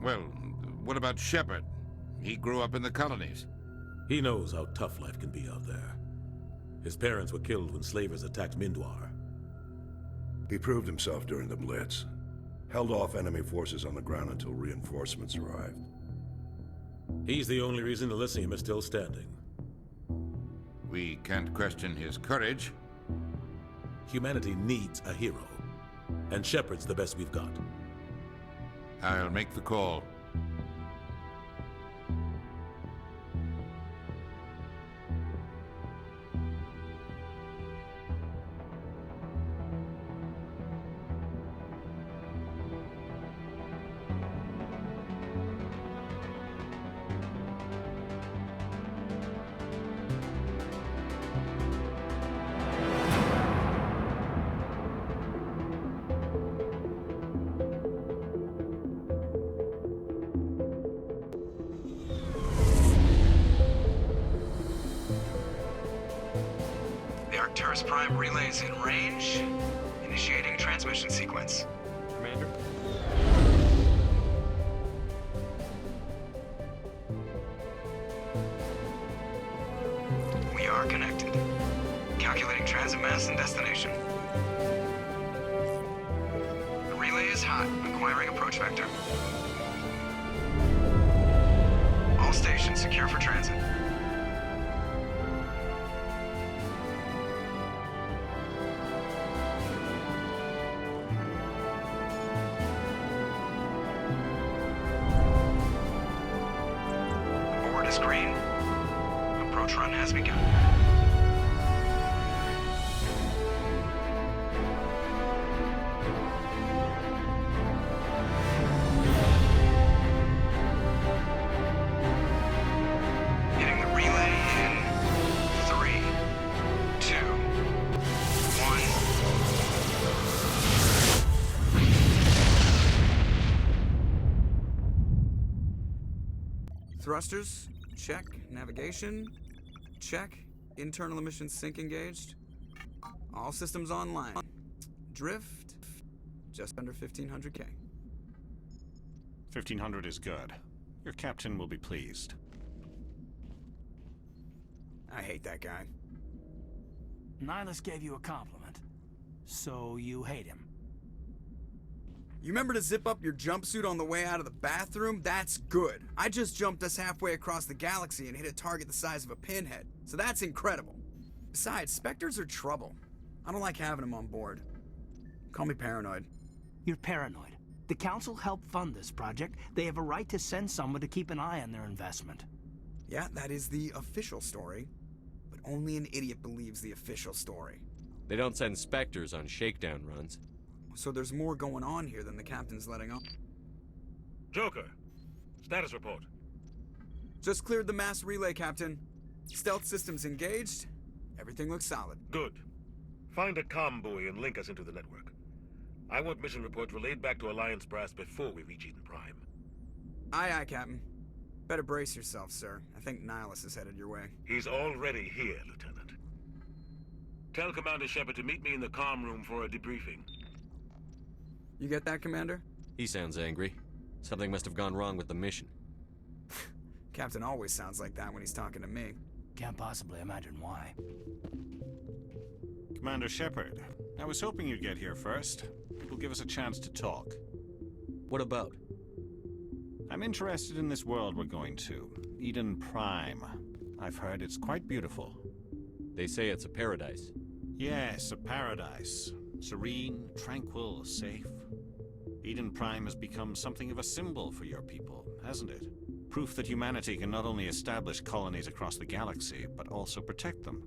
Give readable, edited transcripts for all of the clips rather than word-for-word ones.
Well, what about Shepard? He grew up in the colonies. He knows how tough life can be out there. His parents were killed when slavers attacked Mindoir. He proved himself during the Blitz. Held off enemy forces on the ground until reinforcements arrived. He's the only reason Elysium is still standing. We can't question his courage. Humanity needs a hero, and Shepard's the best we've got. I'll make the call. Prime relays in range. Initiating transmission sequence. Commander? We are connected. Calculating transit mass and destination. The relay is hot. Acquiring approach vector. All stations secure for transit. Green. Approach run has begun. Hitting the relay in 3, 2, 1. Thrusters. Check. Navigation. Check. Internal emissions sync engaged. All systems online. Drift. Just under 1500K. 1500 is good. Your captain will be pleased. I hate that guy. Nihilus gave you a compliment. So you hate him. You remember to zip up your jumpsuit on the way out of the bathroom? That's good. I just jumped us halfway across the galaxy and hit a target the size of a pinhead. So that's incredible. Besides, Spectres are trouble. I don't like having them on board. Call me paranoid. You're paranoid. The Council helped fund this project. They have a right to send someone to keep an eye on their investment. Yeah, that is the official story. But only an idiot believes the official story. They don't send Spectres on shakedown runs. So there's more going on here than the captain's letting on. Joker, status report. Just cleared the mass relay, Captain. Stealth systems engaged. Everything looks solid. Good. Find a comm buoy and link us into the network. I want mission reports relayed back to Alliance brass before we reach Eden Prime. Aye, aye, Captain. Better brace yourself, sir. I think Nihilus is headed your way. He's already here, Lieutenant. Tell Commander Shepard to meet me in the comm room for a debriefing. You get that, Commander? He sounds angry. Something must have gone wrong with the mission. Captain always sounds like that when he's talking to me. Can't possibly imagine why. Commander Shepard, I was hoping you'd get here first. It will give us a chance to talk. What about? I'm interested in this world we're going to. Eden Prime. I've heard it's quite beautiful. They say it's a paradise. Yes, a paradise. Serene, tranquil, safe. Eden Prime has become something of a symbol for your people, hasn't it? Proof that humanity can not only establish colonies across the galaxy, but also protect them.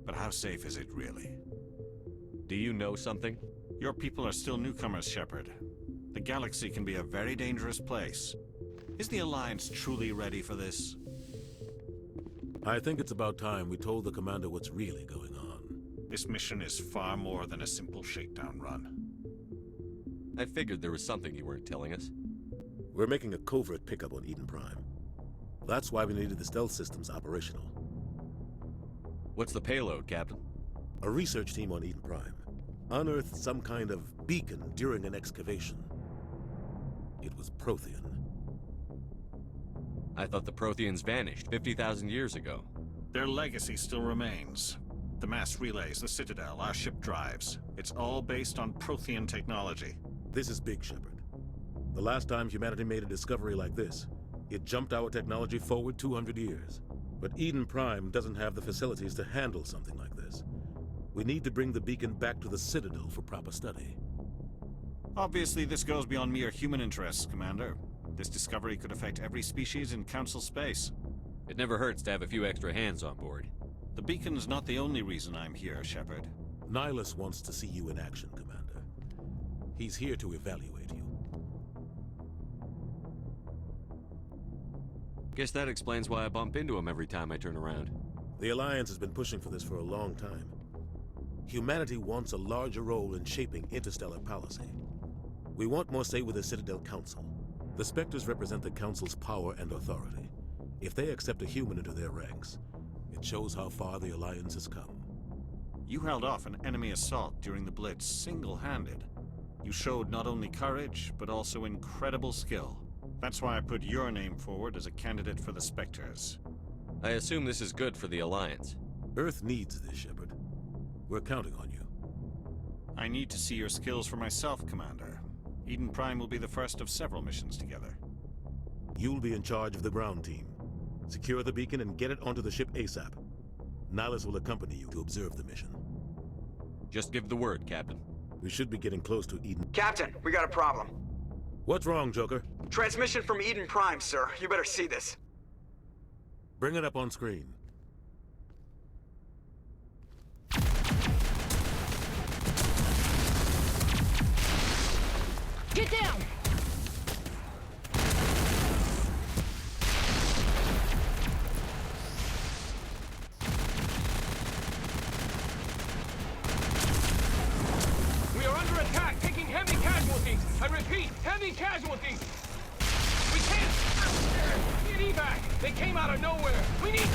But how safe is it really? Do you know something? Your people are still newcomers, Shepard. The galaxy can be a very dangerous place. Is the Alliance truly ready for this? I think it's about time we told the commander what's really going on. This mission is far more than a simple shakedown run. I figured there was something you weren't telling us. We're making a covert pickup on Eden Prime. That's why we needed the stealth systems operational. What's the payload, Captain? A research team on Eden Prime unearthed some kind of beacon during an excavation. It was Prothean. I thought the Protheans vanished 50,000 years ago. Their legacy still remains. The mass relays, the Citadel, our ship drives. It's all based on Prothean technology. This is big, Shepard. The last time humanity made a discovery like this, it jumped our technology forward 200 years. But Eden Prime doesn't have the facilities to handle something like this. We need to bring the beacon back to the Citadel for proper study. Obviously, this goes beyond mere human interests, Commander. This discovery could affect every species in Council space. It never hurts to have a few extra hands on board. The beacon's not the only reason I'm here, Shepard. Nihilus wants to see you in action, Commander. He's here to evaluate you. Guess that explains why I bump into him every time I turn around. The Alliance has been pushing for this for a long time. Humanity wants a larger role in shaping interstellar policy. We want more say with the Citadel Council. The Spectres represent the Council's power and authority. If they accept a human into their ranks, it shows how far the Alliance has come. You held off an enemy assault during the Blitz single-handed. You showed not only courage, but also incredible skill. That's why I put your name forward as a candidate for the Spectres. I assume this is good for the Alliance. Earth needs this, Shepard. We're counting on you. I need to see your skills for myself, Commander. Eden Prime will be the first of several missions together. You'll be in charge of the ground team. Secure the beacon and get it onto the ship ASAP. Nihilus will accompany you to observe the mission. Just give the word, Captain. We should be getting close to Eden. Captain, we got a problem. What's wrong, Joker? Transmission from Eden Prime, sir. You better see this. Bring it up on screen. Get down! We are under attack, taking heavy casualties. I repeat, heavy casualties. We can't get evac. They came out of nowhere. We need...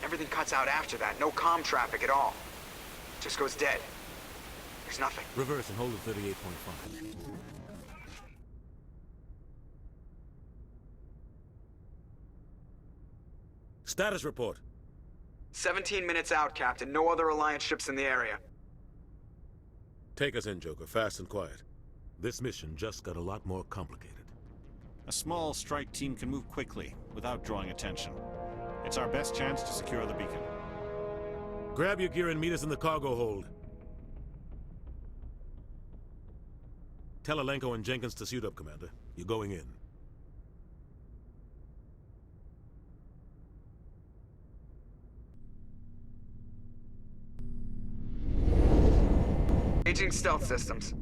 Everything cuts out after that. No comm traffic at all. Just goes dead. There's nothing. Reverse and hold at 38.5. Status report. 17 minutes out, Captain. No other Alliance ships in the area. Take us in, Joker, fast and quiet. This mission just got a lot more complicated. A small strike team can move quickly, without drawing attention. It's our best chance to secure the beacon. Grab your gear and meet us in the cargo hold. Tell Alenko and Jenkins to suit up, Commander. You're going in. Aging stealth systems.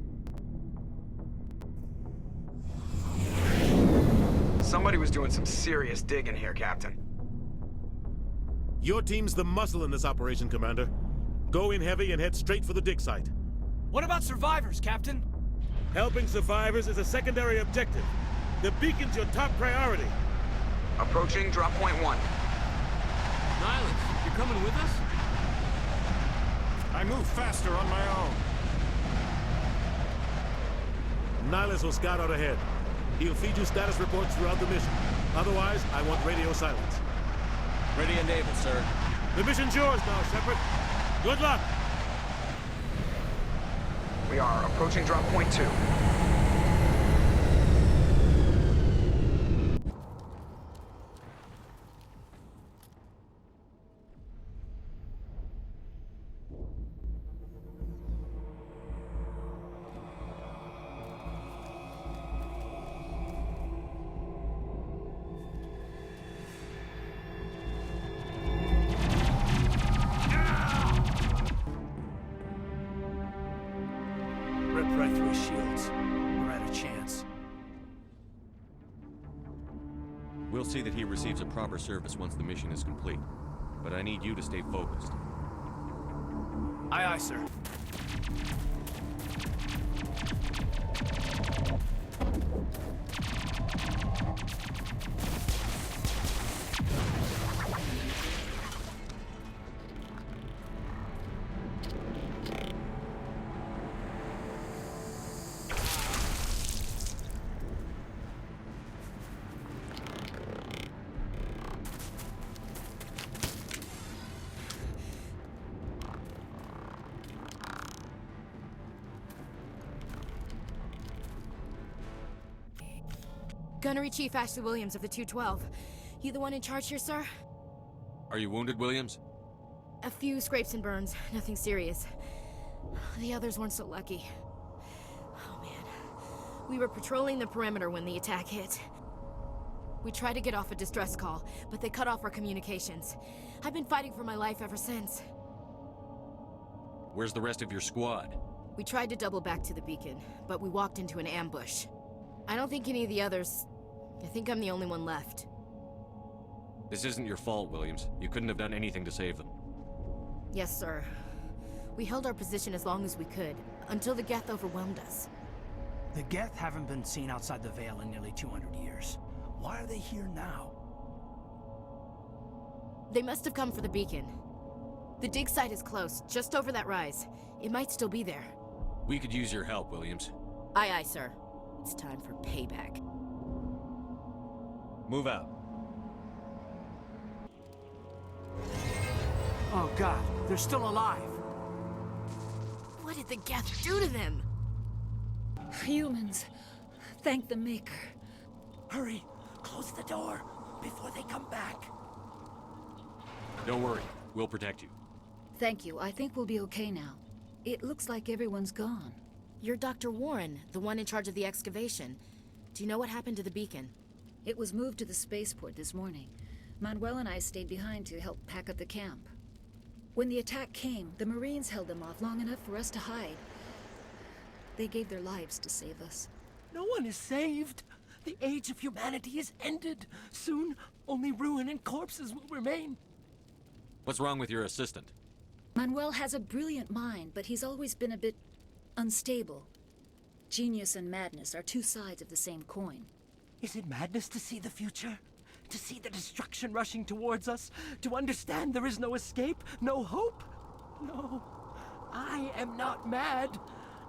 Somebody was doing some serious digging here, Captain. Your team's the muscle in this operation, Commander. Go in heavy and head straight for the dig site. What about survivors, Captain? Helping survivors is a secondary objective. The beacon's your top priority. Approaching drop point 1. Nihilus, you're coming with us? I move faster on my own. Nihilus will scout out ahead. He'll feed you status reports throughout the mission. Otherwise, I want radio silence. Ready and able, sir. The mission's yours now, Shepard. Good luck! We are approaching drop point 2. Rip right through his shields. We're out of chance. We'll see that he receives a proper service once the mission is complete. But I need you to stay focused. Aye, aye, sir. Gunnery Chief Ashley Williams of the 212. You the one in charge here, sir? Are you wounded, Williams? A few scrapes and burns, nothing serious. The others weren't so lucky. Oh man. We were patrolling the perimeter when the attack hit. We tried to get off a distress call, but they cut off our communications. I've been fighting for my life ever since. Where's the rest of your squad? We tried to double back to the beacon, but we walked into an ambush. I don't think any of the others... I think I'm the only one left. This isn't your fault, Williams. You couldn't have done anything to save them. Yes, sir. We held our position as long as we could, until the Geth overwhelmed us. The Geth haven't been seen outside the Veil in nearly 200 years. Why are they here now? They must have come for the beacon. The dig site is close, just over that rise. It might still be there. We could use your help, Williams. Aye, aye, sir. It's time for payback. Move out. Oh god, they're still alive! What did the Geth do to them? Humans. Thank the Maker. Hurry! Close the door before they come back. Don't worry. We'll protect you. Thank you. I think we'll be okay now. It looks like everyone's gone. You're Dr. Warren, the one in charge of the excavation. Do you know what happened to the beacon? It was moved to the spaceport this morning. Manuel and I stayed behind to help pack up the camp. When the attack came, the Marines held them off long enough for us to hide. They gave their lives to save us. No one is saved. The age of humanity is ended. Soon, only ruin and corpses will remain. What's wrong with your assistant? Manuel has a brilliant mind, but he's always been a bit unstable. Genius and madness are two sides of the same coin. Is it madness to see the future? To see the destruction rushing towards us? To understand there is no escape? No hope? No. I am not mad.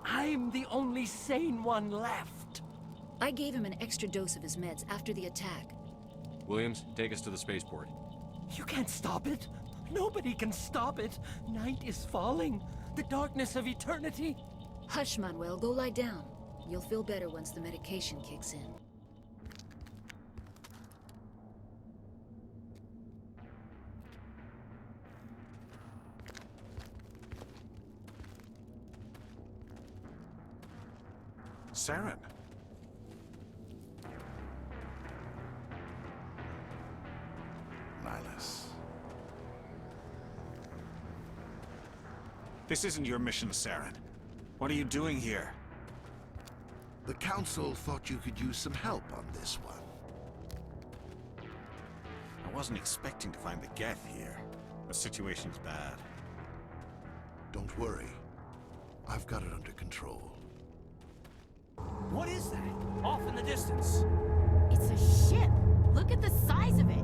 I'm the only sane one left. I gave him an extra dose of his meds after the attack. Williams, take us to the spaceport. You can't stop it. Nobody can stop it. Night is falling. The darkness of eternity. Hush, Manuel. Go lie down. You'll feel better once the medication kicks in. Saren. Nihilus. This isn't your mission, Saren. What are you doing here? The Council thought you could use some help on this one. I wasn't expecting to find the Geth here. The situation's bad. Don't worry. I've got it under control. What is that? Off in the distance. It's a ship. Look at the size of it.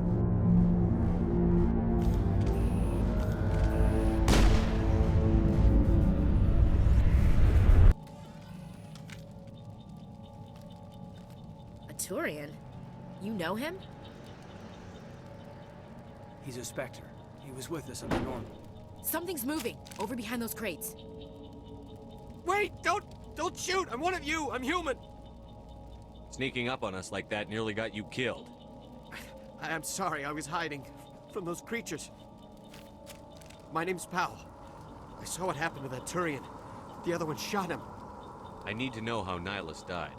A Turian? You know him? He's a Spectre. He was with us on the Normandy. Something's moving, over behind those crates. Wait! Don't shoot! I'm one of you! I'm human! Sneaking up on us like that nearly got you killed. I'm sorry, I was hiding from those creatures. My name's Powell. I saw what happened to that Turian. The other one shot him. I need to know how Nihilus died.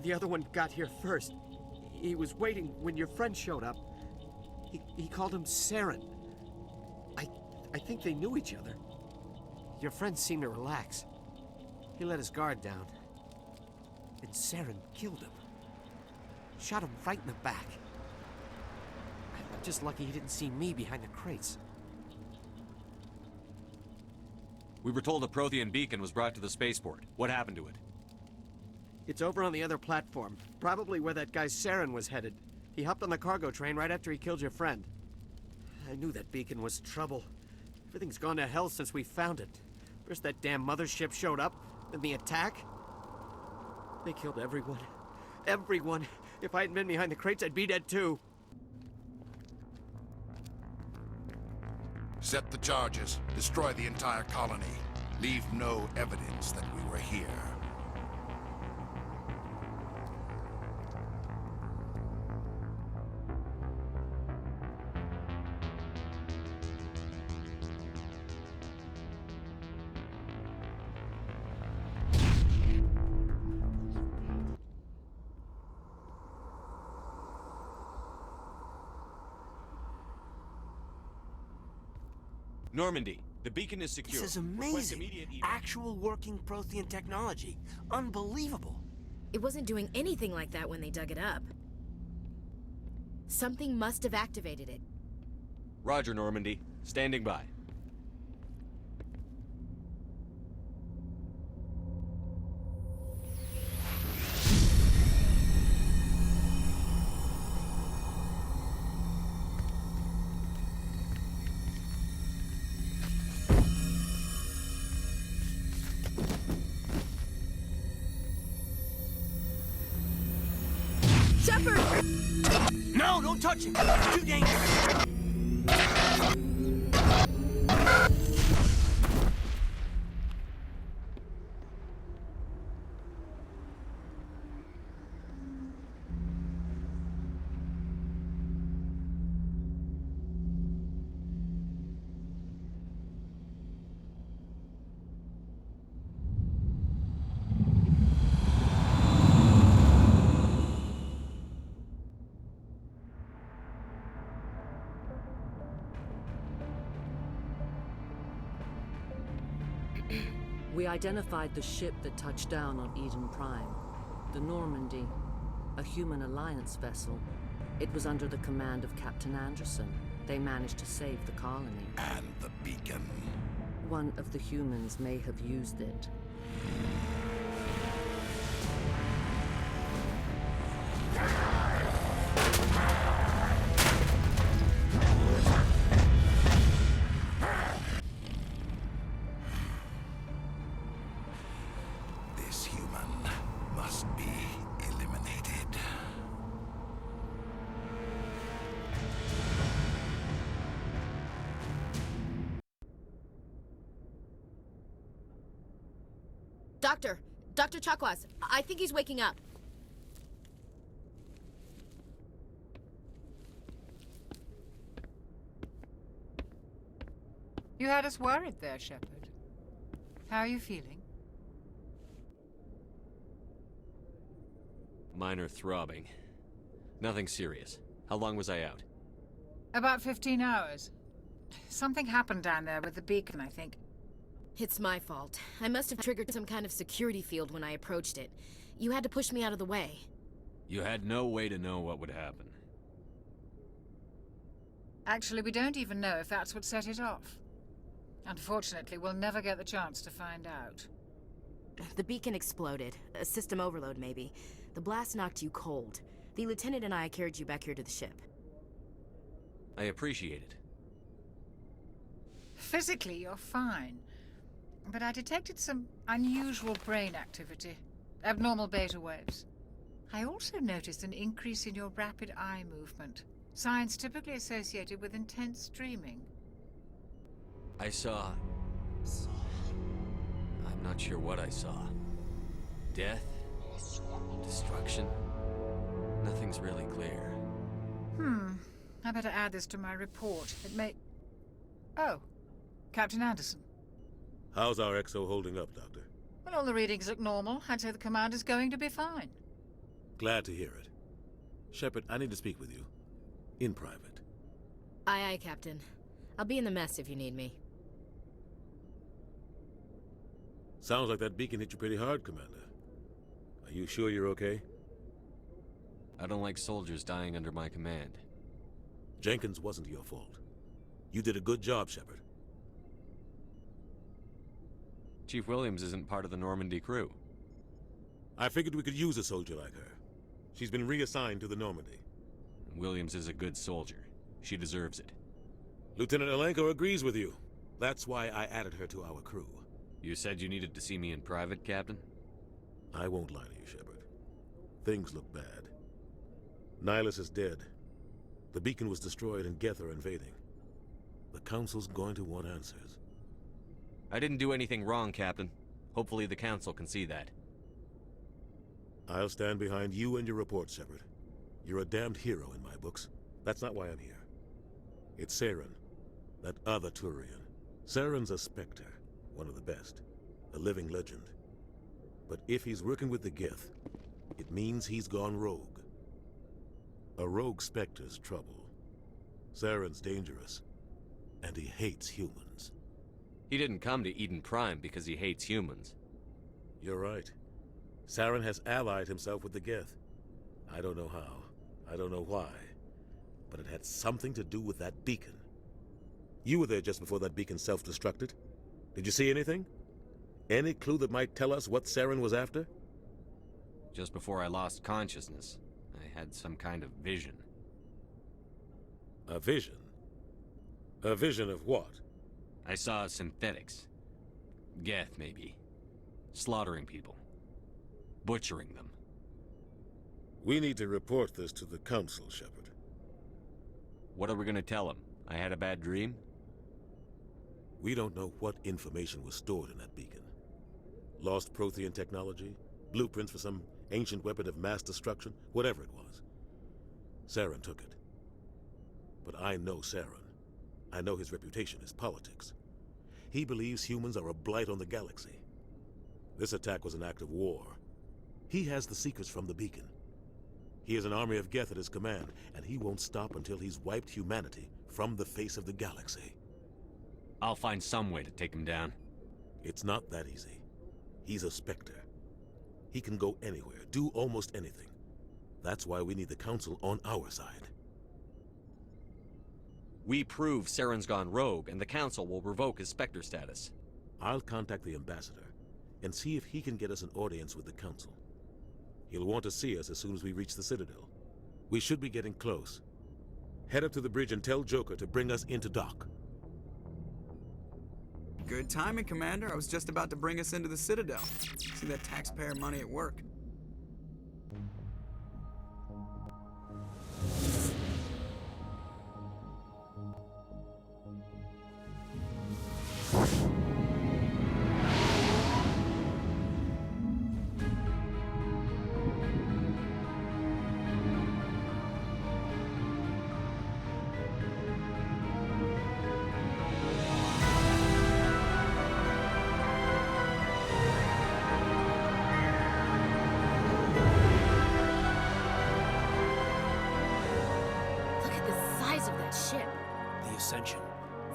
The other one got here first. He was waiting when your friend showed up. He called him Saren. I think they knew each other. Your friend seemed to relax. He let his guard down. And Saren killed him. Shot him right in the back. I'm just lucky he didn't see me behind the crates. We were told a Prothean beacon was brought to the spaceport. What happened to it? It's over on the other platform. Probably where that guy Saren was headed. He hopped on the cargo train right after he killed your friend. I knew that beacon was trouble. Everything's gone to hell since we found it. First that damn mothership showed up, then the attack. They killed everyone. Everyone. If I hadn't been behind the crates, I'd be dead too. Set the charges. Destroy the entire colony. Leave no evidence that we were here. Normandy, the beacon is secure. This is Request amazing. immediate evac. Actual working Prothean technology. Unbelievable. It wasn't doing anything like that when they dug it up. Something must have activated it. Roger, Normandy. Standing by. Shepard! No, don't touch him. It's too dangerous. We identified the ship that touched down on Eden Prime. The Normandy, a human alliance vessel. It was under the command of Captain Anderson. They managed to save the colony. And the beacon. One of the humans may have used it. This human must be eliminated. Dr. Chakwas, I think he's waking up. You had us worried there, Shepard. How are you feeling? Minor throbbing. Nothing serious. How long was I out? About 15 hours. Something happened down there with the beacon, I think. It's my fault. I must have triggered some kind of security field when I approached it. You had to push me out of the way. You had no way to know what would happen. Actually, we don't even know if that's what set it off. Unfortunately, we'll never get the chance to find out. The beacon exploded. A system overload, maybe. The blast knocked you cold. The lieutenant and I carried you back here to the ship. I appreciate it. Physically, you're fine. But I detected some unusual brain activity. Abnormal beta waves. I also noticed an increase in your rapid eye movement. Signs typically associated with intense dreaming. I saw... I'm not sure what I saw. Death? Destruction? Nothing's really clear. I better add this to my report. It may... Oh. Captain Anderson. How's our XO holding up, Doctor? Well, all the readings look normal. I'd say the commander's going to be fine. Glad to hear it. Shepard, I need to speak with you. In private. Aye, Captain. I'll be in the mess if you need me. Sounds like that beacon hit you pretty hard, Commander. Are you sure you're okay? I don't like soldiers dying under my command. Jenkins wasn't your fault. You did a good job, Shepard. Chief Williams isn't part of the Normandy crew. I figured we could use a soldier like her. She's been reassigned to the Normandy. Williams is a good soldier. She deserves it. Lieutenant Alenko agrees with you. That's why I added her to our crew. You said you needed to see me in private, Captain? I won't lie to you, Shepard. Things look bad. Nihilus is dead. The beacon was destroyed and Geth are invading. The Council's going to want answers. I didn't do anything wrong, Captain. Hopefully the Council can see that. I'll stand behind you and your report, Shepard. You're a damned hero in my books. That's not why I'm here. It's Saren, that other Turian. Saren's a Spectre, one of the best, a living legend. But if he's working with the Geth, it means he's gone rogue. A rogue Spectre's trouble. Saren's dangerous. And he hates humans. He didn't come to Eden Prime because he hates humans. You're right. Saren has allied himself with the Geth. I don't know how. I don't know why. But it had something to do with that beacon. You were there just before that beacon self-destructed. Did you see anything? Any clue that might tell us what Saren was after? Just before I lost consciousness, I had some kind of vision. A vision? A vision of what? I saw synthetics. Geth, maybe. Slaughtering people. Butchering them. We need to report this to the Council, Shepard. What are we gonna tell them? I had a bad dream? We don't know what information was stored in that beacon. Lost Prothean technology? Blueprints for some ancient weapon of mass destruction? Whatever it was. Saren took it. But I know Saren. I know his reputation is politics. He believes humans are a blight on the galaxy. This attack was an act of war. He has the secrets from the beacon. He has an army of Geth at his command, and he won't stop until he's wiped humanity from the face of the galaxy. I'll find some way to take him down. It's not that easy. He's a Spectre. He can go anywhere, do almost anything. That's why we need the Council on our side. We prove Saren's gone rogue, and the Council will revoke his Spectre status. I'll contact the Ambassador and see if he can get us an audience with the Council. He'll want to see us as soon as we reach the Citadel. We should be getting close. Head up to the bridge and tell Joker to bring us into dock. Good timing, Commander. I was just about to bring us into the Citadel. See that taxpayer money at work.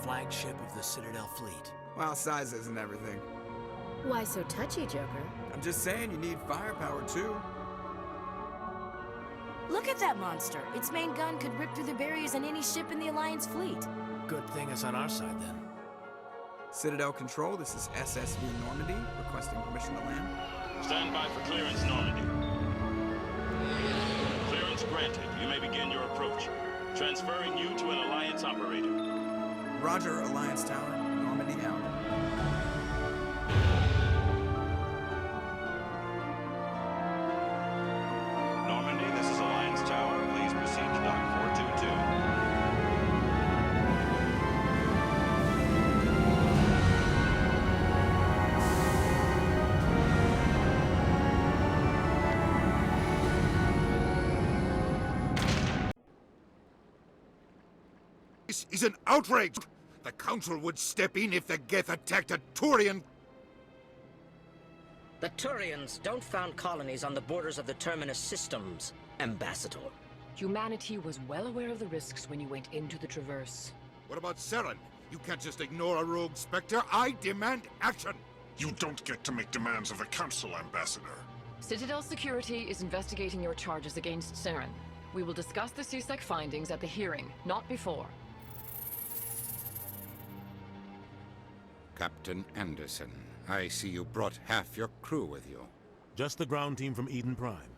Flagship of the Citadel fleet. Well, size isn't everything. Why so touchy, Joker? I'm just saying you need firepower, too. Look at that monster. Its main gun could rip through the barriers in any ship in the Alliance fleet. Good thing it's on our side, then. Citadel Control, this is SSV Normandy, requesting permission to land. Stand by for clearance, Normandy. Clearance granted. You may begin your approach. Transferring you to an Alliance operator. Roger, Alliance Tower. Normandy out. Normandy, this is Alliance Tower. Please proceed to Dock 422. This is an outrage! The Council would step in if the Geth attacked a Turian. The Turians don't found colonies on the borders of the Terminus systems, Ambassador. Humanity was well aware of the risks when you went into the Traverse. What about Saren? You can't just ignore a rogue Spectre. I demand action! You don't get to make demands of the Council, Ambassador. Citadel Security is investigating your charges against Saren. We will discuss the CSEC findings at the hearing, not before. Captain Anderson, I see you brought half your crew with you. Just the ground team from Eden Prime,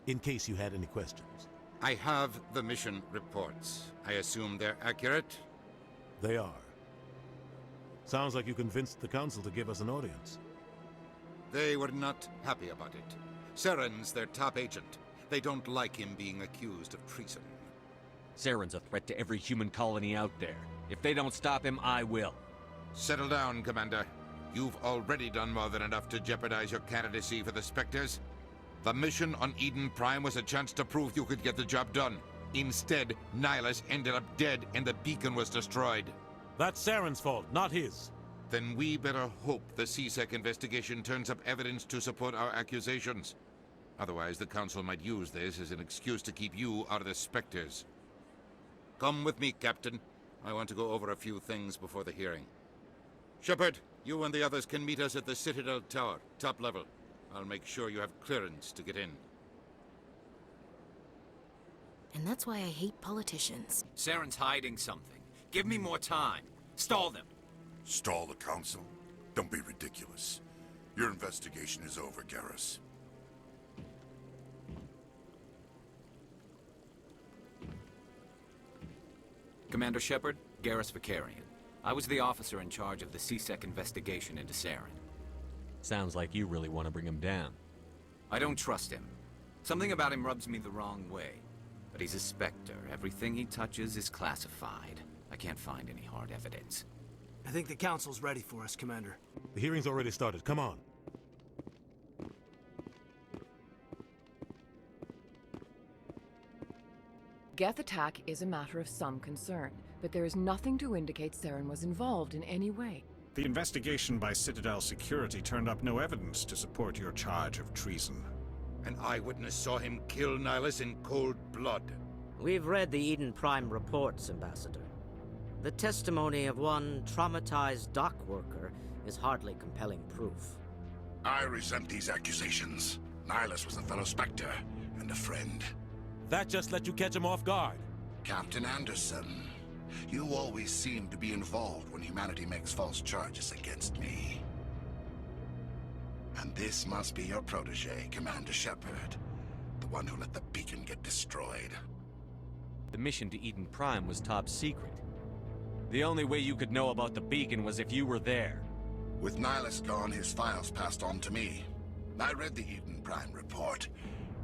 in case you had any questions. I have the mission reports. I assume they're accurate? They are. Sounds like you convinced the Council to give us an audience. They were not happy about it. Saren's their top agent. They don't like him being accused of treason. Saren's a threat to every human colony out there. If they don't stop him, I will. Settle down, Commander. You've already done more than enough to jeopardize your candidacy for the Spectres. The mission on Eden Prime was a chance to prove you could get the job done. Instead, Nihilus ended up dead and the beacon was destroyed. That's Saren's fault, not his. Then we better hope the CSEC investigation turns up evidence to support our accusations. Otherwise, the Council might use this as an excuse to keep you out of the Spectres. Come with me, Captain. I want to go over a few things before the hearing. Shepard, you and the others can meet us at the Citadel Tower, top level. I'll make sure you have clearance to get in. And that's why I hate politicians. Saren's hiding something. Give me more time. Stall them. Stall the Council? Don't be ridiculous. Your investigation is over, Garrus. Commander Shepard, Garrus Vicarian. I was the officer in charge of the CSEC investigation into Saren. Sounds like you really want to bring him down. I don't trust him. Something about him rubs me the wrong way. But he's a Spectre. Everything he touches is classified. I can't find any hard evidence. I think the Council's ready for us, Commander. The hearing's already started. Come on. Geth attack is a matter of some concern, but there is nothing to indicate Saren was involved in any way. The investigation by Citadel Security turned up no evidence to support your charge of treason. An eyewitness saw him kill Nihilus in cold blood. We've read the Eden Prime reports, Ambassador. The testimony of one traumatized dock worker is hardly compelling proof. I resent these accusations. Nihilus was a fellow Spectre and a friend. That just let you catch him off guard. Captain Anderson, you always seem to be involved when humanity makes false charges against me. And this must be your protege, Commander Shepard. The one who let the beacon get destroyed. The mission to Eden Prime was top secret. The only way you could know about the beacon was if you were there. With Nihilus gone, his files passed on to me. I read the Eden Prime report.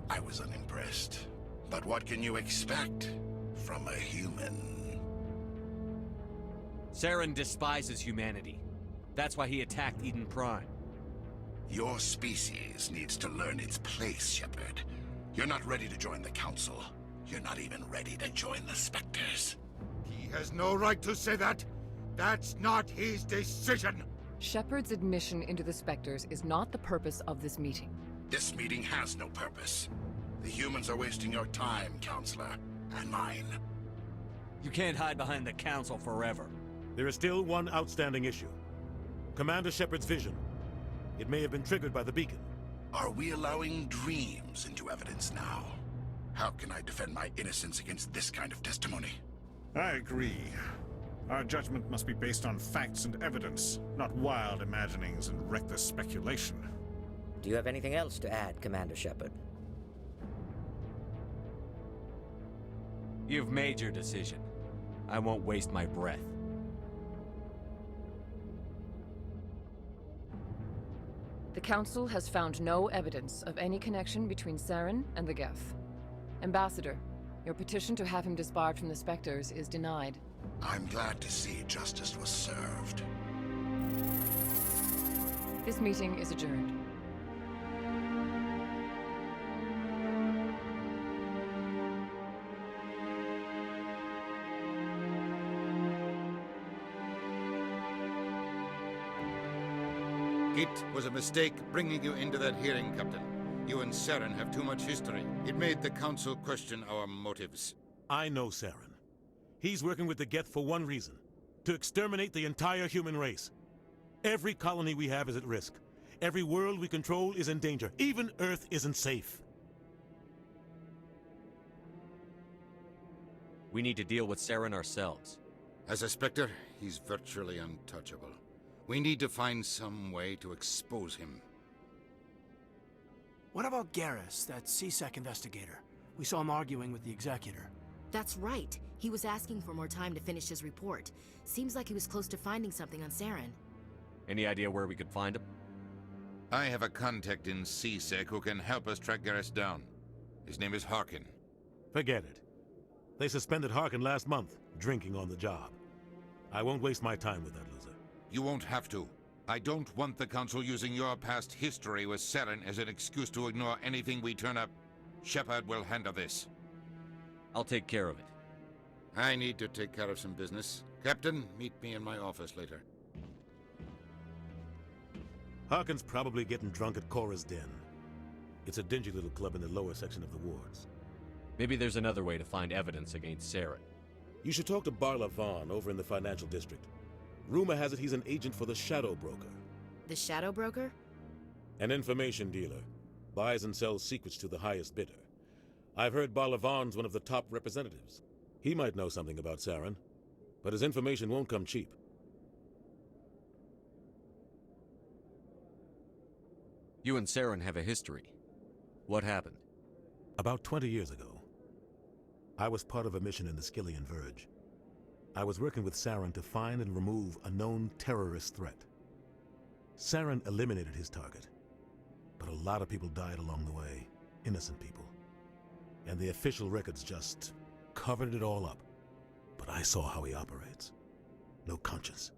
I was unimpressed. But what can you expect from a human? Saren despises humanity. That's why he attacked Eden Prime. Your species needs to learn its place, Shepard. You're not ready to join the Council. You're not even ready to join the Spectres. He has no right to say that. That's not his decision. Shepard's admission into the Spectres is not the purpose of this meeting. This meeting has no purpose. The humans are wasting your time, Counselor, and mine. You can't hide behind the Council forever. There is still one outstanding issue. Commander Shepard's vision. It may have been triggered by the beacon. Are we allowing dreams into evidence now? How can I defend my innocence against this kind of testimony? I agree. Our judgment must be based on facts and evidence, not wild imaginings and reckless speculation. Do you have anything else to add, Commander Shepard? You've made your decision. I won't waste my breath. The Council has found no evidence of any connection between Saren and the Geth. Ambassador, your petition to have him disbarred from the Spectres is denied. I'm glad to see justice was served. This meeting is adjourned. It was a mistake bringing you into that hearing, Captain. You and Saren have too much history. It made the Council question our motives. I know Saren. He's working with the Geth for one reason. To exterminate the entire human race. Every colony we have is at risk. Every world we control is in danger. Even Earth isn't safe. We need to deal with Saren ourselves. As a Spectre, he's virtually untouchable. We need to find some way to expose him. What about Garrus, that CSEC investigator? We saw him arguing with the Executor. That's right. He was asking for more time to finish his report. Seems like he was close to finding something on Saren. Any idea where we could find him? I have a contact in CSEC who can help us track Garrus down. His name is Harkin. Forget it. They suspended Harkin last month, drinking on the job. I won't waste my time with that loser. You won't have to. I don't want the Council using your past history with Saren as an excuse to ignore anything we turn up. Shepard will handle this. I'll take care of it. I need to take care of some business. Captain, meet me in my office later. Harkin's probably getting drunk at Cora's Den. It's a dingy little club in the lower section of the wards. Maybe there's another way to find evidence against Saren. You should talk to Barla Vaughn over in the financial district. Rumor has it he's an agent for the Shadow Broker. The Shadow Broker? An information dealer. Buys and sells secrets to the highest bidder. I've heard Barla Vaughn's one of the top representatives. He might know something about Saren, but his information won't come cheap. You and Saren have a history. What happened? About 20 years ago, I was part of a mission in the Skillian Verge. I was working with Saren to find and remove a known terrorist threat. Saren eliminated his target, but a lot of people died along the way, innocent people. And the official records just covered it all up. But I saw how he operates. No conscience,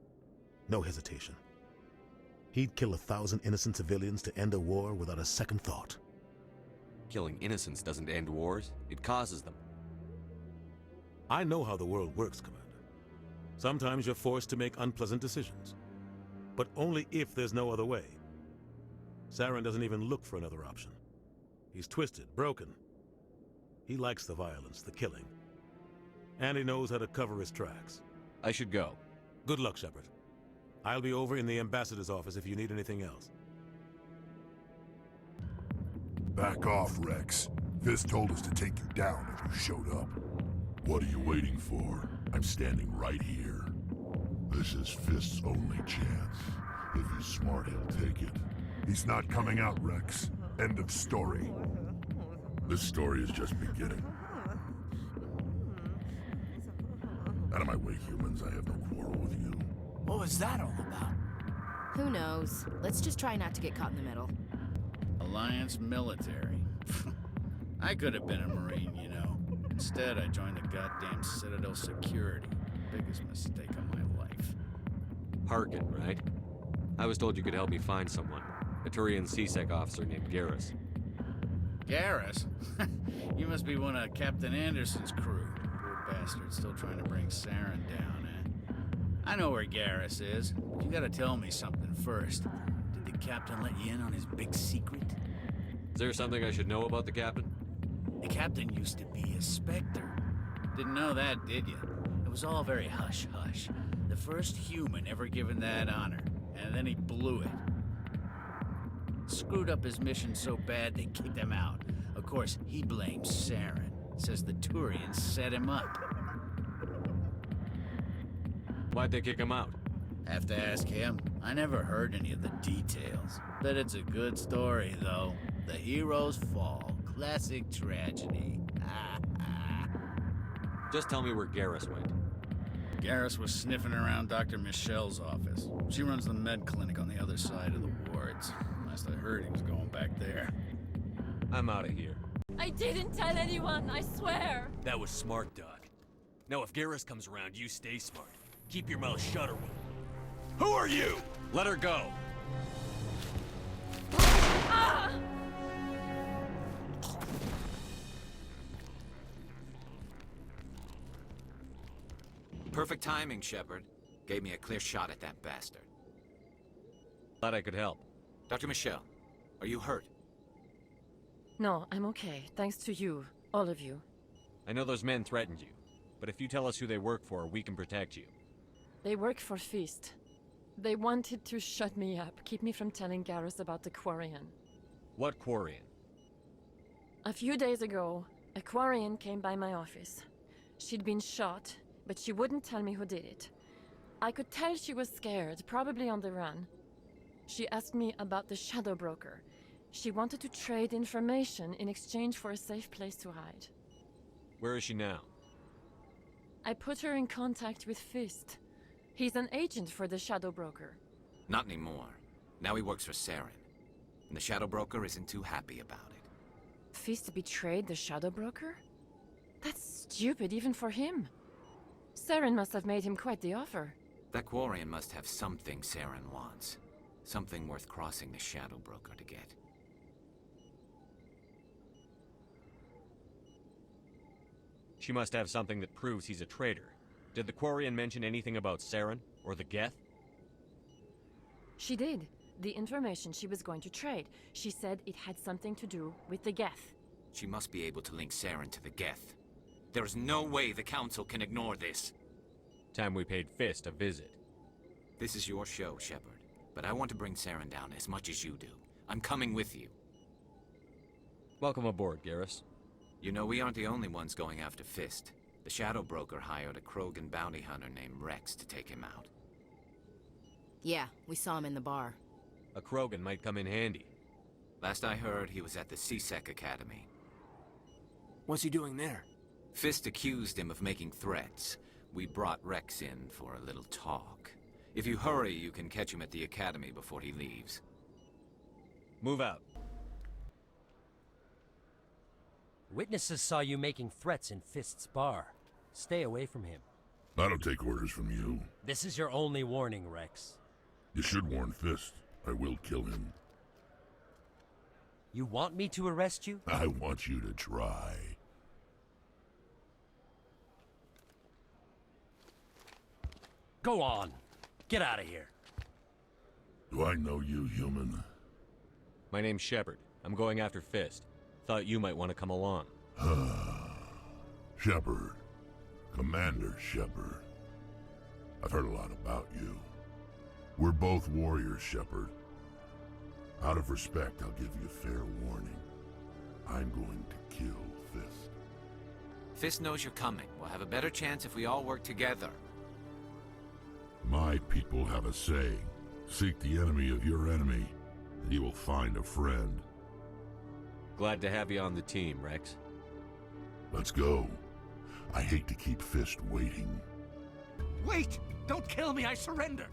no hesitation. He'd kill 1,000 innocent civilians to end a war without a second thought. Killing innocents doesn't end wars, it causes them. I know how the world works, Commander. Sometimes you're forced to make unpleasant decisions. But only if there's no other way. Saren doesn't even look for another option. He's twisted, broken. He likes the violence, the killing. And he knows how to cover his tracks. I should go. Good luck, Shepard. I'll be over in the ambassador's office if you need anything else. Back off, Rex. Fist told us to take you down if you showed up. What are you waiting for? I'm standing right here. This is Fist's only chance. If he's smart, he'll take it. He's not coming out, Rex. End of story. This story is just beginning. Out of my way, humans. I have no quarrel with you. What was that all about? Who knows? Let's just try not to get caught in the middle. Alliance military. I could have been a Marine, you know. Instead, I joined the goddamn Citadel security. Biggest mistake of my life. Harkin, right? I was told you could help me find someone. A Turian CSEC officer named Garrus. Garrus? You must be one of Captain Anderson's crew. Poor bastard, still trying to bring Saren down, eh? I know where Garrus is, but you gotta tell me something first. Did the captain let you in on his big secret? Is there something I should know about the captain? The captain used to be a Spectre. Didn't know that, did you? It was all very hush-hush. The first human ever given that honor, and then he blew it. Screwed up his mission so bad they kicked him out. Of course, he blames Saren. Says the Turians set him up. Why'd they kick him out? Have to ask him. I never heard any of the details. Bet it's a good story, though. The heroes fall. Classic tragedy. Just tell me where Garrus went. Garrus was sniffing around Dr. Michelle's office. She runs the med clinic on the other side of the wards. Last I heard, he was going back there. I'm out of here. I didn't tell anyone, I swear! That was smart, Doc. Now if Garrus comes around, you stay smart. Keep your mouth shut or we'll... Who are you? Let her go. Ah! Perfect timing, Shepard. Gave me a clear shot at that bastard. Thought I could help. Dr. Michelle, are you hurt? No, I'm okay. Thanks to you. All of you. I know those men threatened you, but if you tell us who they work for, we can protect you. They work for Feast. They wanted to shut me up, keep me from telling Garrus about the Quarian. What Quarian? A few days ago, a Quarian came by my office. She'd been shot, but she wouldn't tell me who did it. I could tell she was scared, probably on the run. She asked me about the Shadow Broker. She wanted to trade information in exchange for a safe place to hide. Where is she now? I put her in contact with Fist. He's an agent for the Shadow Broker. Not anymore. Now he works for Saren. And the Shadow Broker isn't too happy about it. Fist betrayed the Shadow Broker? That's stupid even for him. Saren must have made him quite the offer. That Quarian must have something Saren wants. Something worth crossing the Shadow Broker to get. She must have something that proves he's a traitor. Did the Quarian mention anything about Saren or the Geth? She did. The information she was going to trade. She said it had something to do with the Geth. She must be able to link Saren to the Geth. There is no way the Council can ignore this. Time we paid Fist a visit. This is your show, Shepard. But I want to bring Saren down as much as you do. I'm coming with you. Welcome aboard, Garrus. You know, we aren't the only ones going after Fist. The Shadow Broker hired a Krogan bounty hunter named Rex to take him out. Yeah, we saw him in the bar. A Krogan might come in handy. Last I heard, he was at the CSEC Academy. What's he doing there? Fist accused him of making threats. We brought Rex in for a little talk. If you hurry, you can catch him at the Academy before he leaves. Move out. Witnesses saw you making threats in Fist's bar. Stay away from him. I don't take orders from you. This is your only warning, Rex. You should warn Fist. I will kill him. You want me to arrest you? I want you to try. Go on. Get out of here. Do I know you, human? My name's Shepard. I'm going after Fist. Thought you might want to come along. Shepard. Commander Shepard. I've heard a lot about you. We're both warriors, Shepard. Out of respect, I'll give you fair warning. I'm going to kill Fist. Fist knows you're coming. We'll have a better chance if we all work together. My people have a saying. Seek the enemy of your enemy, and you will find a friend. Glad to have you on the team, Rex. Let's go. I hate to keep Fist waiting. Wait! Don't kill me, I surrender!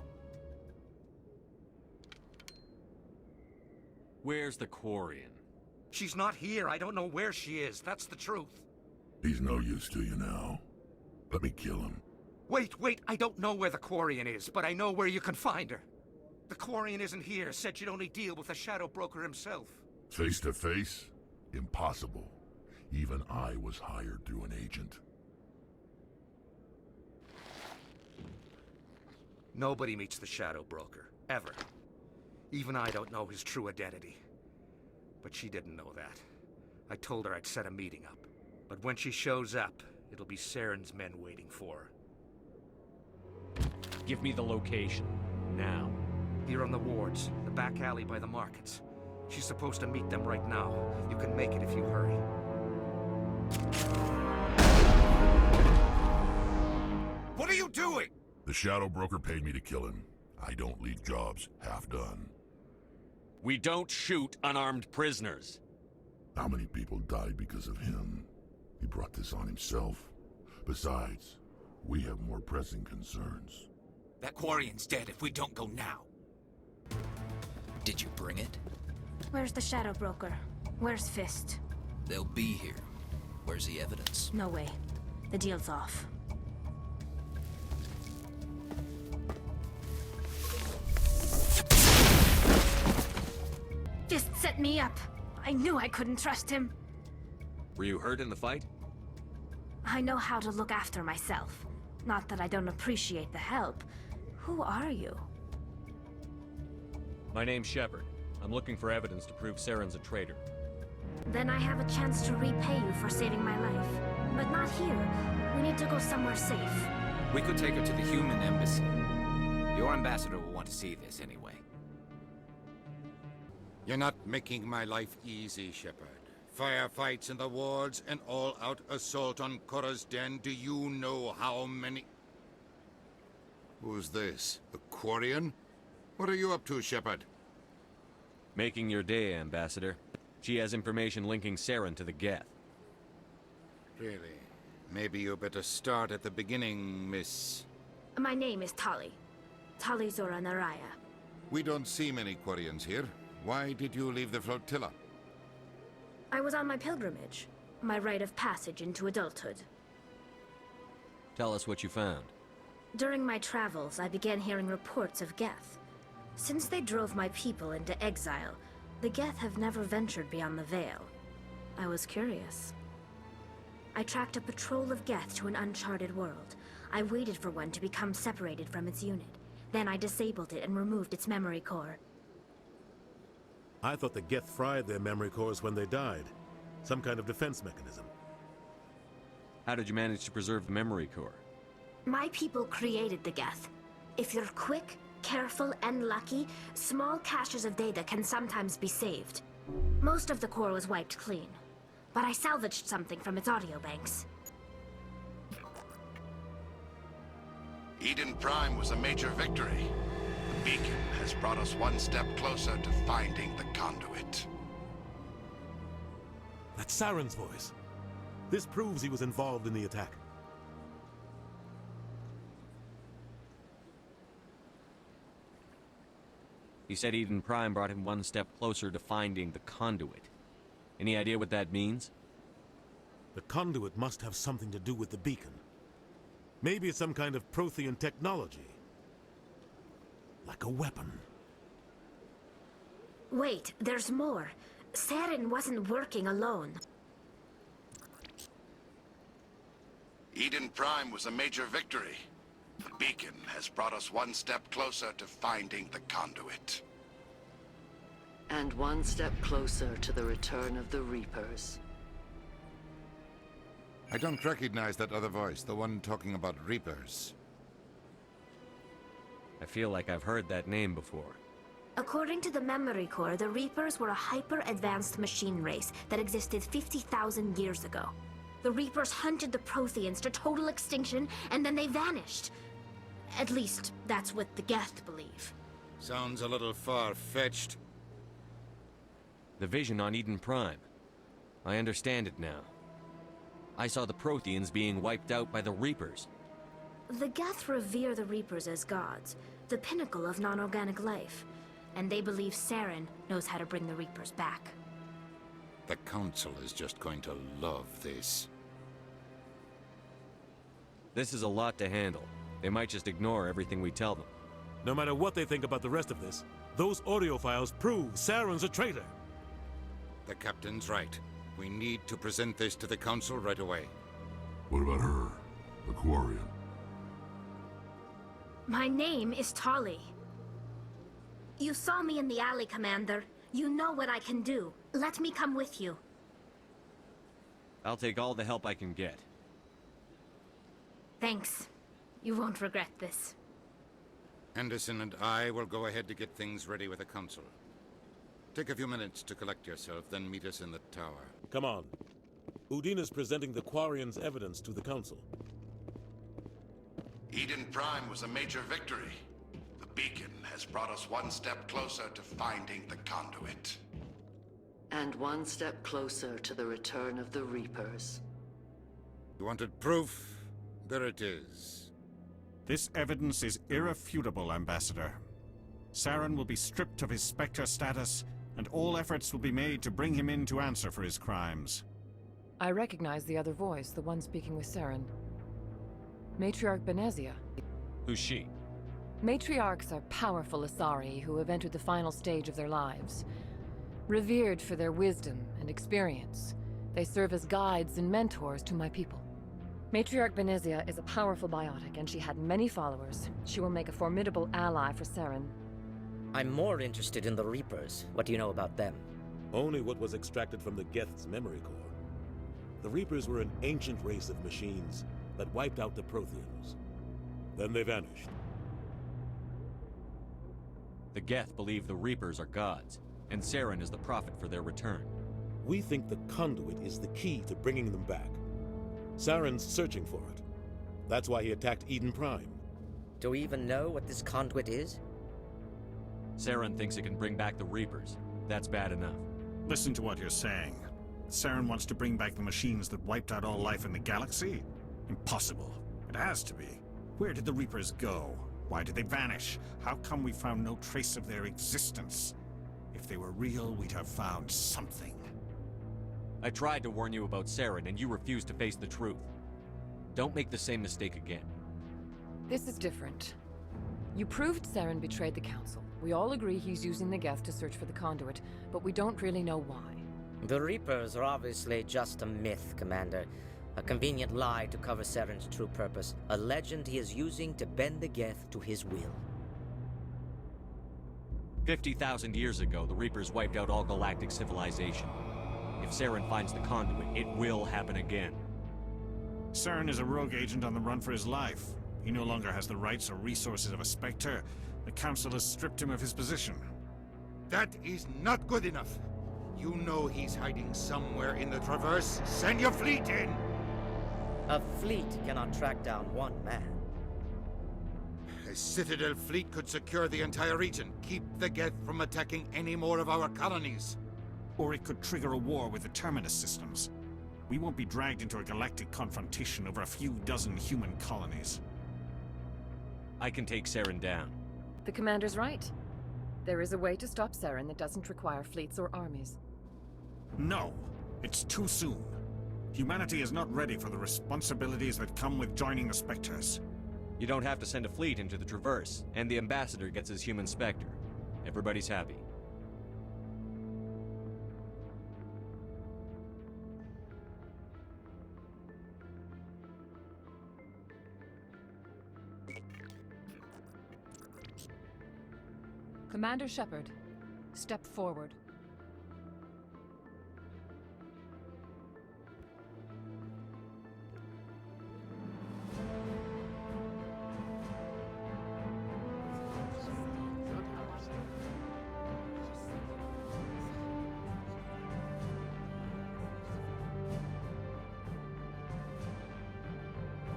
Where's the Quarian? She's not here. I don't know where she is. That's the truth. He's no use to you now. Let me kill him. Wait, I don't know where the Quarian is, but I know where you can find her. The Quarian isn't here, said she'd only deal with the Shadow Broker himself. Face to face? Impossible. Even I was hired through an agent. Nobody meets the Shadow Broker, ever. Even I don't know his true identity. But she didn't know that. I told her I'd set a meeting up. But when she shows up, it'll be Saren's men waiting for her. Give me the location. Now. Here on the wards, the back alley by the markets. She's supposed to meet them right now. You can make it if you hurry. What are you doing? The Shadow Broker paid me to kill him. I don't leave jobs half done. We don't shoot unarmed prisoners. How many people died because of him? He brought this on himself. Besides, we have more pressing concerns. That Quarian's dead if we don't go now. Did you bring it? Where's the Shadow Broker? Where's Fist? They'll be here. Where's the evidence? No way. The deal's off. Fist set me up. I knew I couldn't trust him. Were you hurt in the fight? I know how to look after myself. Not that I don't appreciate the help. Who are you? My name's Shepard. I'm looking for evidence to prove Saren's a traitor. Then I have a chance to repay you for saving my life. But not here. We need to go somewhere safe. We could take her to the Human embassy. Your ambassador will want to see this anyway. You're not making my life easy, Shepard. Firefights in the wards, an all-out assault on Korra's den. Do you know how many... Who's this? The Quarian? What are you up to, Shepard? Making your day, Ambassador. She has information linking Saren to the Geth. Really? Maybe you better start at the beginning, Miss... My name is Tali. Tali Zora Naraya. We don't see many Quarians here. Why did you leave the flotilla? I was on my pilgrimage. My rite of passage into adulthood. Tell us what you found. During my travels, I began hearing reports of Geth. Since they drove my people into exile, the Geth have never ventured beyond the Veil. I was curious. I tracked a patrol of Geth to an uncharted world. I waited for one to become separated from its unit. Then I disabled it and removed its memory core. I thought the Geth fried their memory cores when they died. Some kind of defense mechanism. How did you manage to preserve the memory core? My people created the Geth. If you're quick, careful, and lucky, small caches of data can sometimes be saved. Most of the core was wiped clean, but I salvaged something from its audio banks. Eden Prime was a major victory. The beacon has brought us one step closer to finding the conduit. That's Saren's voice. This proves he was involved in the attack. He said Eden Prime brought him one step closer to finding the conduit. Any idea what that means? The conduit must have something to do with the beacon. Maybe it's some kind of Prothean technology. Like a weapon. Wait, there's more. Saren wasn't working alone. Eden Prime was a major victory. The beacon has brought us one step closer to finding the conduit. And one step closer to the return of the Reapers. I don't recognize that other voice, the one talking about Reapers. I feel like I've heard that name before. According to the memory core, the Reapers were a hyper-advanced machine race that existed 50,000 years ago. The Reapers hunted the Protheans to total extinction, and then they vanished. At least, that's what the Geth believe. Sounds a little far-fetched. The vision on Eden Prime. I understand it now. I saw the Protheans being wiped out by the Reapers. The Geth revere the Reapers as gods, the pinnacle of non-organic life. And they believe Saren knows how to bring the Reapers back. The Council is just going to love this. This is a lot to handle. They might just ignore everything we tell them. No matter what they think about the rest of this, those audio files prove Saren's a traitor. The Captain's right. We need to present this to the Council right away. What about her? Aquarian? My name is Tali. You saw me in the alley, Commander. You know what I can do. Let me come with you. I'll take all the help I can get. Thanks. You won't regret this. Anderson and I will go ahead to get things ready with the Council. Take a few minutes to collect yourself, then meet us in the tower. Come on. Udina's presenting the Quarian's evidence to the Council. Eden Prime was a major victory. The beacon has brought us one step closer to finding the conduit. And one step closer to the return of the Reapers. You wanted proof? There it is. This evidence is irrefutable, Ambassador. Saren will be stripped of his Spectre status, and all efforts will be made to bring him in to answer for his crimes. I recognize the other voice, the one speaking with Saren. Matriarch Benezia. Who's she? Matriarchs are powerful Asari who have entered the final stage of their lives. Revered for their wisdom and experience, they serve as guides and mentors to my people. Matriarch Benezia is a powerful biotic, and she had many followers. She will make a formidable ally for Saren. I'm more interested in the Reapers. What do you know about them? Only what was extracted from the Geth's memory core. The Reapers were an ancient race of machines that wiped out the Protheans. Then they vanished. The Geth believe the Reapers are gods, and Saren is the prophet for their return. We think the conduit is the key to bringing them back. Saren's searching for it. That's why he attacked Eden Prime. Do we even know what this conduit is? Saren thinks it can bring back the Reapers. That's bad enough. Listen to what you're saying. Saren wants to bring back the machines that wiped out all life in the galaxy? Impossible. It has to be. Where did the Reapers go? Why did they vanish? How come we found no trace of their existence? If they were real, we'd have found something. I tried to warn you about Saren, and you refused to face the truth. Don't make the same mistake again. This is different. You proved Saren betrayed the Council. We all agree he's using the Geth to search for the conduit, but we don't really know why. The Reapers are obviously just a myth, Commander. A convenient lie to cover Saren's true purpose. A legend he is using to bend the Geth to his will. 50,000 years ago, the Reapers wiped out all galactic civilization. If Saren finds the conduit, it will happen again. Saren is a rogue agent on the run for his life. He no longer has the rights or resources of a Spectre. The Council has stripped him of his position. That is not good enough. You know he's hiding somewhere in the Traverse. Send your fleet in! A fleet cannot track down one man. A Citadel fleet could secure the entire region, keep the Geth from attacking any more of our colonies. Or it could trigger a war with the Terminus systems. We won't be dragged into a galactic confrontation over a few dozen human colonies. I can take Saren down. The commander's right. There is a way to stop Saren that doesn't require fleets or armies. No! It's too soon. Humanity is not ready for the responsibilities that come with joining the Spectres. You don't have to send a fleet into the Traverse, and the ambassador gets his human Spectre. Everybody's happy. Commander Shepard, step forward.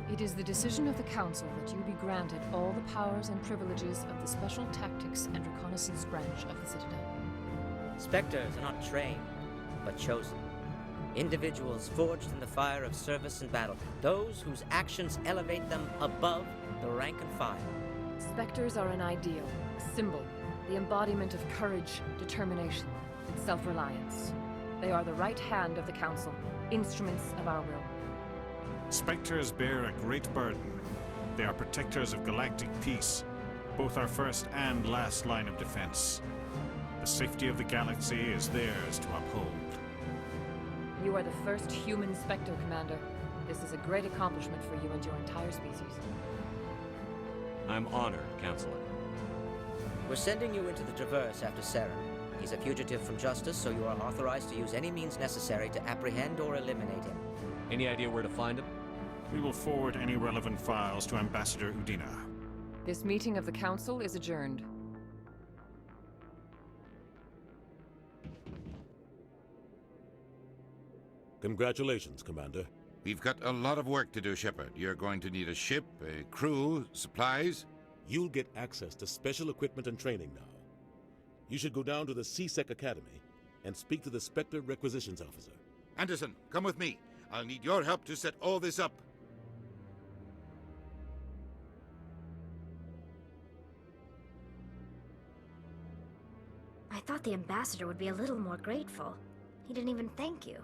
It is the decision of the Council that you be granted all the powers and privileges of the Special Tactics and Reconnaissance branch of the Citadel. Spectres are not trained, but chosen. Individuals forged in the fire of service and battle. Those whose actions elevate them above the rank and file. Spectres are an ideal, a symbol, the embodiment of courage, determination, and self-reliance. They are the right hand of the Council, instruments of our will. Spectres bear a great burden. They are protectors of galactic peace, both our first and last line of defense. The safety of the galaxy is theirs to uphold. You are the first human Spectre, Commander. This is a great accomplishment for you and your entire species. I'm honored, Counselor. We're sending you into the Traverse after Saren. He's a fugitive from justice, so you are authorized to use any means necessary to apprehend or eliminate him. Any idea where to find him? We will forward any relevant files to Ambassador Udina. This meeting of the Council is adjourned. Congratulations, Commander. We've got a lot of work to do, Shepard. You're going to need a ship, a crew, supplies. You'll get access to special equipment and training now. You should go down to the C-Sec Academy and speak to the Spectre Requisitions Officer. Anderson, come with me. I'll need your help to set all this up. I thought the ambassador would be a little more grateful. He didn't even thank you.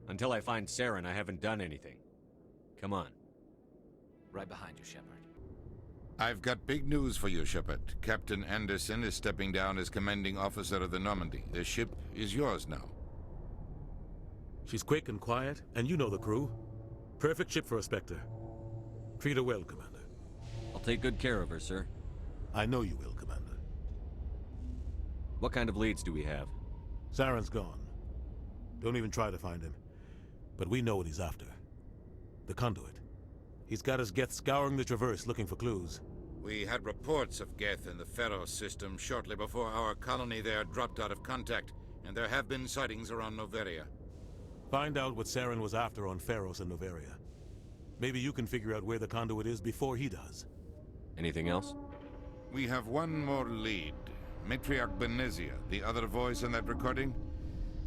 Until I find Saren, I haven't done anything. Come on. Right behind you, Shepard. I've got big news for you, Shepard. Captain Anderson is stepping down as commanding officer of the Normandy. The ship is yours now. She's quick and quiet, and you know the crew. Perfect ship for a Spectre. Treat her well, Commander. I'll take good care of her, sir. I know you will, Commander. What kind of leads do we have? Saren's gone. Don't even try to find him. But we know what he's after. The conduit. He's got his Geth scouring the Traverse looking for clues. We had reports of Geth in the Pharos system shortly before our colony there dropped out of contact, and there have been sightings around Noveria. Find out what Saren was after on Pharos and Noveria. Maybe you can figure out where the conduit is before he does. Anything else? We have one more lead. Matriarch Benezia, the other voice in that recording.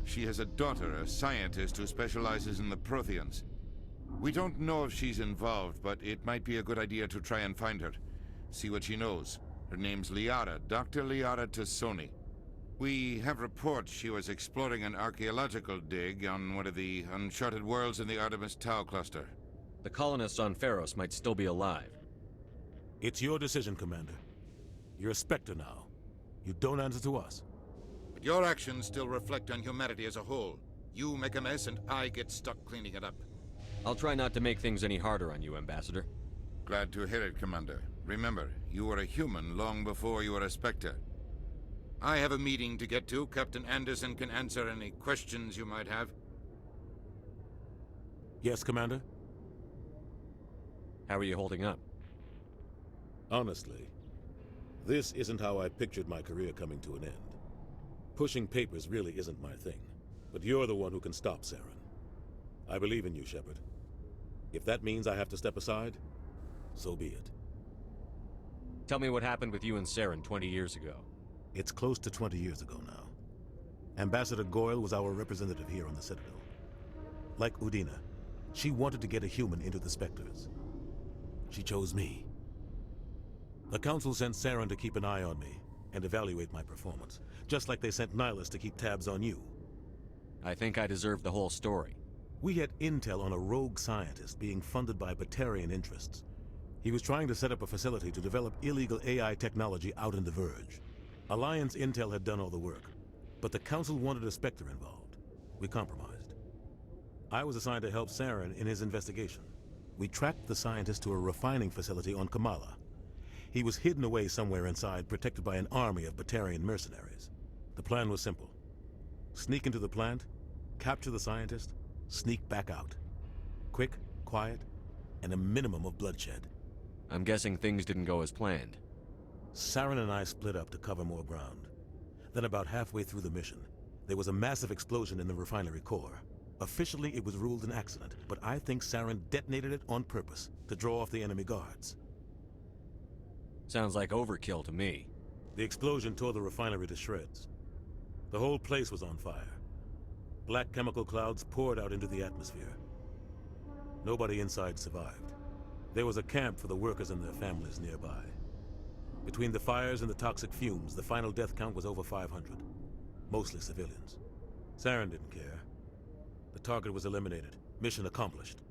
She has a daughter, a scientist who specializes in the Protheans. We don't know if she's involved, but it might be a good idea to try and find her. See what she knows. Her name's Liara, Dr. Liara Tassoni. We have reports she was exploring an archaeological dig on one of the uncharted worlds in the Artemis Tau cluster. The colonists on Pharos might still be alive. It's your decision, Commander. You're a Spectre now. You don't answer to us. But your actions still reflect on humanity as a whole. You make a mess and I get stuck cleaning it up. I'll try not to make things any harder on you, Ambassador. Glad to hear it, Commander. Remember, you were a human long before you were a Spectre. I have a meeting to get to. Captain Anderson can answer any questions you might have. Yes, Commander? How are you holding up? Honestly, this isn't how I pictured my career coming to an end. Pushing papers really isn't my thing, but you're the one who can stop Saren. I believe in you, Shepard. If that means I have to step aside, so be it. Tell me what happened with you and Saren 20 years ago. It's close to 20 years ago now. Ambassador Goyle was our representative here on the Citadel. Like Udina, she wanted to get a human into the Spectres. She chose me. The Council sent Saren to keep an eye on me and evaluate my performance, just like they sent Nihilus to keep tabs on you. I think I deserve the whole story. We had intel on a rogue scientist being funded by Batarian interests. He was trying to set up a facility to develop illegal AI technology out in the Verge. Alliance intel had done all the work, but the Council wanted a Spectre involved. We compromised. I was assigned to help Saren in his investigation. We tracked the scientist to a refining facility on Kamala. He was hidden away somewhere inside, protected by an army of Batarian mercenaries. The plan was simple. Sneak into the plant, capture the scientist, sneak back out. Quick, quiet, and a minimum of bloodshed. I'm guessing things didn't go as planned. Saren and I split up to cover more ground. Then about halfway through the mission, there was a massive explosion in the refinery core. Officially, it was ruled an accident, but I think Saren detonated it on purpose to draw off the enemy guards. Sounds like overkill to me. The explosion tore the refinery to shreds. The whole place was on fire. Black chemical clouds poured out into the atmosphere. Nobody inside survived. There was a camp for the workers and their families nearby. Between the fires and the toxic fumes, the final death count was over 500. Mostly civilians. Saren didn't care. The target was eliminated, mission accomplished.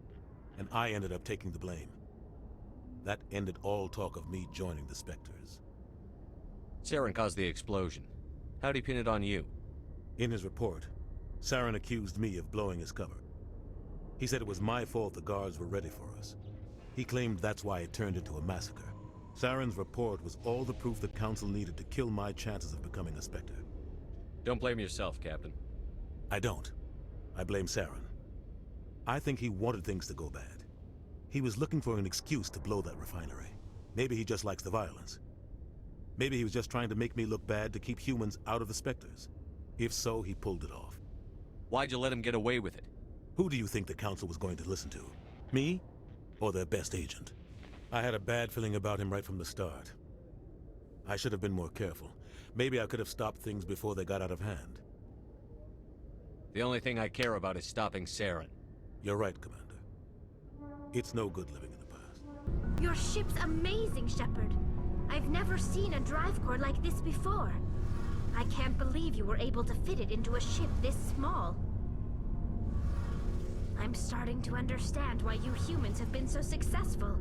And I ended up taking the blame. That ended all talk of me joining the Spectres. Saren caused the explosion. How'd he pin it on you? In his report, Saren accused me of blowing his cover. He said it was my fault the guards were ready for us. He claimed that's why it turned into a massacre. Saren's report was all the proof the Council needed to kill my chances of becoming a Spectre. Don't blame yourself, Captain. I don't. I blame Saren. I think he wanted things to go bad. He was looking for an excuse to blow that refinery. Maybe he just likes the violence. Maybe he was just trying to make me look bad to keep humans out of the Spectres. If so, he pulled it off. Why'd you let him get away with it? Who do you think the Council was going to listen to? Me? Or their best agent? I had a bad feeling about him right from the start. I should have been more careful. Maybe I could have stopped things before they got out of hand. The only thing I care about is stopping Saren. You're right, Commander. It's no good living in the past. Your ship's amazing, Shepard. I've never seen a drive core like this before. I can't believe you were able to fit it into a ship this small. I'm starting to understand why you humans have been so successful.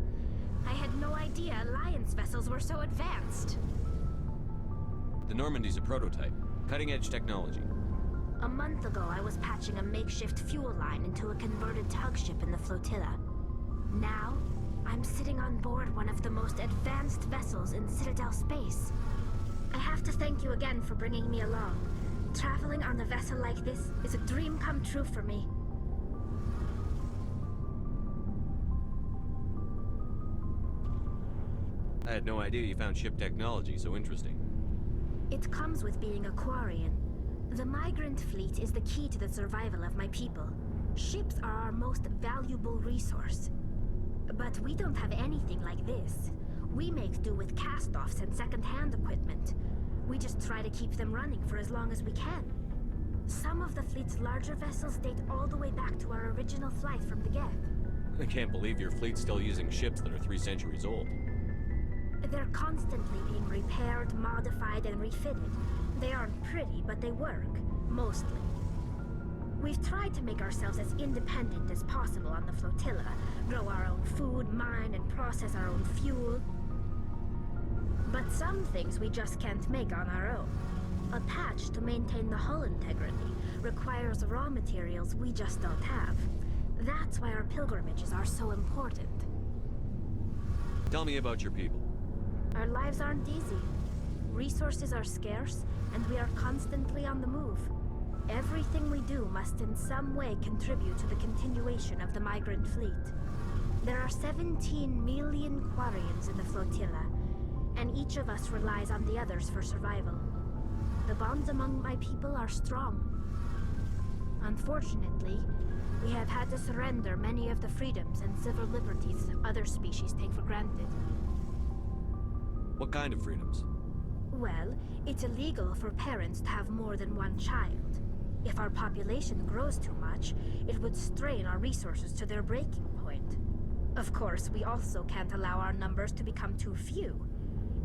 I had no idea Alliance vessels were so advanced. The Normandy's a prototype. Cutting-edge technology. A month ago, I was patching a makeshift fuel line into a converted tug ship in the flotilla. Now, I'm sitting on board one of the most advanced vessels in Citadel space. I have to thank you again for bringing me along. Traveling on a vessel like this is a dream come true for me. I had no idea you found ship technology so interesting. It comes with being a Quarian. The migrant fleet is the key to the survival of my people. Ships are our most valuable resource. But we don't have anything like this. We make do with cast-offs and second-hand equipment. We just try to keep them running for as long as we can. Some of the fleet's larger vessels date all the way back to our original flight from the Geth. I can't believe your fleet's still using ships that are 3 centuries old. They're constantly being repaired, modified, and refitted. They aren't pretty, but they work. Mostly. We've tried to make ourselves as independent as possible on the flotilla, grow our own food, mine, and process our own fuel. But some things we just can't make on our own. A patch to maintain the hull integrity requires raw materials we just don't have. That's why our pilgrimages are so important. Tell me about your people. Our lives aren't easy. Resources are scarce, and we are constantly on the move. Every Everything we do must in some way contribute to the continuation of the migrant fleet. There are 17 million Quarians in the flotilla, and each of us relies on the others for survival. The bonds among my people are strong. Unfortunately, we have had to surrender many of the freedoms and civil liberties other species take for granted. What kind of freedoms? Well, it's illegal for parents to have more than one child. If our population grows too much, it would strain our resources to their breaking point. Of course, we also can't allow our numbers to become too few.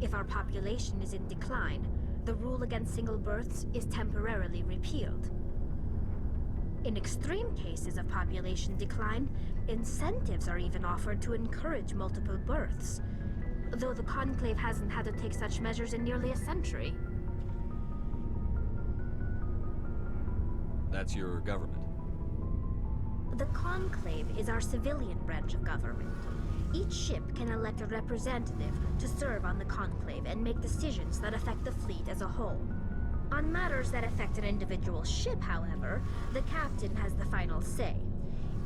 If our population is in decline, the rule against single births is temporarily repealed. In extreme cases of population decline, incentives are even offered to encourage multiple births, though the Conclave hasn't had to take such measures in nearly a century. That's your government. The Conclave is our civilian branch of government. Each ship can elect a representative to serve on the Conclave and make decisions that affect the fleet as a whole. On matters that affect an individual ship, however, the captain has the final say.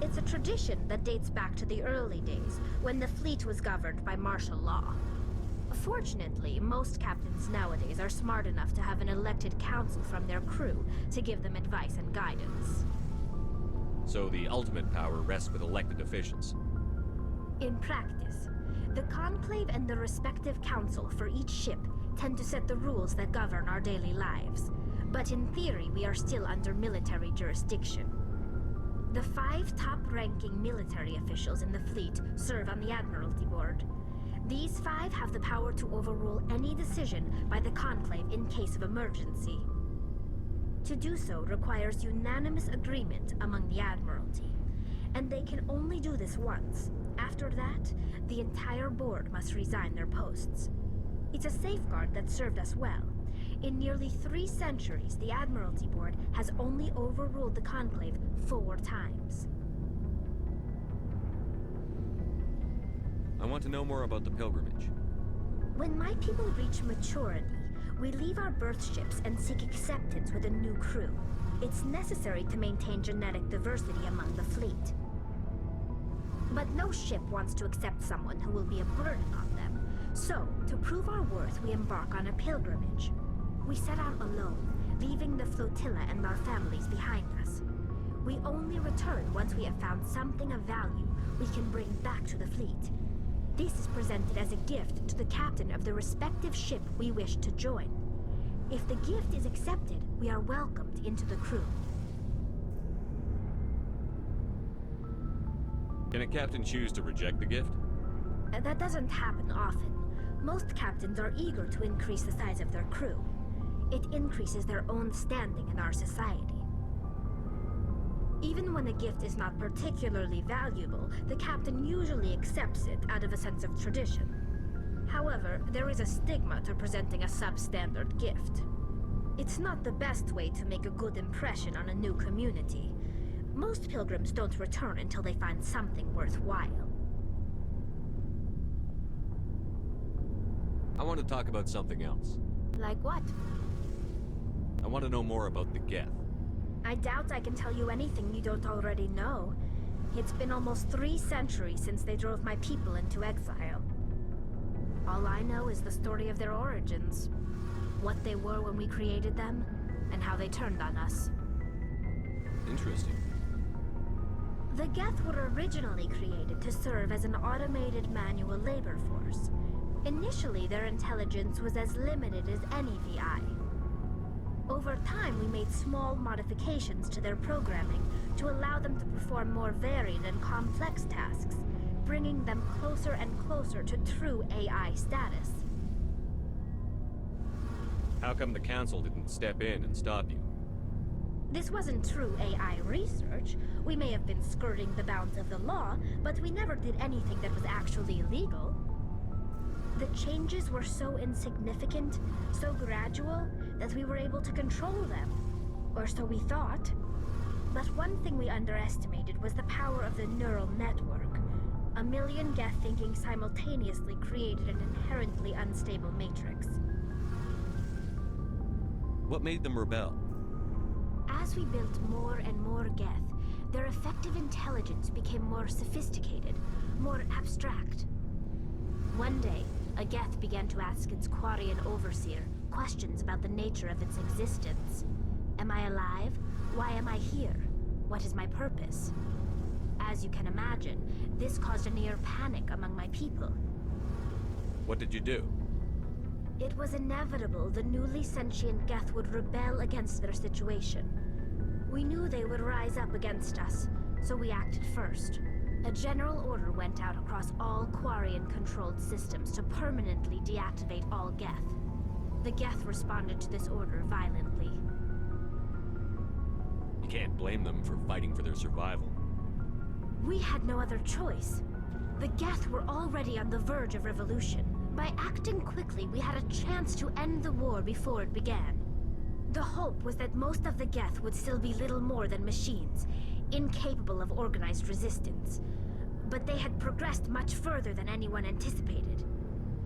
It's a tradition that dates back to the early days, when the fleet was governed by martial law. Fortunately, most captains nowadays are smart enough to have an elected council from their crew to give them advice and guidance. So the ultimate power rests with elected officials. In practice, the Conclave and the respective council for each ship tend to set the rules that govern our daily lives. But in theory, we are still under military jurisdiction. The 5 top-ranking military officials in the fleet serve on the Admiralty Board. These 5 have the power to overrule any decision by the Conclave in case of emergency. To do so requires unanimous agreement among the Admiralty, and they can only do this once. After that, the entire board must resign their posts. It's a safeguard that served us well. In nearly 3 centuries, the Admiralty Board has only overruled the Conclave 4 times. I want to know more about the pilgrimage. When my people reach maturity, we leave our birth ships and seek acceptance with a new crew. It's necessary to maintain genetic diversity among the fleet. But no ship wants to accept someone who will be a burden on them. So, to prove our worth, we embark on a pilgrimage. We set out alone, leaving the flotilla and our families behind us. We only return once we have found something of value we can bring back to the fleet. This is presented as a gift to the captain of the respective ship we wish to join. If the gift is accepted, we are welcomed into the crew. Can a captain choose to reject the gift? That doesn't happen often. Most captains are eager to increase the size of their crew. It increases their own standing in our society. Even when a gift is not particularly valuable, the captain usually accepts it out of a sense of tradition. However, there is a stigma to presenting a substandard gift. It's not the best way to make a good impression on a new community. Most pilgrims don't return until they find something worthwhile. I want to talk about something else. Like what? I want to know more about the Geth. I doubt I can tell you anything you don't already know. It's been almost 3 centuries since they drove my people into exile. All I know is the story of their origins. What they were when we created them, and how they turned on us. Interesting. The Geth were originally created to serve as an automated manual labor force. Initially, their intelligence was as limited as any VI. Over time, we made small modifications to their programming to allow them to perform more varied and complex tasks, bringing them closer and closer to true AI status. How come the Council didn't step in and stop you? This wasn't true AI research. We may have been skirting the bounds of the law, but we never did anything that was actually illegal. The changes were so insignificant, so gradual, that we were able to control them. Or so we thought. But one thing we underestimated was the power of the neural network. 1 million Geth thinking simultaneously created an inherently unstable matrix. What made them rebel? As we built more and more Geth, their effective intelligence became more sophisticated, more abstract. One day, a Geth began to ask its Quarian overseer questions about the nature of its existence. Am I alive? Why am I here? What is my purpose? As you can imagine, this caused a near panic among my people. What did you do? It was inevitable the newly sentient Geth would rebel against their situation. We knew they would rise up against us, so we acted first. A general order went out across all Quarian-controlled systems to permanently deactivate all Geth. The Geth responded to this order violently. You can't blame them for fighting for their survival. We had no other choice. The Geth were already on the verge of revolution. By acting quickly, we had a chance to end the war before it began. The hope was that most of the Geth would still be little more than machines, incapable of organized resistance. But they had progressed much further than anyone anticipated.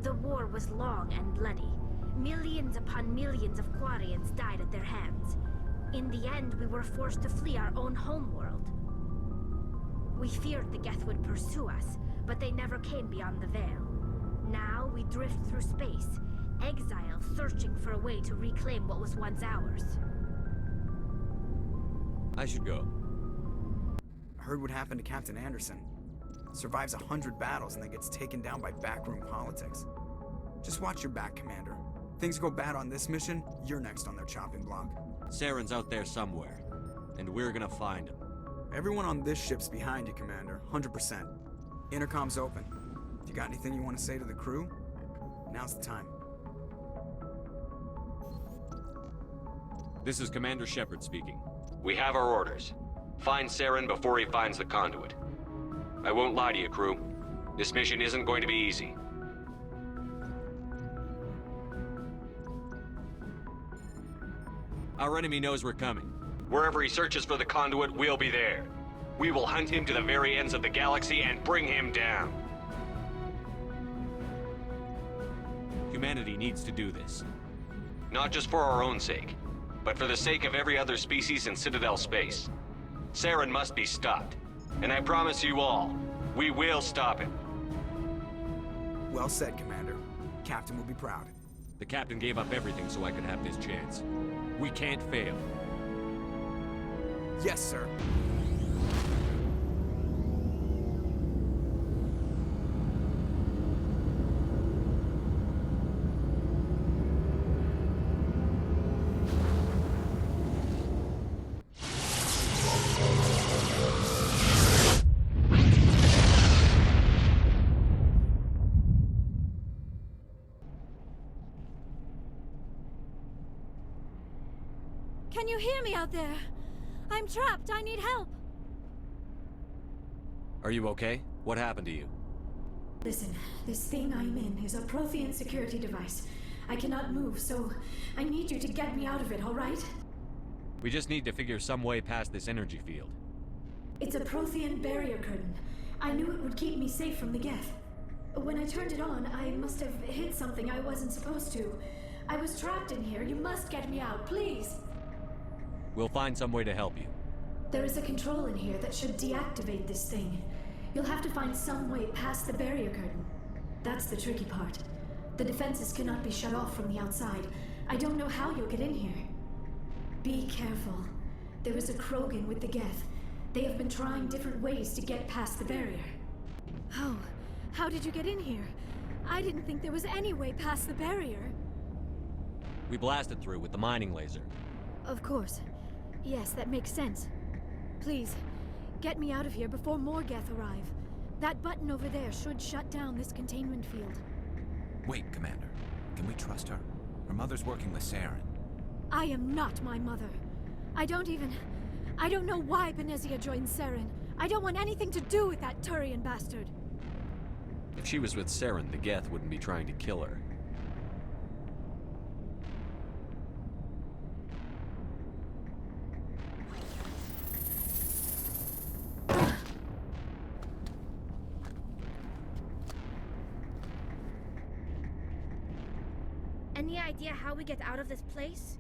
The war was long and bloody. Millions upon millions of Quarians died at their hands. In the end, we were forced to flee our own homeworld. We feared the Geth would pursue us, but they never came beyond the Veil. Now we drift through space, exile, searching for a way to reclaim what was once ours. I should go. Heard what happened to Captain Anderson. Survives 100 battles and then gets taken down by backroom politics. Just watch your back, Commander. Things go bad on this mission, you're next on their chopping block. Saren's out there somewhere, and we're gonna find him. Everyone on this ship's behind you, Commander. 100%. Intercom's open. If you got anything you want to say to the crew, now's the time. This is Commander Shepard speaking. We have our orders. Find Saren before he finds the conduit. I won't lie to you, crew. This mission isn't going to be easy. Our enemy knows we're coming. Wherever he searches for the conduit, we'll be there. We will hunt him to the very ends of the galaxy and bring him down. Humanity needs to do this. Not just for our own sake, but for the sake of every other species in Citadel space. Saren must be stopped. And I promise you all, we will stop him. Well said, Commander. Captain will be proud. The captain gave up everything so I could have this chance. We can't fail. Yes, sir. Can you hear me out there? I'm trapped. I need help. Are you okay? What happened to you? Listen, this thing I'm in is a Prothean security device. I cannot move, so I need you to get me out of it, all right? We just need to figure some way past this energy field. It's a Prothean barrier curtain. I knew it would keep me safe from the Geth. When I turned it on, I must have hit something I wasn't supposed to. I was trapped in here. You must get me out, please. We'll find some way to help you. There is a control in here that should deactivate this thing. You'll have to find some way past the barrier curtain. That's the tricky part. The defenses cannot be shut off from the outside. I don't know how you'll get in here. Be careful. There is a Krogan with the Geth. They have been trying different ways to get past the barrier. How did you get in here? I didn't think there was any way past the barrier. We blasted through with the mining laser. Of course. Yes, that makes sense. Please, get me out of here before more Geth arrive. That button over there should shut down this containment field. Wait, Commander. Can we trust her? Her mother's working with Saren. I am not my mother. I don't know why Benezia joined Saren. I don't want anything to do with that Turian bastard. If she was with Saren, the Geth wouldn't be trying to kill her. Any idea how we get out of this place?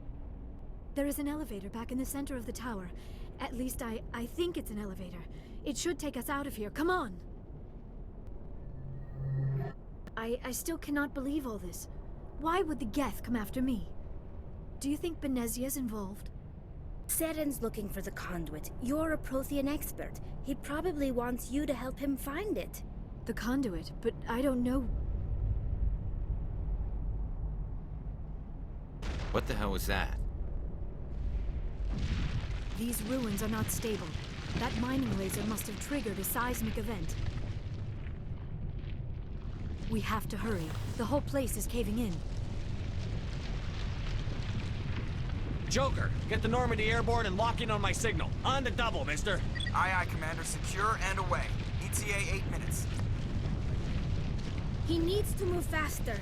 There is an elevator back in the center of the tower. At least I think it's an elevator. It should take us out of here. Come on! I still cannot believe all this. Why would the Geth come after me? Do you think Benezia's involved? Seren's looking for the conduit. You're a Prothean expert. He probably wants you to help him find it. The conduit? But I don't know... What the hell was that? These ruins are not stable. That mining laser must have triggered a seismic event. We have to hurry. The whole place is caving in. Joker, get the Normandy airborne and lock in on my signal. On the double, mister. Aye, aye, Commander. Secure and away. ETA 8 minutes. He needs to move faster.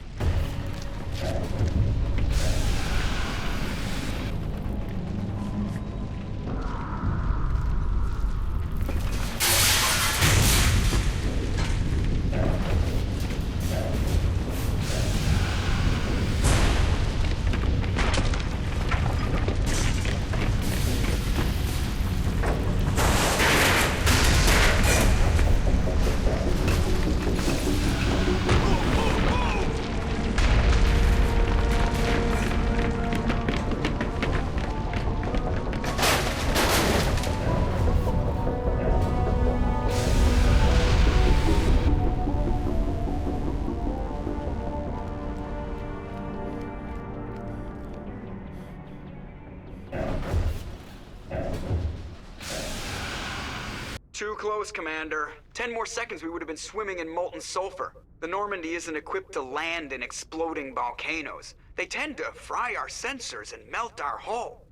Too close, Commander. 10 more seconds we would have been swimming in molten sulfur. The Normandy isn't equipped to land in exploding volcanoes. They tend to fry our sensors and melt our hull.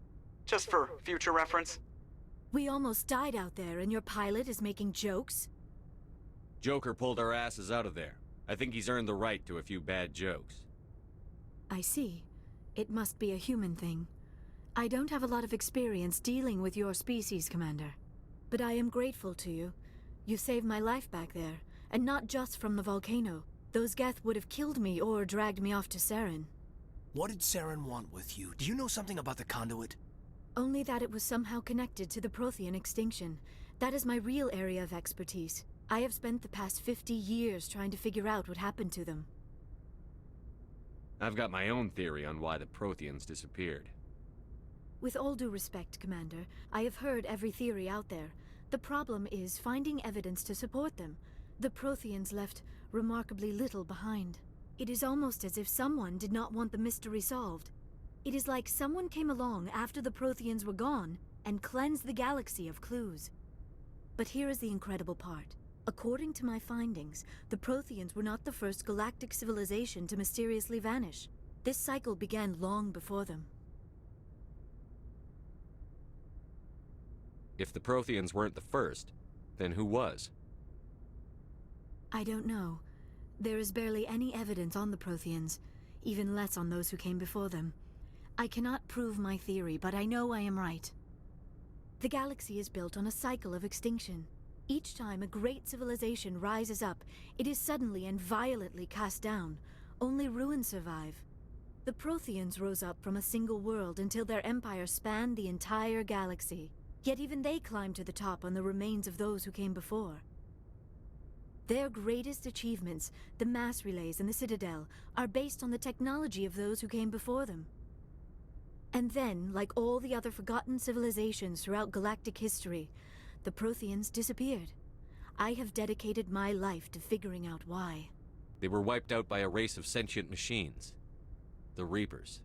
Just for future reference. We almost died out there, and your pilot is making jokes? Joker pulled our asses out of there. I think he's earned the right to a few bad jokes. I see. It must be a human thing. I don't have a lot of experience dealing with your species, Commander. But I am grateful to you. You saved my life back there, and not just from the volcano. Those Geth would have killed me or dragged me off to Saren. What did Saren want with you? Do you know something about the conduit? Only that it was somehow connected to the Prothean extinction. That is my real area of expertise. I have spent the past 50 years trying to figure out what happened to them. I've got my own theory on why the Protheans disappeared. With all due respect, Commander, I have heard every theory out there. The problem is finding evidence to support them. The Protheans left remarkably little behind. It is almost as if someone did not want the mystery solved. It is like someone came along after the Protheans were gone and cleansed the galaxy of clues. But here is the incredible part. According to my findings, the Protheans were not the first galactic civilization to mysteriously vanish. This cycle began long before them. If the Protheans weren't the first, then who was? I don't know. There is barely any evidence on the Protheans, even less on those who came before them. I cannot prove my theory, but I know I am right. The galaxy is built on a cycle of extinction. Each time a great civilization rises up, it is suddenly and violently cast down. Only ruins survive. The Protheans rose up from a single world until their empire spanned the entire galaxy. Yet even they climbed to the top on the remains of those who came before. Their greatest achievements, the mass relays and the Citadel, are based on the technology of those who came before them. And then, like all the other forgotten civilizations throughout galactic history, the Protheans disappeared. I have dedicated my life to figuring out why. They were wiped out by a race of sentient machines. The Reapers.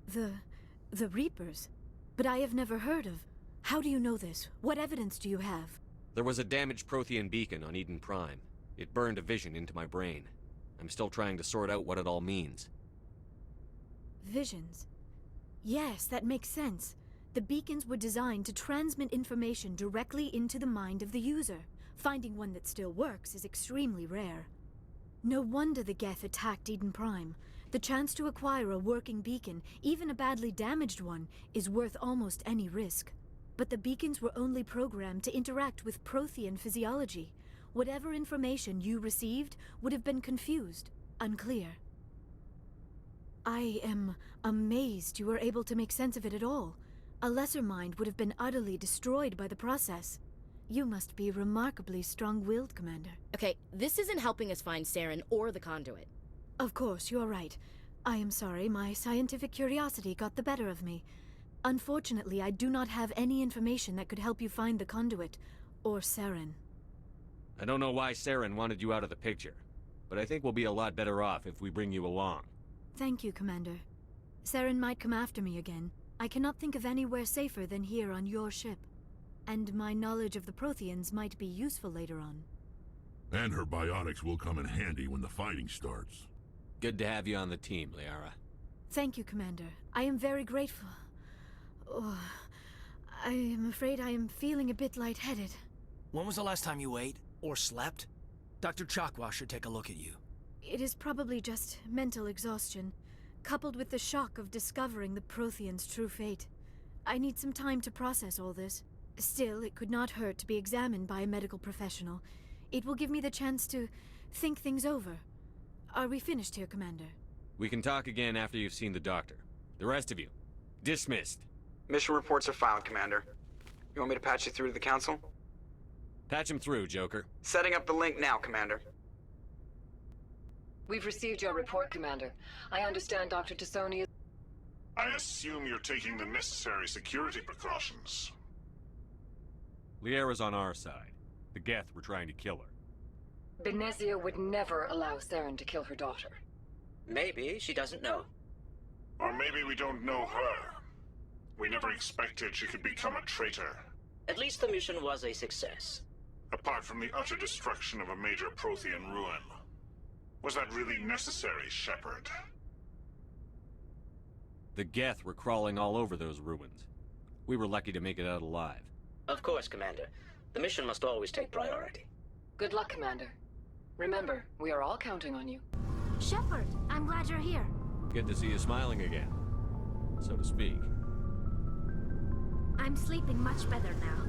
The Reapers? But I have never heard of... How do you know this? What evidence do you have? There was a damaged Prothean beacon on Eden Prime. It burned a vision into my brain. I'm still trying to sort out what it all means. Visions? Yes, that makes sense. The beacons were designed to transmit information directly into the mind of the user. Finding one that still works is extremely rare. No wonder the Geth attacked Eden Prime. The chance to acquire a working beacon, even a badly damaged one, is worth almost any risk. But the beacons were only programmed to interact with Prothean physiology. Whatever information you received would have been confused, unclear. I am amazed you were able to make sense of it at all. A lesser mind would have been utterly destroyed by the process. You must be remarkably strong-willed, Commander. Okay, this isn't helping us find Saren or the conduit. Of course, you're right. I am sorry, my scientific curiosity got the better of me. Unfortunately, I do not have any information that could help you find the conduit, or Saren. I don't know why Saren wanted you out of the picture, but I think we'll be a lot better off if we bring you along. Thank you, Commander. Saren might come after me again. I cannot think of anywhere safer than here on your ship. And my knowledge of the Protheans might be useful later on. And her biotics will come in handy when the fighting starts. Good to have you on the team, Liara. Thank you, Commander. I am very grateful. Oh, I am afraid I am feeling a bit lightheaded. When was the last time you ate? Or slept? Dr. Chakwa should take a look at you. It is probably just mental exhaustion, coupled with the shock of discovering the Protheans' true fate. I need some time to process all this. Still, it could not hurt to be examined by a medical professional. It will give me the chance to think things over. Are we finished here, Commander? We can talk again after you've seen the doctor. The rest of you, dismissed. Mission reports are filed, Commander. You want me to patch you through to the Council? Patch him through, Joker. Setting up the link now, Commander. We've received your report, Commander. I understand Dr. Tassoni is... I assume you're taking the necessary security precautions. Liara's on our side. The Geth were trying to kill her. Benezia would never allow Saren to kill her daughter. Maybe she doesn't know. Or maybe we don't know her. We never expected she could become a traitor. At least the mission was a success. Apart from the utter destruction of a major Prothean ruin. Was that really necessary, Shepard? The Geth were crawling all over those ruins. We were lucky to make it out alive. Of course, Commander. The mission must always take priority. Good luck, Commander. Remember, we are all counting on you. Shepard, I'm glad you're here. Good to see you smiling again, so to speak. I'm sleeping much better now.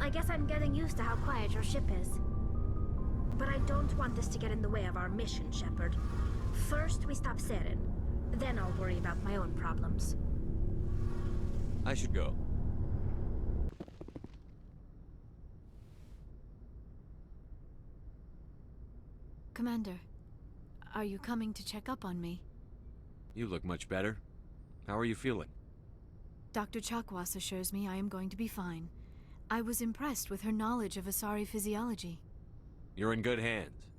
I guess I'm getting used to how quiet your ship is. But I don't want this to get in the way of our mission, Shepard. First, we stop Saren. Then I'll worry about my own problems. I should go. Commander, are you coming to check up on me? You look much better. How are you feeling? Dr. Chakwas assures me I am going to be fine. I was impressed with her knowledge of Asari physiology. You're in good hands.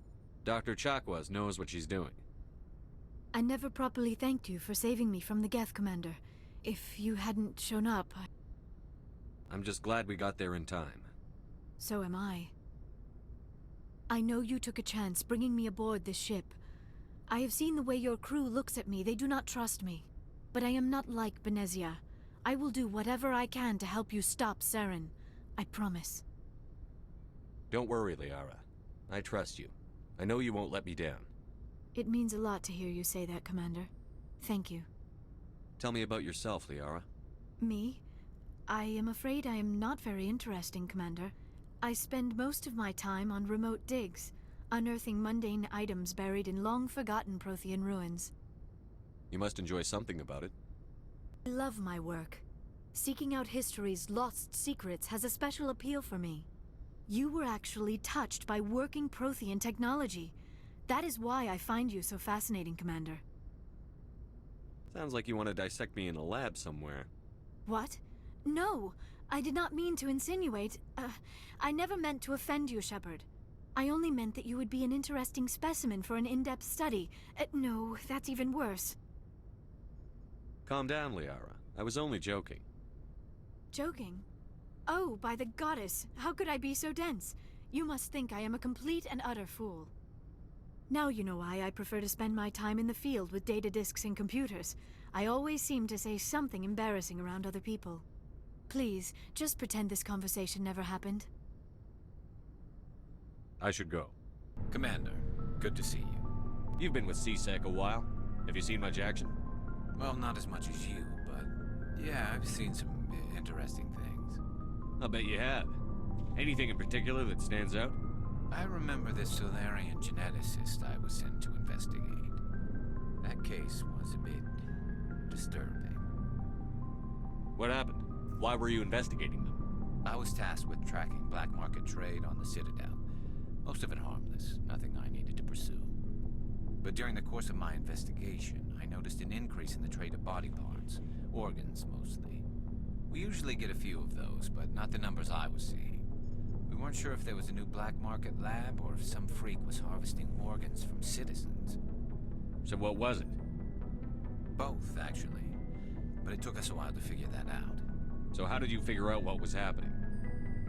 Dr. Chakwas knows what she's doing. I never properly thanked you for saving me from the Geth, Commander. If you hadn't shown up, I'm just glad we got there in time. So am I. I know you took a chance bringing me aboard this ship. I have seen the way your crew looks at me. They do not trust me. But I am not like Benezia. I will do whatever I can to help you stop Saren. I promise. Don't worry, Liara. I trust you. I know you won't let me down. It means a lot to hear you say that, Commander. Thank you. Tell me about yourself, Liara. Me? I am afraid I am not very interesting, Commander. I spend most of my time on remote digs, unearthing mundane items buried in long-forgotten Prothean ruins. You must enjoy something about it. I love my work. Seeking out history's lost secrets has a special appeal for me. You were actually touched by working Prothean technology. That is why I find you so fascinating, Commander. Sounds like you want to dissect me in a lab somewhere. What? No! I did not mean to insinuate. I never meant to offend you, Shepard. I only meant that you would be an interesting specimen for an in-depth study. No, that's even worse. Calm down, Liara. I was only joking. Joking? Oh, by the goddess, how could I be so dense? You must think I am a complete and utter fool. Now you know why I prefer to spend my time in the field with data disks and computers. I always seem to say something embarrassing around other people. Please, just pretend this conversation never happened. I should go. Commander, good to see you. You've been with CSEC a while. Have you seen much action? Well, not as much as you, but yeah, I've seen some interesting things. I'll bet you have. Anything in particular that stands out? I remember this Solarian geneticist I was sent to investigate. That case was a bit disturbing. What happened? Why were you investigating them? I was tasked with tracking black market trade on the Citadel. Most of it harmless, nothing I needed to pursue. But during the course of my investigation, I noticed an increase in the trade of body parts, organs mostly. We usually get a few of those, but not the numbers I was seeing. We weren't sure if there was a new black market lab or if some freak was harvesting organs from citizens. So what was it? Both, actually. But it took us a while to figure that out. So how did you figure out what was happening?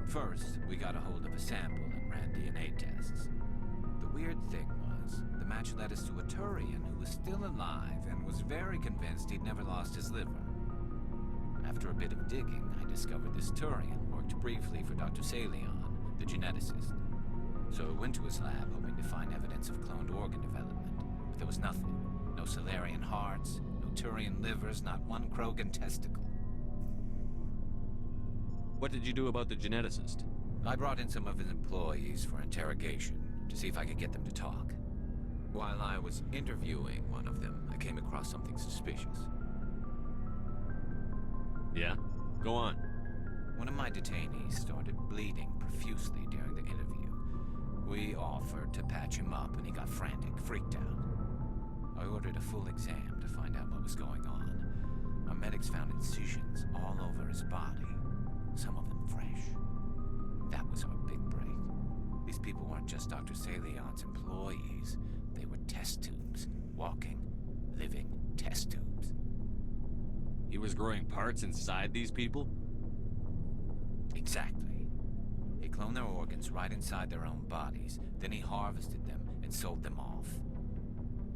First, we got a hold of a sample and ran DNA tests. The weird thing was, the match led us to a Turian who was still alive and was very convinced he'd never lost his liver. After a bit of digging, I discovered this Turian worked briefly for Dr. Salion, the geneticist. So I went to his lab hoping to find evidence of cloned organ development, but there was nothing. No Salarian hearts, no Turian livers, not one Krogan testicle. What did you do about the geneticist? I brought in some of his employees for interrogation, to see if I could get them to talk. While I was interviewing one of them, I came across something suspicious. Yeah? Go on. One of my detainees started bleeding profusely during the interview. We offered to patch him up, and he got frantic, freaked out. I ordered a full exam to find out what was going on. Our medics found incisions all over his body, some of them fresh. That was our big break. These people weren't just Dr. Salion's employees. They were test tubes. Walking, living test tubes. He was growing parts inside these people? Exactly. He cloned their organs right inside their own bodies. Then he harvested them and sold them off.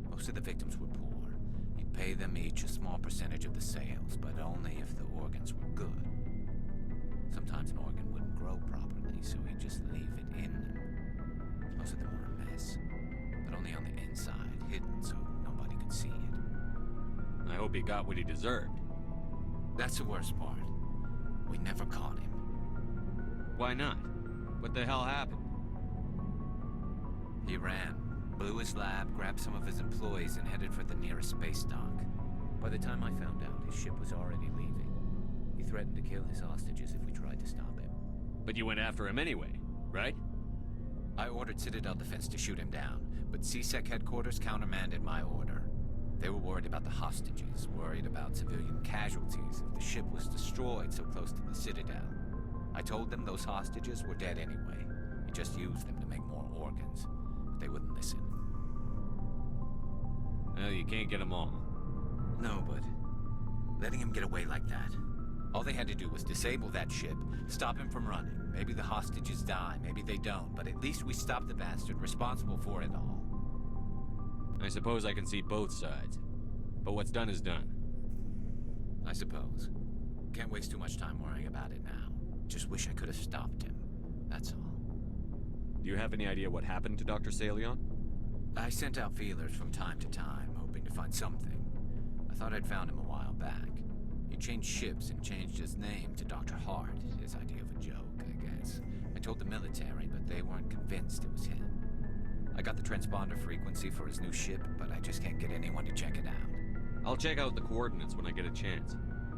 Most of the victims were poor. He'd pay them each a small percentage of the sales, but only if the organs were good. Sometimes an organ wouldn't grow properly, so he'd just leave it in them. Most of them were a mess, but only on the inside, hidden so nobody could see it. I hope he got what he deserved. That's the worst part. We never caught him. Why not? What the hell happened? He ran, blew his lab, grabbed some of his employees, and headed for the nearest space dock. By the time I found out, his ship was already leaving. He threatened to kill his hostages if we tried to stop him. But you went after him anyway, right? I ordered Citadel Defense to shoot him down, but CSEC headquarters countermanded my order. They were worried about the hostages, worried about civilian casualties if the ship was destroyed so close to the Citadel. I told them those hostages were dead anyway. He just used them to make more organs, but they wouldn't listen. Well, you can't get them all. No, but letting him get away like that. All they had to do was disable that ship, stop him from running. Maybe the hostages die, maybe they don't, but at least we stopped the bastard responsible for it all. I suppose I can see both sides. But what's done is done. I suppose. Can't waste too much time worrying about it now. Just wish I could have stopped him. That's all. Do you have any idea what happened to Dr. Salion? I sent out feelers from time to time, hoping to find something. I thought I'd found him a while back. He changed ships and changed his name to Dr. Hart, his idea of a joke, I guess. I told the military, but they weren't convinced it was him. I got the transponder frequency for his new ship, but I just can't get anyone to check it out. I'll check out the coordinates when I get a chance.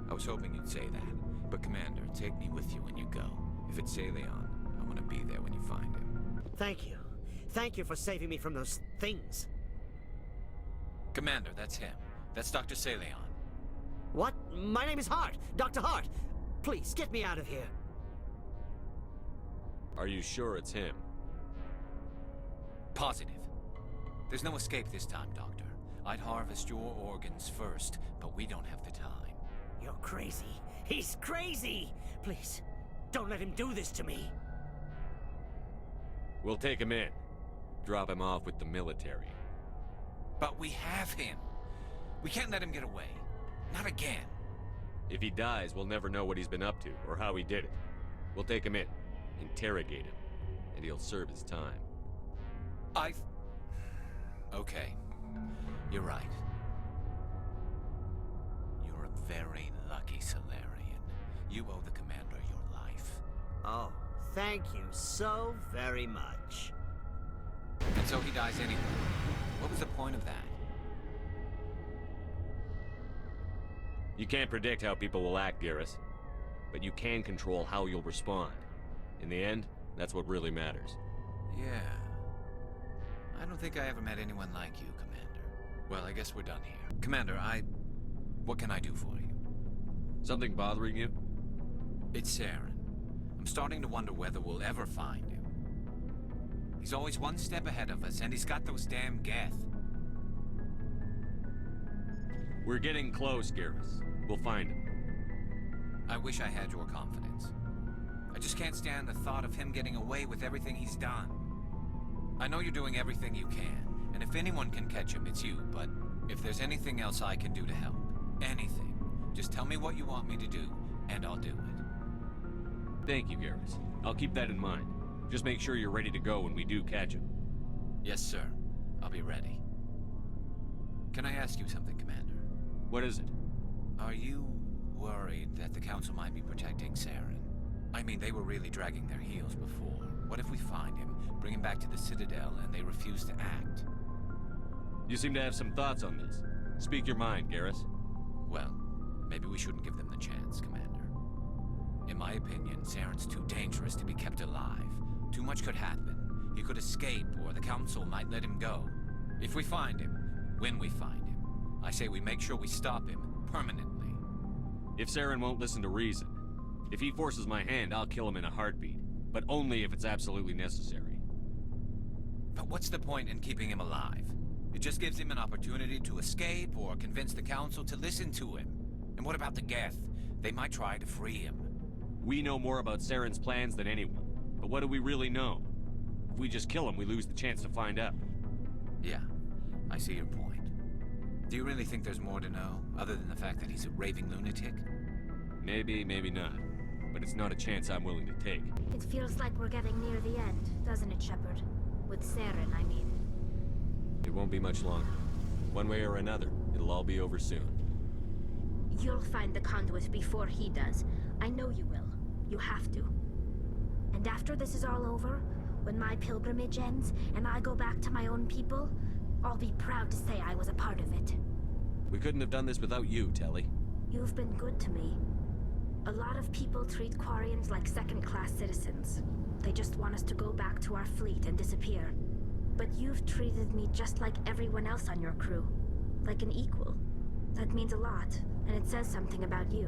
I was hoping you'd say that. But Commander, take me with you when you go. If it's Salion, I want to be there when you find him. Thank you. Thank you for saving me from those things. Commander, that's him. That's Dr. Salion. What? My name is Hart. Dr. Hart. Please, get me out of here. Are you sure it's him? Positive. There's no escape this time, Doctor. I'd harvest your organs first, but we don't have the time. You're crazy. He's crazy! Please, don't let him do this to me. We'll take him in. Drop him off with the military. But we have him. We can't let him get away. Not again. If he dies, we'll never know what he's been up to, or how he did it. We'll take him in, interrogate him, and he'll serve his time. Okay. You're right. You're a very lucky Salarian. You owe the commander your life. Oh, thank you so very much. And so he dies anyway. What was the point of that? You can't predict how people will act, Garrus. But you can control how you'll respond. In the end, that's what really matters. Yeah. I don't think I ever met anyone like you, Commander. Well, I guess we're done here. Commander, what can I do for you? Something bothering you? It's Saren. I'm starting to wonder whether we'll ever find him. He's always one step ahead of us, and he's got those damn Geth. We're getting close, Garrus. We'll find him. I wish I had your confidence. I just can't stand the thought of him getting away with everything he's done. I know you're doing everything you can, and if anyone can catch him, it's you, but if there's anything else I can do to help, anything, just tell me what you want me to do, and I'll do it. Thank you, Garrus. I'll keep that in mind. Just make sure you're ready to go when we do catch him. Yes, sir. I'll be ready. Can I ask you something, Commander? What is it? Are you worried that the Council might be protecting Saren? I mean, they were really dragging their heels before. What if we find him, bring him back to the Citadel, and they refuse to act? You seem to have some thoughts on this. Speak your mind, Garrus. Well, maybe we shouldn't give them the chance, Commander. In my opinion, Saren's too dangerous to be kept alive. Too much could happen. He could escape, or the Council might let him go. If we find him, when we find him, I say we make sure we stop him, permanently. If Saren won't listen to reason, if he forces my hand, I'll kill him in a heartbeat. But only if it's absolutely necessary. But what's the point in keeping him alive? It just gives him an opportunity to escape or convince the Council to listen to him. And what about the Geth? They might try to free him. We know more about Saren's plans than anyone. But what do we really know? If we just kill him, we lose the chance to find out. Yeah, I see your point. Do you really think there's more to know, other than the fact that he's a raving lunatic? Maybe, maybe not. But it's not a chance I'm willing to take. It feels like we're getting near the end, doesn't it, Shepard? With Saren, I mean. It won't be much longer. One way or another, it'll all be over soon. You'll find the conduit before he does. I know you will. You have to. And after this is all over, when my pilgrimage ends, and I go back to my own people, I'll be proud to say I was a part of it. We couldn't have done this without you, Telly. You've been good to me. A lot of people treat Quarians like second-class citizens. They just want us to go back to our fleet and disappear. But you've treated me just like everyone else on your crew. Like an equal. That means a lot, and it says something about you.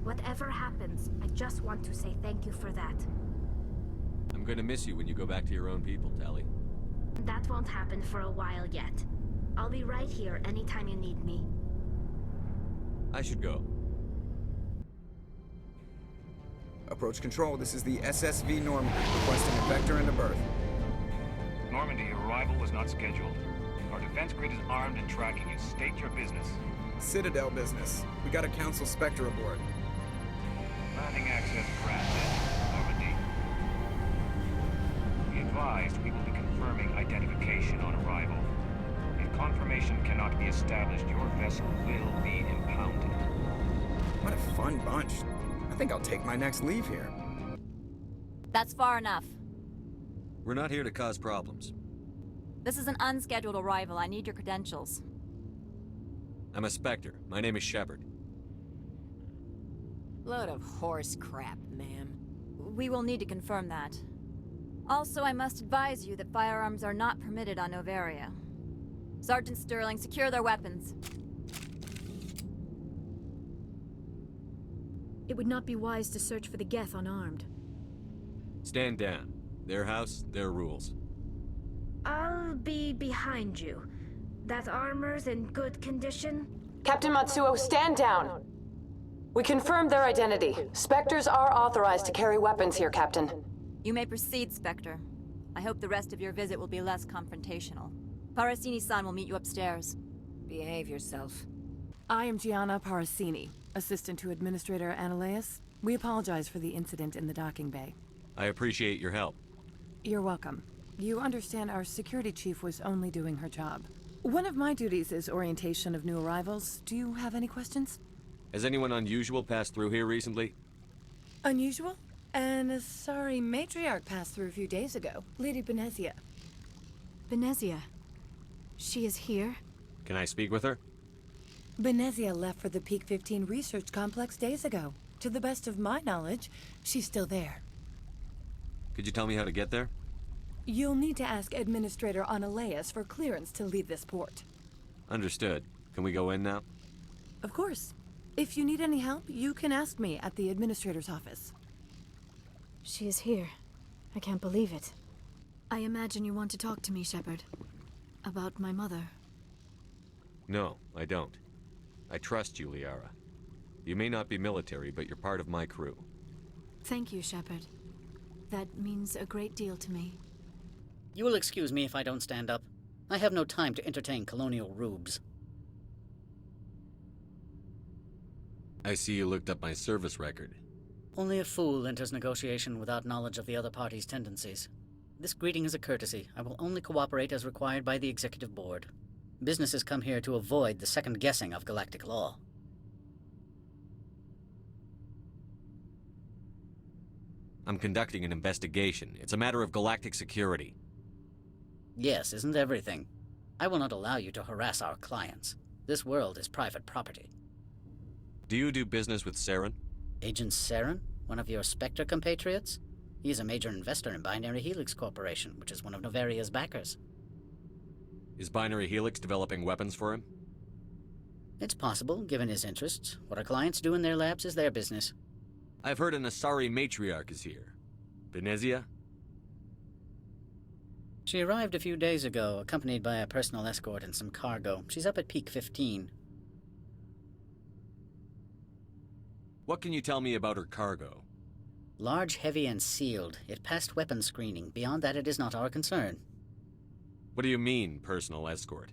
Whatever happens, I just want to say thank you for that. I'm gonna miss you when you go back to your own people, Telly. That won't happen for a while yet. I'll be right here anytime you need me. I should go. Approach control, this is the SSV Normandy, requesting a vector and a berth. Normandy, your arrival was not scheduled. Our defense grid is armed and tracking you. State your business. Citadel business. We got a Council Spectre aboard. Landing access granted, Normandy. Be advised, we will be confirming identification on arrival. If confirmation cannot be established, your vessel will be impounded. What a fun bunch. I think I'll take my next leave here. That's far enough. We're not here to cause problems. This is an unscheduled arrival. I need your credentials. I'm a Spectre. My name is Shepard. Load of horse crap, ma'am. We will need to confirm that. Also, I must advise you that firearms are not permitted on Noveria. Sergeant Sterling, secure their weapons. It would not be wise to search for the Geth unarmed. Stand down. Their house, their rules. I'll be behind you. That armor's in good condition? Captain Matsuo, stand down! We confirmed their identity. Spectres are authorized to carry weapons here, Captain. You may proceed, Spectre. I hope the rest of your visit will be less confrontational. Parasini-san will meet you upstairs. Behave yourself. I am Gianna Parasini, assistant to Administrator Analeus. We apologize for the incident in the docking bay. I appreciate your help. You're welcome. You understand our security chief was only doing her job. One of my duties is orientation of new arrivals. Do you have any questions? Has anyone unusual passed through here recently? Unusual? And a sorry matriarch passed through a few days ago. Lady Benezia. Benezia? She is here? Can I speak with her? Benezia left for the Peak 15 research complex days ago. To the best of my knowledge, she's still there. Could you tell me how to get there? You'll need to ask Administrator Analeas for clearance to leave this port. Understood. Can we go in now? Of course. If you need any help, you can ask me at the Administrator's office. She is here. I can't believe it. I imagine you want to talk to me, Shepard. About my mother. No, I don't. I trust you, Liara. You may not be military, but you're part of my crew. Thank you, Shepard. That means a great deal to me. You will excuse me if I don't stand up. I have no time to entertain colonial rubes. I see you looked up my service record. Only a fool enters negotiation without knowledge of the other party's tendencies. This greeting is a courtesy. I will only cooperate as required by the Executive Board. Businesses come here to avoid the second guessing of galactic law. I'm conducting an investigation. It's a matter of galactic security. Yes, isn't everything? I will not allow you to harass our clients. This world is private property. Do you do business with Saren? Agent Saren? One of your Spectre compatriots? He is a major investor in Binary Helix Corporation, which is one of Novaria's backers. Is Binary Helix developing weapons for him? It's possible, given his interests. What our clients do in their labs is their business. I've heard an Asari matriarch is here. Benezia? She arrived a few days ago, accompanied by a personal escort and some cargo. She's up at Peak 15. What can you tell me about her cargo? Large, heavy, and sealed. It passed weapons screening. Beyond that, it is not our concern. What do you mean, personal escort?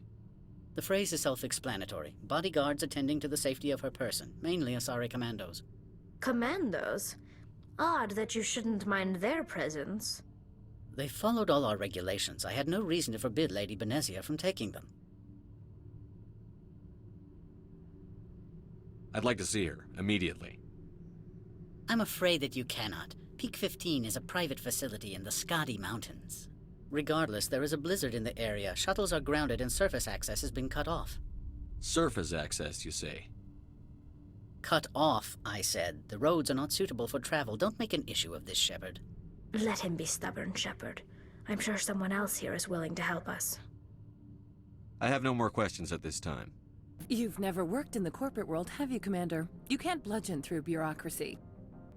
The phrase is self-explanatory. Bodyguards attending to the safety of her person, mainly Asari commandos. Commandos? Odd that you shouldn't mind their presence. They followed all our regulations. I had no reason to forbid Lady Benezia from taking them. I'd like to see her, immediately. I'm afraid that you cannot. Peak 15 is a private facility in the Skadi Mountains. Regardless, there is a blizzard in the area. Shuttles are grounded and surface access has been cut off. Surface access, you say? Cut off, I said. The roads are not suitable for travel. Don't make an issue of this, Shepard. Let him be stubborn, Shepard. I'm sure someone else here is willing to help us. I have no more questions at this time. You've never worked in the corporate world, have you, Commander? You can't bludgeon through bureaucracy.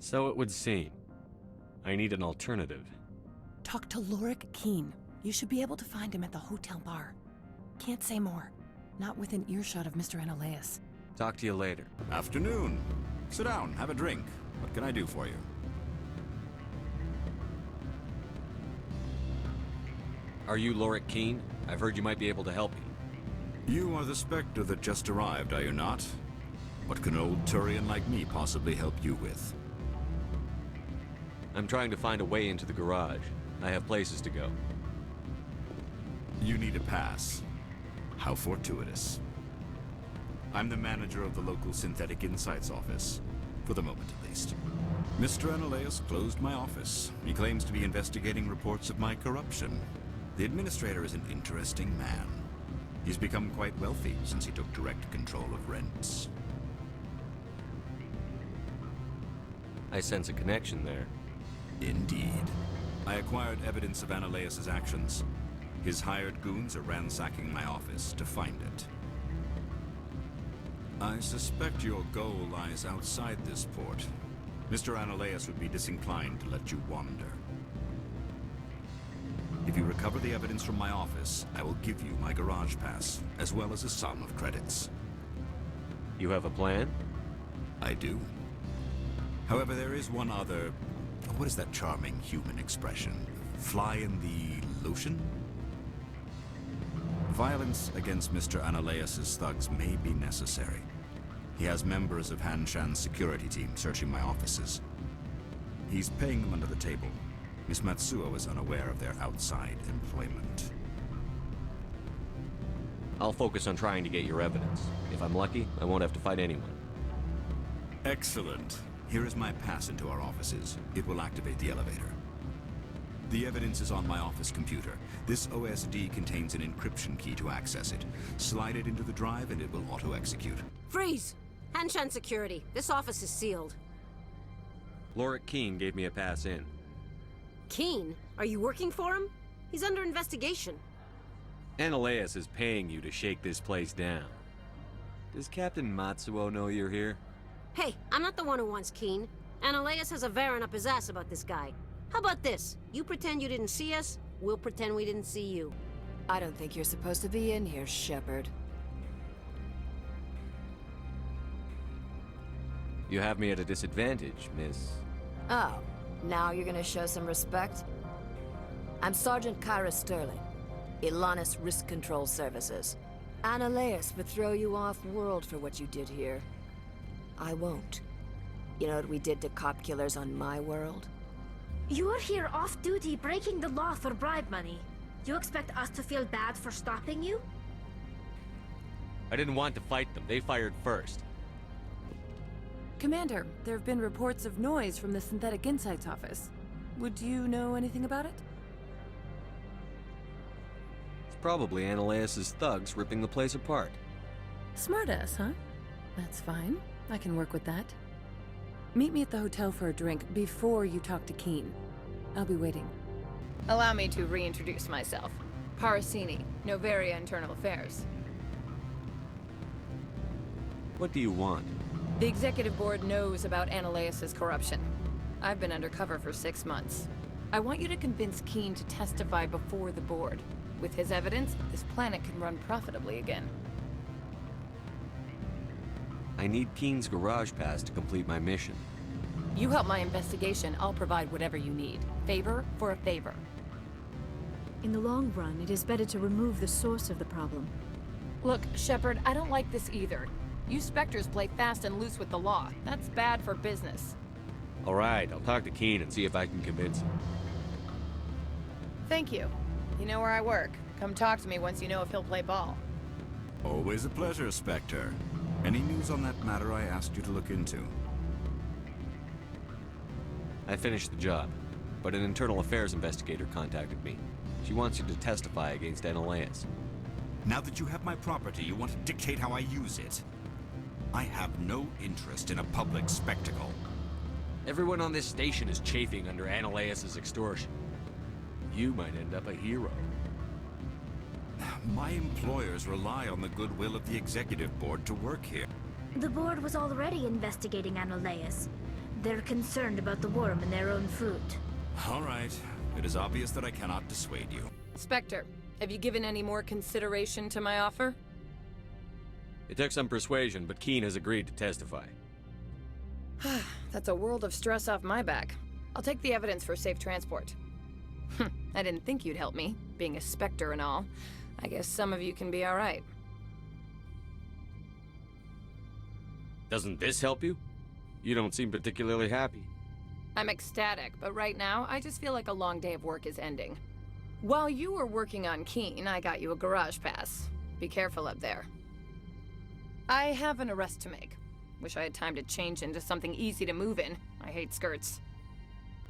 So it would seem. I need an alternative. Talk to Lorik Keen. You should be able to find him at the hotel bar. Can't say more. Not within earshot of Mr. Analeas. Talk to you later. Afternoon. Sit down, have a drink. What can I do for you? Are you Lorik Keen? I've heard you might be able to help me. You are the Spectre that just arrived, are you not? What can an old Turian like me possibly help you with? I'm trying to find a way into the garage. I have places to go. You need a pass. How fortuitous. I'm the manager of the local Synthetic Insights office. For the moment, at least. Mr. Analeas closed my office. He claims to be investigating reports of my corruption. The administrator is an interesting man. He's become quite wealthy since he took direct control of rents. I sense a connection there. Indeed. I acquired evidence of Analeas' actions. His hired goons are ransacking my office to find it. I suspect your goal lies outside this port. Mr. Analeas would be disinclined to let you wander. If you recover the evidence from my office, I will give you my garage pass, as well as a sum of credits. You have a plan? I do. However, there is one other... What is that charming human expression? Fly in the lotion? Violence against Mr. Analeas' thugs may be necessary. He has members of Han Shan's security team searching my offices. He's paying them under the table. Miss Matsuo is unaware of their outside employment. I'll focus on trying to get your evidence. If I'm lucky, I won't have to fight anyone. Excellent. Here is my pass into our offices. It will activate the elevator. The evidence is on my office computer. This OSD contains an encryption key to access it. Slide it into the drive and it will auto-execute. Freeze! Hanshan security. This office is sealed. Lorik Keene gave me a pass in. Keene? Are you working for him? He's under investigation. Analaeus is paying you to shake this place down. Does Captain Matsuo know you're here? Hey, I'm not the one who wants Keene. Analaeus has a Varen up his ass about this guy. How about this? You pretend you didn't see us, we'll pretend we didn't see you. I don't think you're supposed to be in here, Shepard. You have me at a disadvantage, miss. Oh, now you're gonna show some respect? I'm Sergeant Kyra Sterling, Ilanis Risk Control Services. Analaeus would throw you off-world for what you did here. I won't. You know what we did to cop killers on my world? You are here off-duty breaking the law for bribe money. You expect us to feel bad for stopping you? I didn't want to fight them. They fired first. Commander, there have been reports of noise from the Synthetic Insights office. Would you know anything about it? It's probably Analaeus' thugs ripping the place apart. Smartass, huh? That's fine. I can work with that. Meet me at the hotel for a drink before you talk to Keene. I'll be waiting. Allow me to reintroduce myself. Parasini, Novaria Internal Affairs. What do you want? The Executive Board knows about Analaeus' corruption. I've been undercover for 6 months. I want you to convince Keene to testify before the board. With his evidence, this planet can run profitably again. I need Keene's garage pass to complete my mission. You help my investigation, I'll provide whatever you need. Favor for a favor. In the long run, it is better to remove the source of the problem. Look, Shepard, I don't like this either. You Spectres play fast and loose with the law. That's bad for business. All right, I'll talk to Keene and see if I can convince him. Thank you. You know where I work. Come talk to me once you know if he'll play ball. Always a pleasure, Spectre. Any news on that matter I asked you to look into? I finished the job, but an internal affairs investigator contacted me. She wants you to testify against Analaeus. Now that you have my property, you want to dictate how I use it. I have no interest in a public spectacle. Everyone on this station is chafing under Analaeus' extortion. You might end up a hero. My employers rely on the goodwill of the Executive Board to work here. The board was already investigating Analaeus. They're concerned about the worm in their own food. All right. It is obvious that I cannot dissuade you. Spectre, have you given any more consideration to my offer? It took some persuasion, but Keene has agreed to testify. That's a world of stress off my back. I'll take the evidence for safe transport. I didn't think you'd help me, being a Spectre and all. I guess some of you can be all right. Doesn't this help you? You don't seem particularly happy. I'm ecstatic, but right now, I just feel like a long day of work is ending. While you were working on Keene, I got you a garage pass. Be careful up there. I have an arrest to make. Wish I had time to change into something easy to move in. I hate skirts.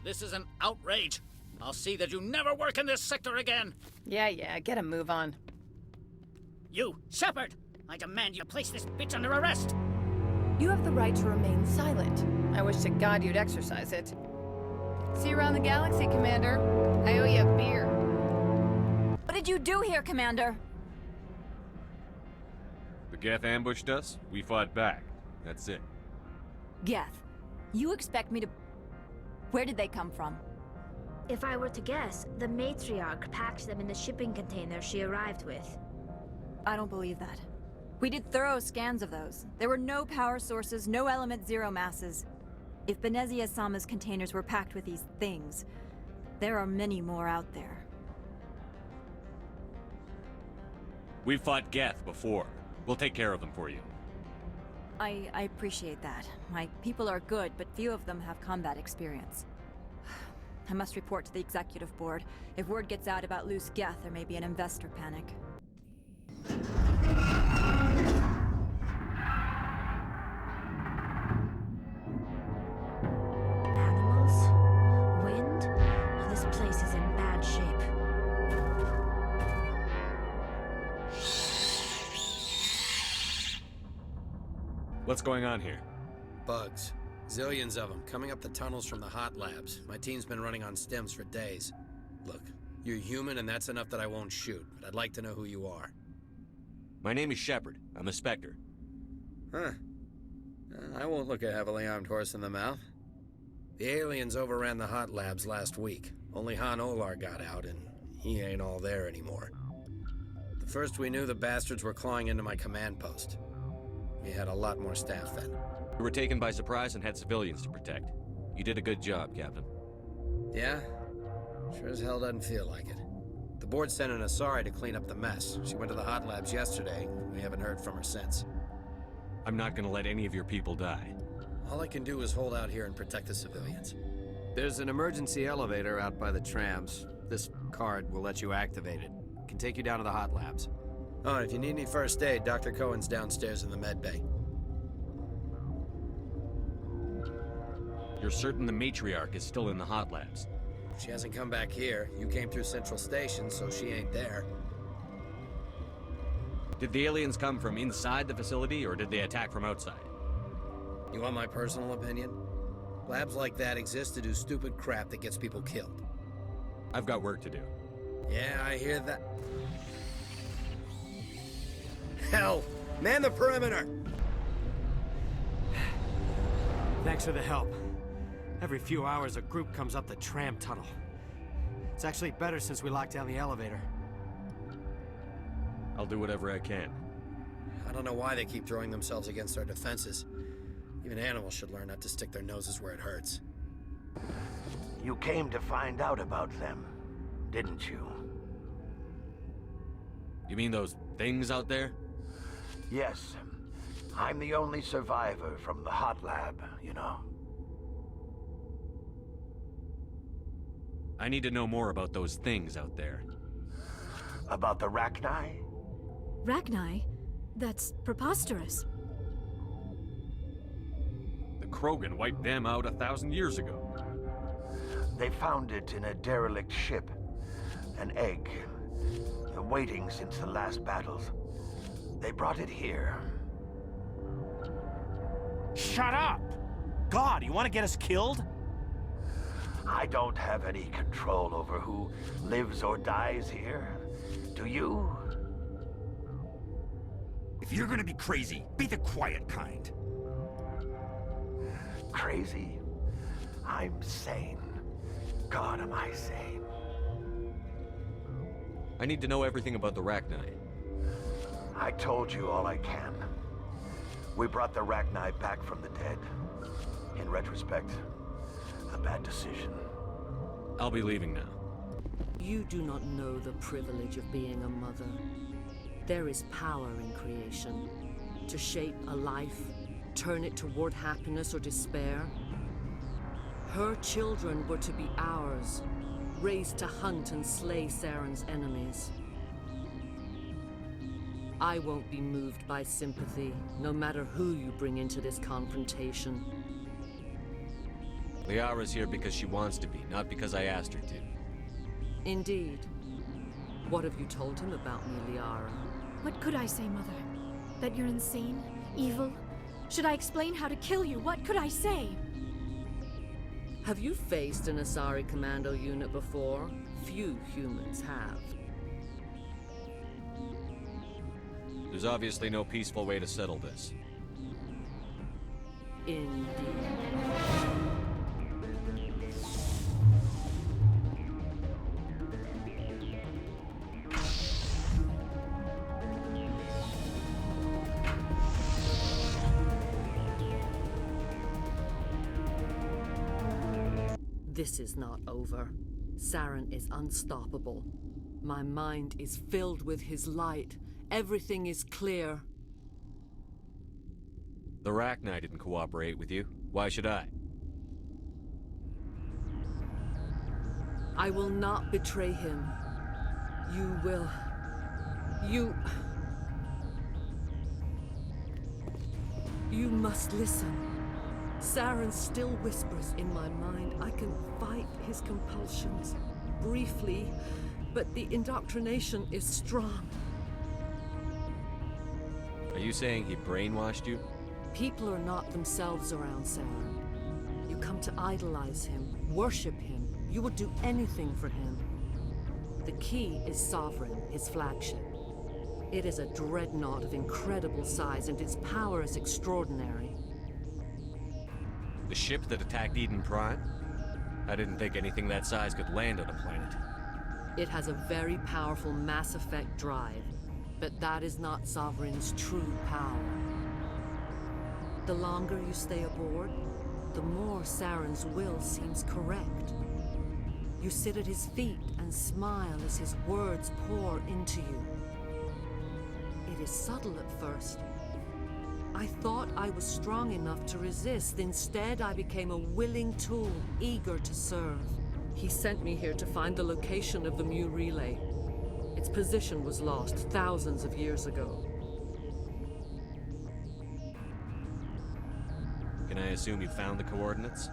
This is an outrage. I'll see that you never work in this sector again. Yeah, get a move on. You, Shepard! I demand you place this bitch under arrest! You have the right to remain silent. I wish to God you'd exercise it. See you around the galaxy, Commander. I owe you a beer. What did you do here, Commander? The Geth ambushed us, we fought back. That's it. Geth, you expect me to... Where did they come from? If I were to guess, the matriarch packed them in the shipping container she arrived with. I don't believe that. We did thorough scans of those. There were no power sources, no element zero masses. If Benezia-sama's containers were packed with these things, there are many more out there. We've fought Geth before. We'll take care of them for you. I appreciate that. My people are good, but few of them have combat experience. I must report to the Executive Board. If word gets out about loose Geth, there may be an investor panic. Animals? Wind? This place is in What's going on here? Bugs. Zillions of them, coming up the tunnels from the hot labs. My team's been running on stims for days. Look, you're human and that's enough that I won't shoot, but I'd like to know who you are. My name is Shepard. I'm a Spectre. Huh. I won't look a heavily armed horse in the mouth. The aliens overran the hot labs last week. Only Han Olar got out, and he ain't all there anymore. The first we knew, the bastards were clawing into my command post. We had a lot more staff then. We were taken by surprise and had civilians to protect. You did a good job, Captain. Yeah? Sure as hell doesn't feel like it. The board sent an Asari to clean up the mess. She went to the hot labs yesterday. We haven't heard from her since. I'm not gonna let any of your people die. All I can do is hold out here and protect the civilians. There's an emergency elevator out by the trams. This card will let you activate it. Can take you down to the hot labs. Oh, and if you need any first aid, Dr. Cohen's downstairs in the med bay. You're certain the matriarch is still in the hot labs? She hasn't come back here. You came through Central Station, so she ain't there. Did the aliens come from inside the facility, or did they attack from outside? You want my personal opinion? Labs like that exist to do stupid crap that gets people killed. I've got work to do. Yeah, I hear that. Hell! Man the perimeter! Thanks for the help. Every few hours, a group comes up the tram tunnel. It's actually better since we locked down the elevator. I'll do whatever I can. I don't know why they keep throwing themselves against our defenses. Even animals should learn not to stick their noses where it hurts. You came to find out about them, didn't you? You mean those things out there? Yes. I'm the only survivor from the hot lab, you know. I need to know more about those things out there. About the Rachni? Rachni? That's preposterous. The Krogan wiped them out 1,000 years ago. They found it in a derelict ship. An egg. Waiting since the last battles. They brought it here. Shut up! God, you want to get us killed? I don't have any control over who lives or dies here. Do you? If you're gonna be crazy, be the quiet kind. Crazy? I'm sane. God, am I sane? I need to know everything about the Rachni. I told you all I can. We brought the Rachni back from the dead. In retrospect, a bad decision. I'll be leaving now. You do not know the privilege of being a mother. There is power in creation. To shape a life, turn it toward happiness or despair. Her children were to be ours, raised to hunt and slay Saren's enemies. I won't be moved by sympathy, no matter who you bring into this confrontation. Liara's here because she wants to be, not because I asked her to. Indeed. What have you told him about me, Liara? What could I say, Mother? That you're insane? Evil? Should I explain how to kill you? What could I say? Have you faced an Asari commando unit before? Few humans have. There's obviously no peaceful way to settle this. Indeed. This is not over. Saren is unstoppable. My mind is filled with his light. Everything is clear. The Rachni didn't cooperate with you. Why should I? I will not betray him. You will. You must listen. Saren still whispers in my mind. I can fight his compulsions. Briefly, but the indoctrination is strong. Are you saying he brainwashed you? People are not themselves around Saren. You come to idolize him, worship him. You would do anything for him. The key is Sovereign, his flagship. It is a dreadnought of incredible size, and its power is extraordinary. The ship that attacked Eden Prime? I didn't think anything that size could land on a planet. It has a very powerful Mass Effect drive, but that is not Sovereign's true power. The longer you stay aboard, the more Saren's will seems correct. You sit at his feet and smile as his words pour into you. It is subtle at first. I thought I was strong enough to resist. Instead, I became a willing tool, eager to serve. He sent me here to find the location of the Mu relay. Its position was lost thousands of years ago. Can I assume you found the coordinates?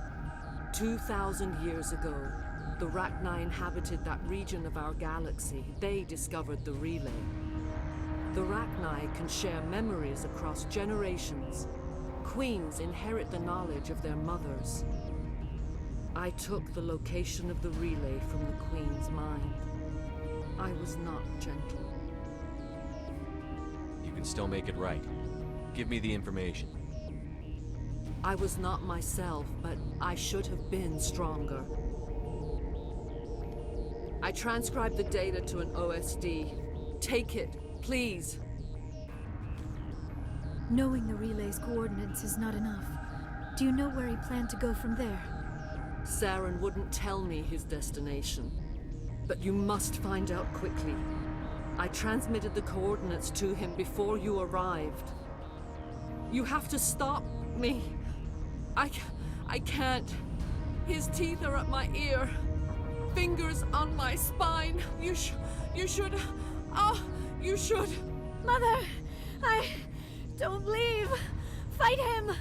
2,000 years ago, the Rachni inhabited that region of our galaxy. They discovered the relay. The Rachni can share memories across generations. Queens inherit the knowledge of their mothers. I took the location of the relay from the Queen's mind. I was not gentle. You can still make it right. Give me the information. I was not myself, but I should have been stronger. I transcribed the data to an OSD. Take it, please. Knowing the relay's coordinates is not enough. Do you know where he planned to go from there? Saren wouldn't tell me his destination. But you must find out quickly. I transmitted the coordinates to him before you arrived. You have to stop me. I can't. His teeth are at my ear. Fingers on my spine. You should. Oh, you should. Mother, don't leave. Fight him.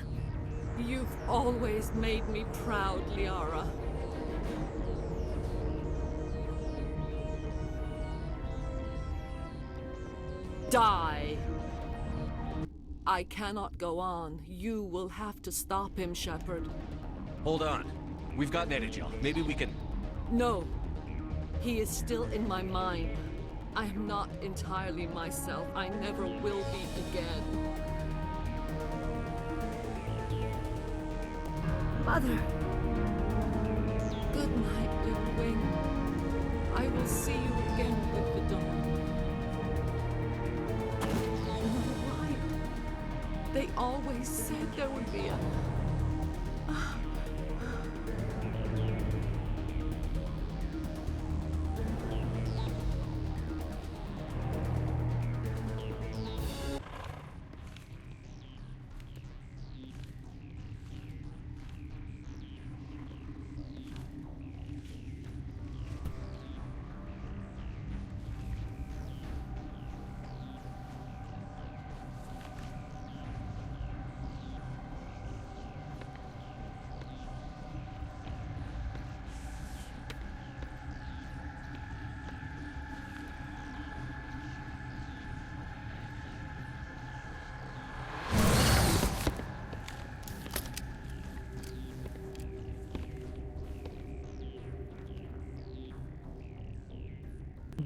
You've always made me proud, Liara. Die. I cannot go on. You will have to stop him, Shepard. Hold on. We've got Netagel. Maybe we can... No. He is still in my mind. I am not entirely myself. I never will be again. Mother. Good night, little wing. I will see you again with the dawn. They always said there would be a...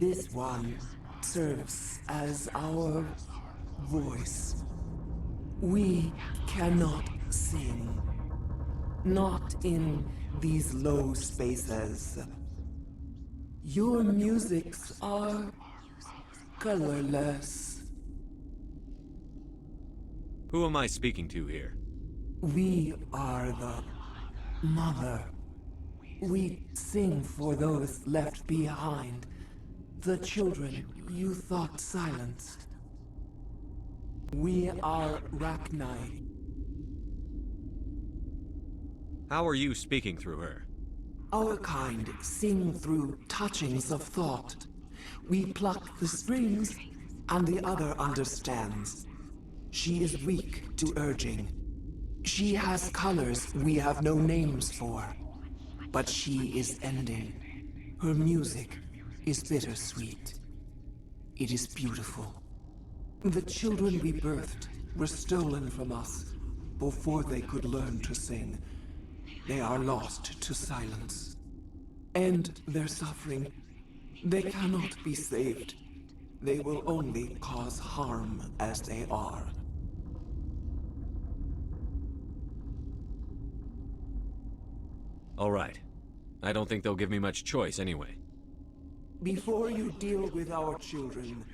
This one serves as our voice. We cannot sing. Not in these low spaces. Your musics are colorless. Who am I speaking to here? We are the mother. We sing for those left behind. The children you thought silenced. We are Rachni. How are you speaking through her? Our kind sing through touchings of thought. We pluck the strings, and the other understands. She is weak to urging. She has colors we have no names for. But she is ending. Her music is bittersweet. It is beautiful. The children we birthed were stolen from us. before they could learn to sing. They are lost to silence. End their suffering. They cannot be saved. They will only cause harm as they are. All right. I don't think they'll give me much choice anyway. Before you deal with our children,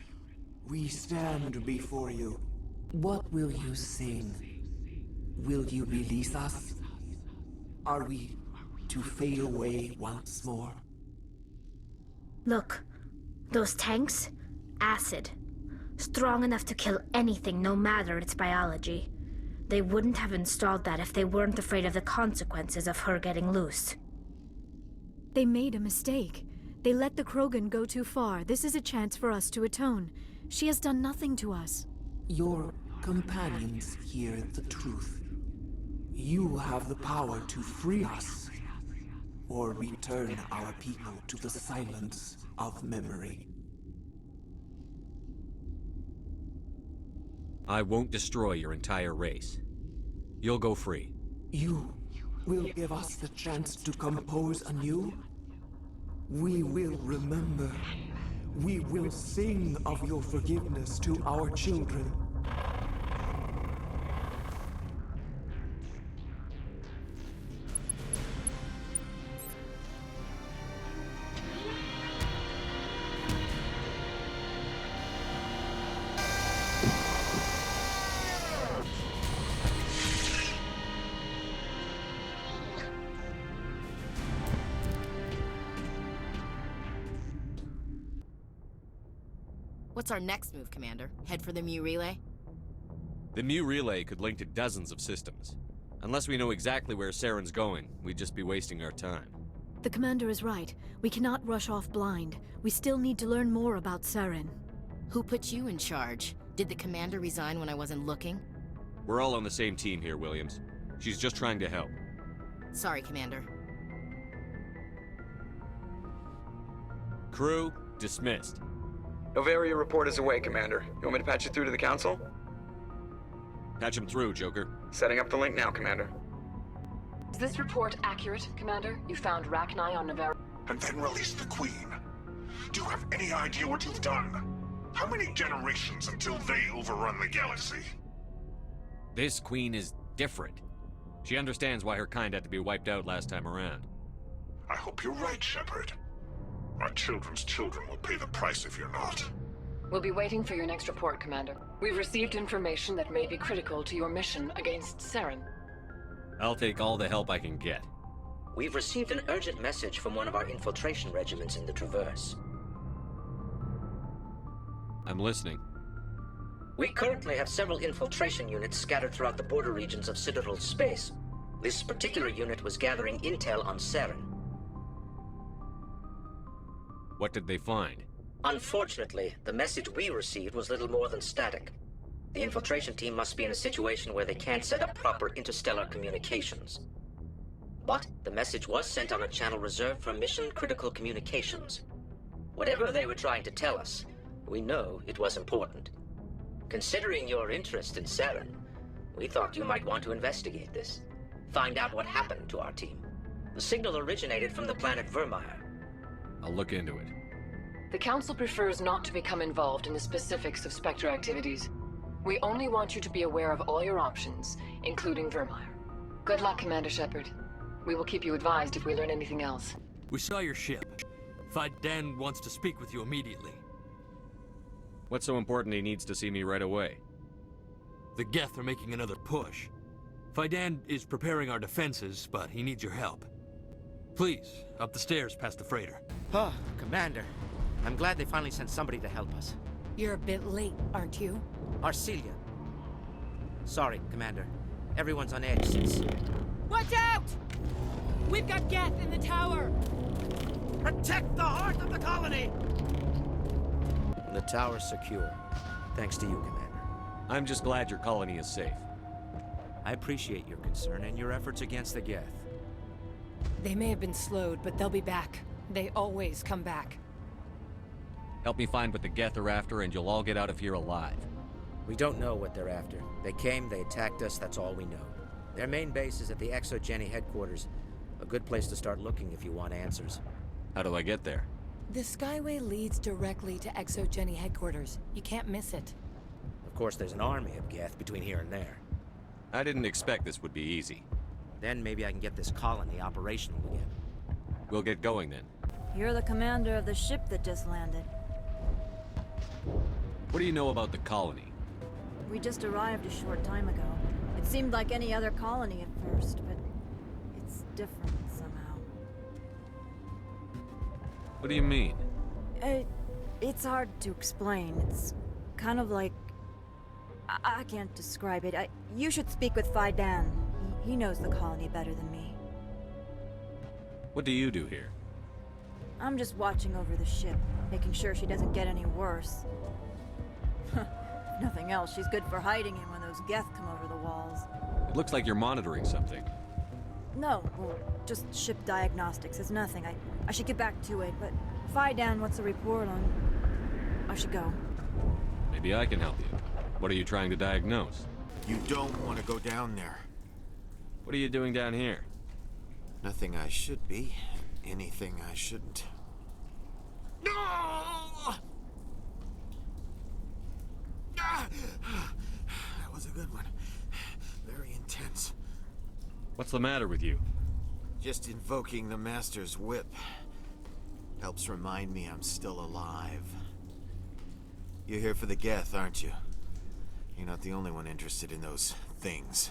we stand before you. What will you sing? Will you release us? Are we to fade away once more? Look, those tanks? Acid. Strong enough to kill anything, no matter its biology. They wouldn't have installed that if they weren't afraid of the consequences of her getting loose. They made a mistake. They let the Krogan go too far. This is a chance for us to atone. She has done nothing to us. Your companions hear the truth. You have the power to free us, or return our people to the silence of memory. I won't destroy your entire race. You'll go free. You will give us the chance to compose anew? We will remember. We will sing of your forgiveness to our children. What's our next move, Commander? Head for the Mu relay? The Mu relay could link to dozens of systems. Unless we know exactly where Saren's going, we'd just be wasting our time. The Commander is right. We cannot rush off blind. We still need to learn more about Saren. Who put you in charge? Did the Commander resign when I wasn't looking? We're all on the same team here, Williams. She's just trying to help. Sorry, Commander. Crew, dismissed. Novaria report is away, Commander. You want me to patch you through to the Council? Patch him through, Joker. Setting up the link now, Commander. Is this report accurate, Commander? You found Rachni on Novaria? And then released the Queen. Do you have any idea what you've done? How many generations until they overrun the galaxy? This Queen is different. She understands why her kind had to be wiped out last time around. I hope you're right, Shepard. Our children's children will pay the price if you're not. We'll be waiting for your next report, Commander. We've received information that may be critical to your mission against Saren. I'll take all the help I can get. We've received an urgent message from one of our infiltration regiments in the Traverse. I'm listening. We currently have several infiltration units scattered throughout the border regions of Citadel space. This particular unit was gathering intel on Saren. What did they find? Unfortunately, the message we received was little more than static. The infiltration team must be in a situation where they can't set up proper interstellar communications. But the message was sent on a channel reserved for mission-critical communications. Whatever they were trying to tell us, we know it was important. Considering your interest in Saren, we thought you might want to investigate this. Find out what happened to our team. The signal originated from the planet Vermeer. I'll look into it. The Council prefers not to become involved in the specifics of Spectre activities. We only want you to be aware of all your options, including Vermeer. Good luck, Commander Shepard. We will keep you advised if we learn anything else. We saw your ship. Faidan wants to speak with you immediately. What's so important he needs to see me right away? The Geth are making another push. Faidan is preparing our defenses, but he needs your help. Please, up the stairs past the freighter. Oh, Commander. I'm glad they finally sent somebody to help us. You're a bit late, aren't you? Arcelia. Sorry, Commander. Everyone's on edge since... Watch out! We've got Geth in the tower! Protect the heart of the colony! The tower's secure. Thanks to you, Commander. I'm just glad your colony is safe. I appreciate your concern and your efforts against the Geth. They may have been slowed, but they'll be back. They always come back. Help me find what the Geth are after, and you'll all get out of here alive. We don't know what they're after. They came, they attacked us, that's all we know. Their main base is at the Exogeny headquarters. A good place to start looking if you want answers. How do I get there? The Skyway leads directly to Exogeny headquarters. You can't miss it. Of course, there's an army of Geth between here and there. I didn't expect this would be easy. Then maybe I can get this colony operational again. We'll get going then. You're the commander of the ship that just landed. What do you know about the colony? We just arrived a short time ago. It seemed like any other colony at first, but it's different somehow. What do you mean? It's hard to explain. It's kind of like... I can't describe it. You should speak with Faidan. He knows the colony better than me. What do you do here? I'm just watching over the ship, making sure she doesn't get any worse. If nothing else, she's good for hiding in when those Geth come over the walls. It looks like you're monitoring something. No, well, just ship diagnostics. It's nothing. I should get back to it, but Faidan wants a report on... I should go. Maybe I can help you. What are you trying to diagnose? You don't want to go down there. What are you doing down here? Nothing I should be. Anything I shouldn't. No! That was a good one. Very intense. What's the matter with you? Just invoking the Master's whip. Helps remind me I'm still alive. You're here for the Geth, aren't you? You're not the only one interested in those things.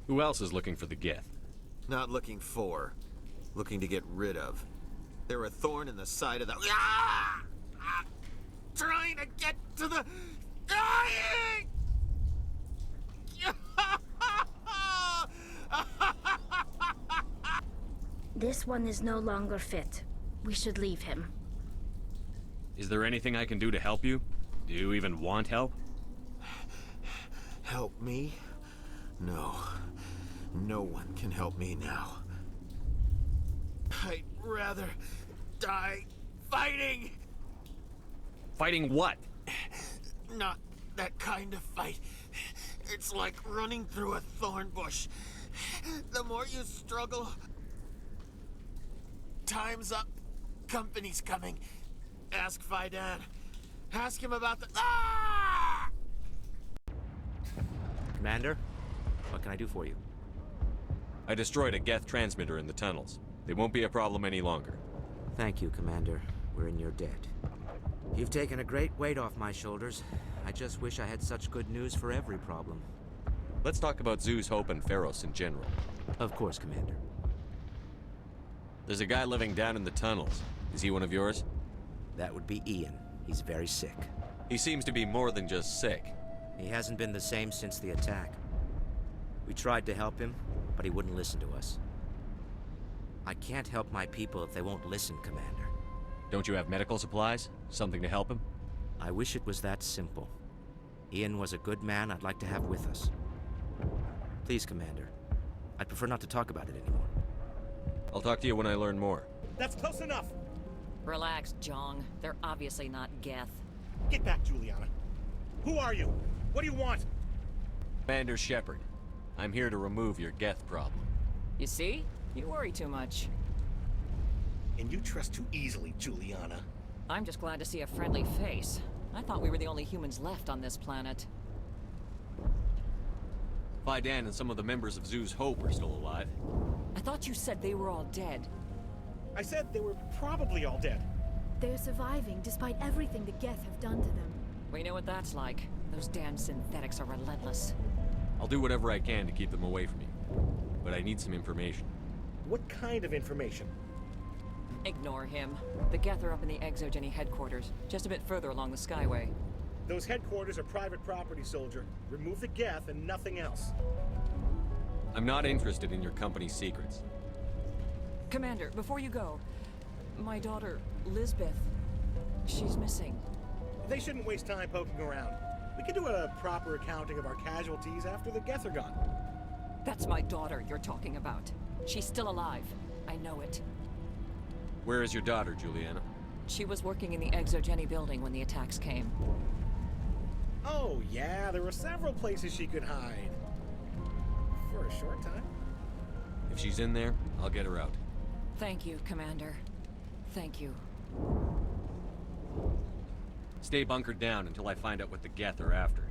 Who else is looking for the Geth? Not looking for. Looking to get rid of. They're a thorn in the side of the... Ah! Ah! Trying to get to the... Dying! This one is no longer fit. We should leave him. Is there anything I can do to help you? Do you even want help? Help me? No. No one can help me now. I'd rather die fighting! Fighting what? Not that kind of fight. It's like running through a thorn bush. The more you struggle... Time's up. Company's coming. Ask Faidan. Ask him about the... Ah! Commander, what can I do for you? I destroyed a Geth transmitter in the tunnels. They won't be a problem any longer. Thank you, Commander. We're in your debt. You've taken a great weight off my shoulders. I just wish I had such good news for every problem. Let's talk about Zoo's Hope and Pharos in general. Of course, Commander. There's a guy living down in the tunnels. Is he one of yours? That would be Ian. He's very sick. He seems to be more than just sick. He hasn't been the same since the attack. We tried to help him, but he wouldn't listen to us. I can't help my people if they won't listen, Commander. Don't you have medical supplies? Something to help him? I wish it was that simple. Ian was a good man I'd like to have with us. Please, Commander. I'd prefer not to talk about it anymore. I'll talk to you when I learn more. That's close enough! Relax, Jong. They're obviously not Geth. Get back, Juliana. Who are you? What do you want? Commander Shepard. I'm here to remove your Geth problem. You see? You worry too much. And you trust too easily, Juliana. I'm just glad to see a friendly face. I thought we were the only humans left on this planet. Faidan and some of the members of Zoo's Hope are still alive. I thought you said they were all dead. I said they were probably all dead. They're surviving despite everything the Geth have done to them. We know what that's like. Those damn synthetics are relentless. I'll do whatever I can to keep them away from you. But I need some information. What kind of information? Ignore him. The Geth are up in the Exogeny headquarters, just a bit further along the Skyway. Those headquarters are private property, soldier. Remove the Geth and nothing else. I'm not interested in your company's secrets. Commander, before you go, my daughter, Lisbeth, she's missing. They shouldn't waste time poking around. We can do a proper accounting of our casualties after the Geth are gone. That's my daughter you're talking about. She's still alive. I know it. Where is your daughter, Juliana? She was working in the Exogeny building when the attacks came. Oh, yeah, there were several places she could hide. for a short time? If she's in there, I'll get her out. Thank you, Commander. Thank you. Stay bunkered down until I find out what the Geth are after.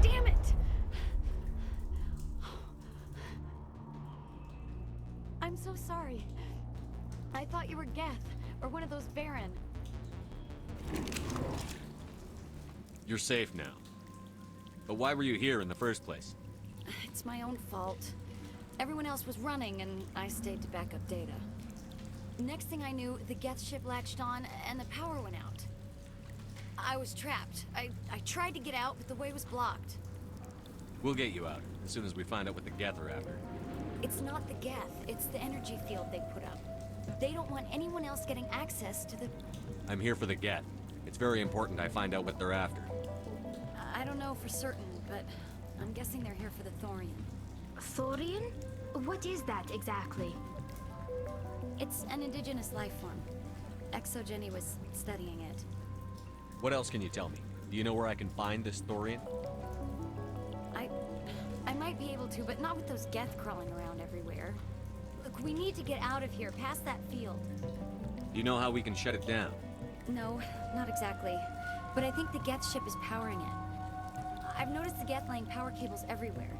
Damn it! I'm so sorry. I thought you were Geth, or one of those Baron. You're safe now. But why were you here in the first place? It's my own fault. Everyone else was running, and I stayed to back up data. Next thing I knew, the Geth ship latched on, and the power went out. I was trapped. I tried to get out, but the way was blocked. We'll get you out, as soon as we find out what the Geth are after. It's not the Geth, it's the energy field they put up. They don't want anyone else getting access to the... I'm here for the Geth. It's very important I find out what they're after. I don't know for certain, but I'm guessing they're here for the Thorian. Thorian? What is that exactly? It's an indigenous life form. Exogeny was studying it. What else can you tell me? Do you know where I can find this Thorian? I might be able to, but not with those Geth crawling around everywhere. Look, we need to get out of here, past that field. Do you know how we can shut it down? No, not exactly. But I think the Geth ship is powering it. I've noticed the Geth laying power cables everywhere.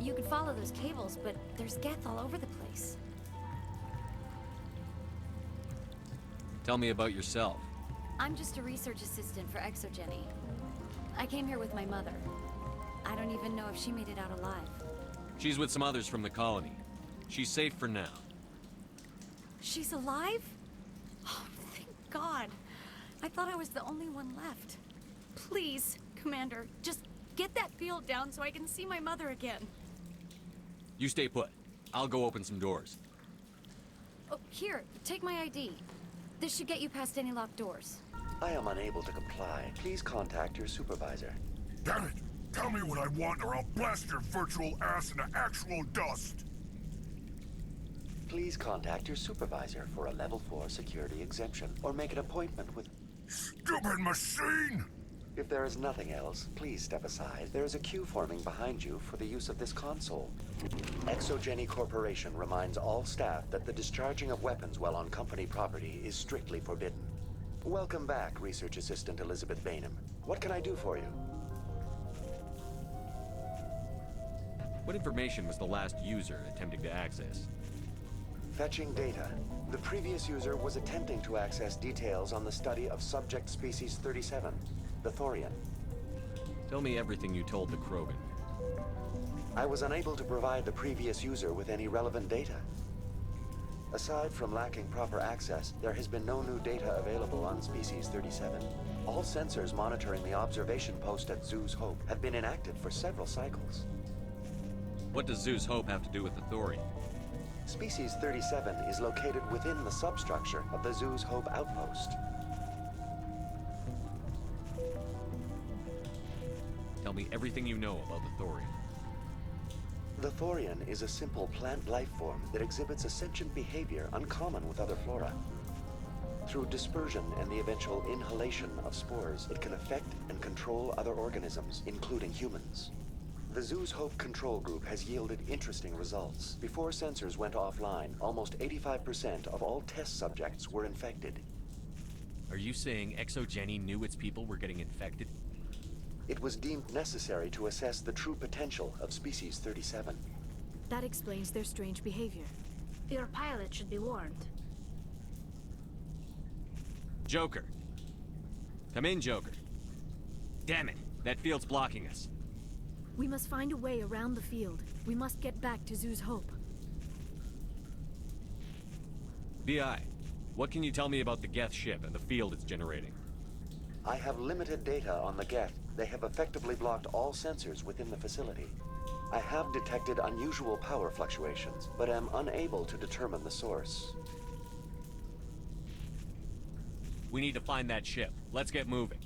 You could follow those cables, but there's Geth all over the place. Tell me about yourself. I'm just a research assistant for Exogeny. I came here with my mother. I don't even know if she made it out alive. She's with some others from the colony. She's safe for now. She's alive? Oh, thank God. I thought I was the only one left. Please, Commander, just get that field down so I can see my mother again. You stay put. I'll go open some doors. Oh, here, take my ID. This should get you past any locked doors. I am unable to comply. Please contact your supervisor. Damn it! Tell me what I want or I'll blast your virtual ass into actual dust! Please contact your supervisor for a level 4 security exemption, or make an appointment with... Stupid machine! If there is nothing else, please step aside. There is a queue forming behind you for the use of this console. Exogeny Corporation reminds all staff that the discharging of weapons while on company property is strictly forbidden. Welcome back, Research Assistant Elizabeth Bainham. What can I do for you? What information was the last user attempting to access? Fetching data. The previous user was attempting to access details on the study of subject species 37, the Thorian. Tell me everything you told the Krogan. I was unable to provide the previous user with any relevant data. Aside from lacking proper access, there has been no new data available on species 37. All sensors monitoring the observation post at Zoo's Hope have been inactive for several cycles. What does Zoo's Hope have to do with the Thorian? Species 37 is located within the substructure of the Zoo's Hope outpost. Tell me everything you know about the Thorian. The Thorian is a simple plant life form that exhibits a sentient behavior uncommon with other flora. Through dispersion and the eventual inhalation of spores, it can affect and control other organisms, including humans. The Zoo's Hope control group has yielded interesting results. Before sensors went offline, almost 85% of all test subjects were infected. Are you saying Exogeny knew its people were getting infected? It was deemed necessary to assess the true potential of species 37. That explains their strange behavior. Your pilot should be warned. Joker. Come in, Joker. Damn it, that field's blocking us. We must find a way around the field. We must get back to Zoo's Hope. BI, what can you tell me about the Geth ship and the field it's generating? I have limited data on the Geth. They have effectively blocked all sensors within the facility. I have detected unusual power fluctuations, but am unable to determine the source. We need to find that ship. Let's get moving.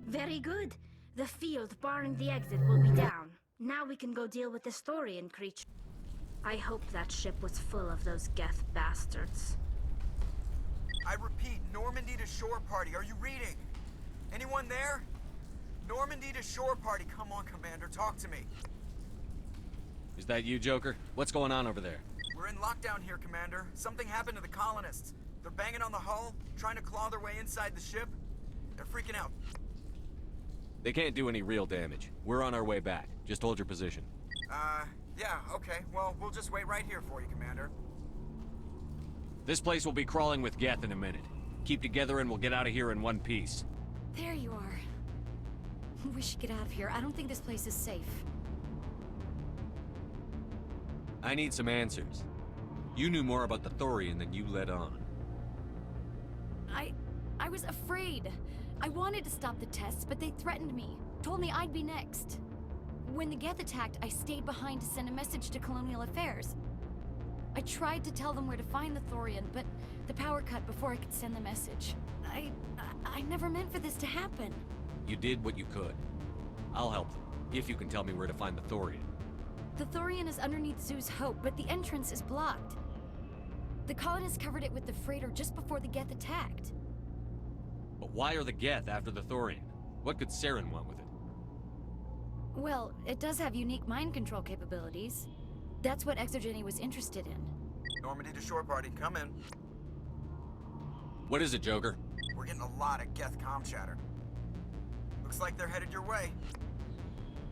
Very good. The field barring the exit will be down. Now we can go deal with this Thorian creature. I hope that ship was full of those Geth bastards. I repeat, Normandy to shore party. Are you reading? Anyone there? Normandy to shore party. Come on, Commander, talk to me. Is that you, Joker? What's going on over there? We're in lockdown here, Commander. Something happened to the colonists. They're banging on the hull, trying to claw their way inside the ship. They're freaking out. They can't do any real damage. We're on our way back. Just hold your position. Yeah, okay. Well, we'll just wait right here for you, Commander. This place will be crawling with Geth in a minute. Keep together and we'll get out of here in one piece. There you are. We should get out of here. I don't think this place is safe. I need some answers. You knew more about the Thorian than you let on. I was afraid. I wanted to stop the tests, but they threatened me. Told me I'd be next. When the Geth attacked, I stayed behind to send a message to Colonial Affairs. I tried to tell them where to find the Thorian, but the power cut before I could send the message. I never meant for this to happen. You did what you could. I'll help them, if you can tell me where to find the Thorian. The Thorian is underneath Zoo's Hope, but the entrance is blocked. The colonists covered it with the freighter just before the Geth attacked. But why are the Geth after the Thorian? What could Saren want with it? Well, it does have unique mind control capabilities. That's what Exogeny was interested in. Normandy to shore party, come in. What is it, Joker? We're getting a lot of Geth comm chatter. Looks like they're headed your way.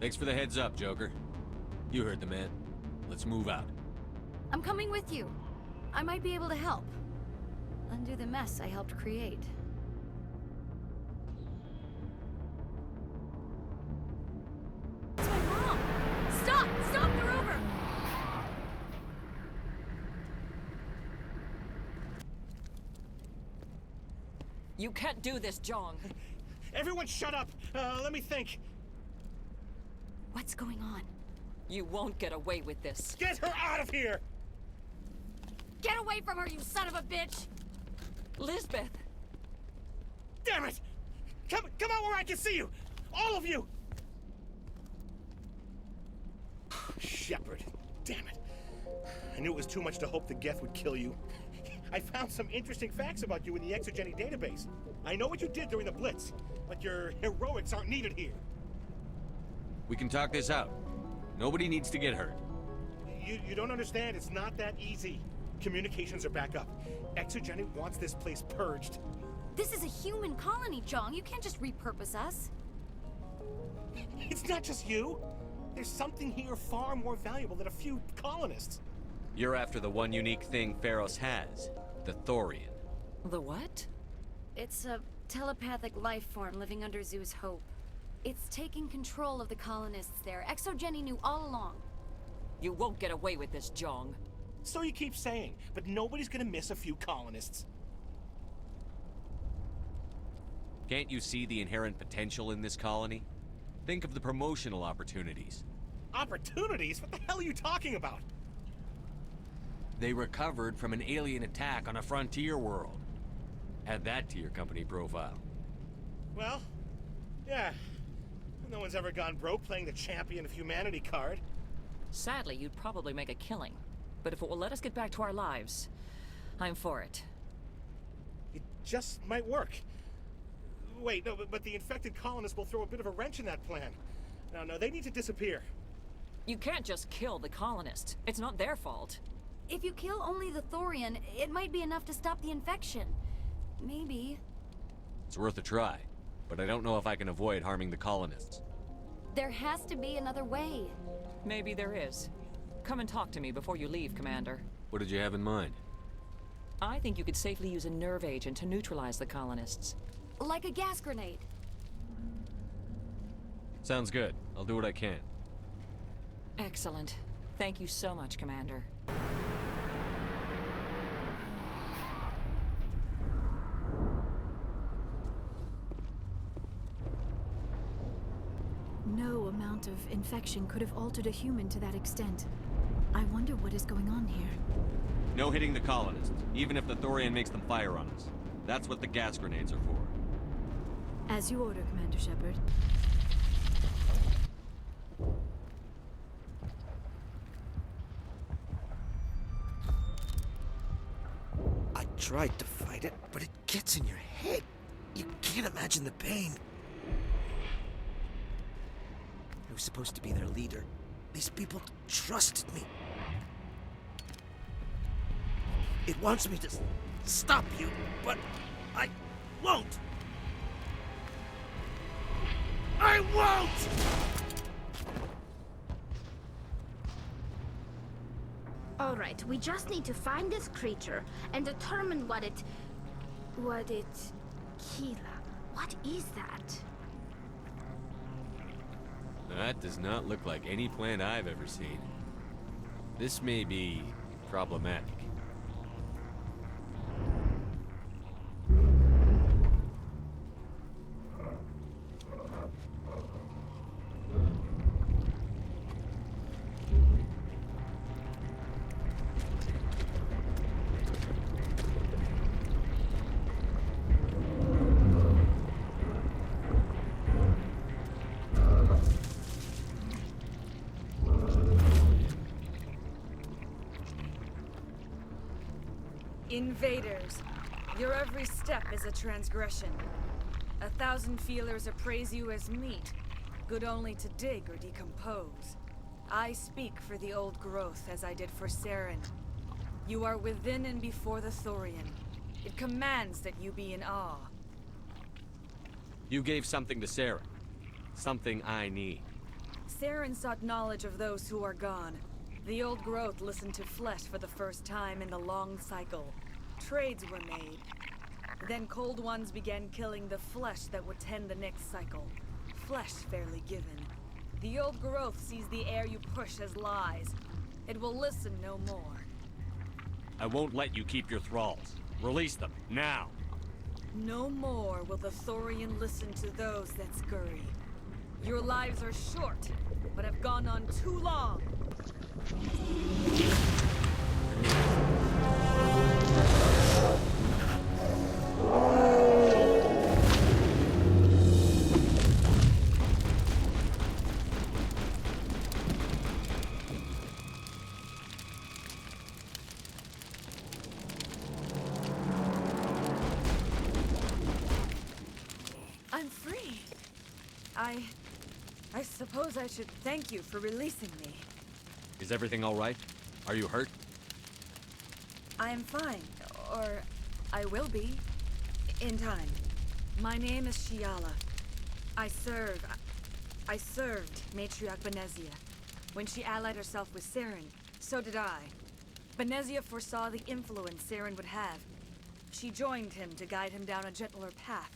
Thanks for the heads up, Joker. You heard the man. Let's move out. I'm coming with you. I might be able to help. Undo the mess I helped create. It's my mom! Stop! Stop! They're over! You can't do this, Jong. Everyone shut up! Let me think. What's going on? You won't get away with this. Get her out of here! Get away from her, you son of a bitch! Lisbeth! Damn it! Come out where I can see you! All of you! Shepard, damn it. I knew it was too much to hope the Geth would kill you. I found some interesting facts about you in the Exogeny database. I know what you did during the Blitz, but your heroics aren't needed here. We can talk this out. Nobody needs to get hurt. You don't understand. It's not that easy. Communications are back up. Exogeny wants this place purged. This is a human colony, Jong. You can't just repurpose us. It's not just you. There's something here far more valuable than a few colonists. You're after the one unique thing Pharos has. The Thorian. The what? It's a telepathic life form living under Zoo's Hope. It's taking control of the colonists there. Exogeny knew all along. You won't get away with this, Jong. So you keep saying, but nobody's gonna miss a few colonists. Can't you see the inherent potential in this colony? Think of the promotional opportunities. Opportunities? What the hell are you talking about? They recovered from an alien attack on a frontier world. Add that to your company profile. Well, yeah. No one's ever gone broke playing the champion of humanity card. Sadly, you'd probably make a killing. But if it will let us get back to our lives, I'm for it. It just might work. Wait, no, but the infected colonists will throw a bit of a wrench in that plan. No, they need to disappear. You can't just kill the colonists. It's not their fault. If you kill only the Thorian, it might be enough to stop the infection. Maybe. It's worth a try, but I don't know if I can avoid harming the colonists. There has to be another way. Maybe there is. Come and talk to me before you leave, Commander. What did you have in mind? I think you could safely use a nerve agent to neutralize the colonists. Like a gas grenade. Sounds good. I'll do what I can. Excellent. Thank you so much, Commander. No amount of infection could have altered a human to that extent. I wonder what is going on here. No hitting the colonists, even if the Thorian makes them fire on us. That's what the gas grenades are for. As you order, Commander Shepard. I tried to fight it, but it gets in your head. You can't imagine the pain. I was supposed to be their leader. These people trusted me. It wants me to stop you, but I won't. I won't! All right, we just need to find this creature and determine what it... Kila. What is that? That does not look like any plant I've ever seen. This may be problematic. Invaders, your every step is a transgression. 1,000 feelers appraise you as meat, good only to dig or decompose. I speak for the old growth as I did for Saren. You are within and before the Thorian. It commands that you be in awe. You gave something to Saren. Something I need. Saren sought knowledge of those who are gone. The old growth listened to flesh for the first time in the long cycle. Trades were made. Then cold ones began killing the flesh that would tend the next cycle. Flesh fairly given. The old growth sees the air you push as lies. It will listen no more. I won't let you keep your thralls. Release them, now! No more will the Thorian listen to those that scurry. Your lives are short, but have gone on too long. I'm free. I suppose I should thank you for releasing me. Is everything all right? Are you hurt? I am fine, or I will be, in time. My name is Shiala. I served Matriarch Benezia. When she allied herself with Saren, so did I. Benezia foresaw the influence Saren would have. She joined him to guide him down a gentler path.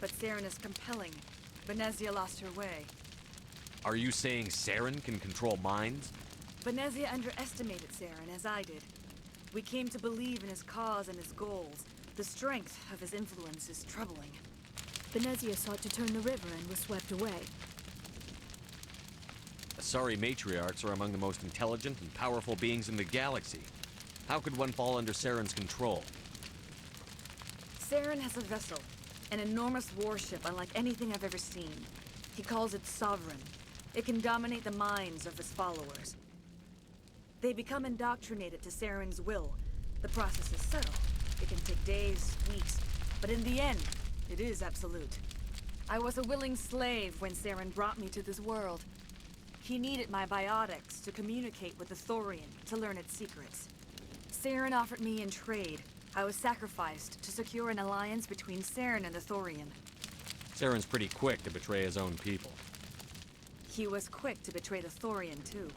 But Saren is compelling. Benezia lost her way. Are you saying Saren can control minds? Benezia underestimated Saren, as I did. We came to believe in his cause and his goals. The strength of his influence is troubling. Benezia sought to turn the river and was swept away. Asari matriarchs are among the most intelligent and powerful beings in the galaxy. How could one fall under Saren's control? Saren has a vessel, an enormous warship unlike anything I've ever seen. He calls it Sovereign. It can dominate the minds of his followers. They become indoctrinated to Saren's will. The process is subtle. It can take days, weeks, but in the end, it is absolute. I was a willing slave when Saren brought me to this world. He needed my biotics to communicate with the Thorian, to learn its secrets. Saren offered me in trade. I was sacrificed to secure an alliance between Saren and the Thorian. Saren's pretty quick to betray his own people. He was quick to betray the Thorian, too.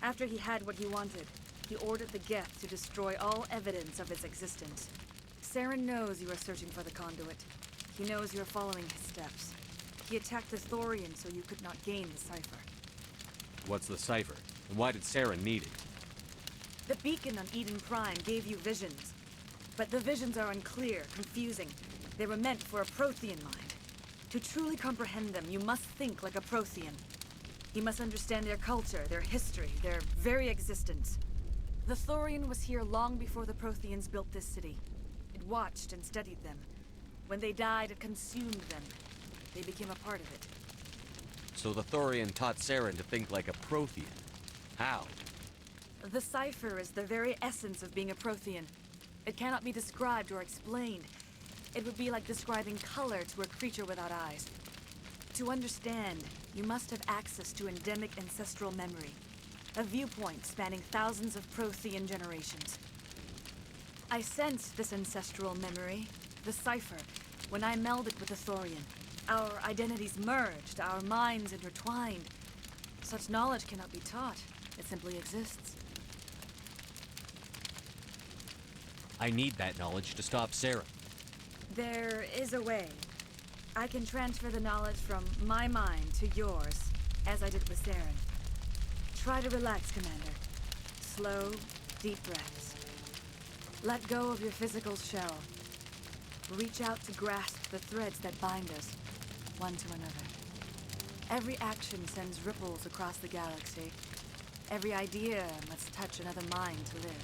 After he had what he wanted, he ordered the Geth to destroy all evidence of its existence. Saren knows you are searching for the conduit. He knows you are following his steps. He attacked the Thorian so you could not gain the cipher. What's the cipher? And why did Saren need it? The beacon on Eden Prime gave you visions. But the visions are unclear, confusing. They were meant for a Prothean mind. To truly comprehend them, you must think like a Prothean. You must understand their culture, their history, their very existence. The Thorian was here long before the Protheans built this city. It watched and studied them. When they died, it consumed them. They became a part of it. So the Thorian taught Saren to think like a Prothean. How? The cipher is the very essence of being a Prothean. It cannot be described or explained. It would be like describing color to a creature without eyes. To understand, you must have access to endemic ancestral memory. A viewpoint spanning thousands of Prothean generations. I sensed this ancestral memory, the cipher, when I melded with the Thorian. Our identities merged, our minds intertwined. Such knowledge cannot be taught. It simply exists. I need that knowledge to stop Saren. There is a way. I can transfer the knowledge from my mind to yours, as I did with Saren. Try to relax, Commander. Slow, deep breaths. Let go of your physical shell. Reach out to grasp the threads that bind us, one to another. Every action sends ripples across the galaxy. Every idea must touch another mind to live.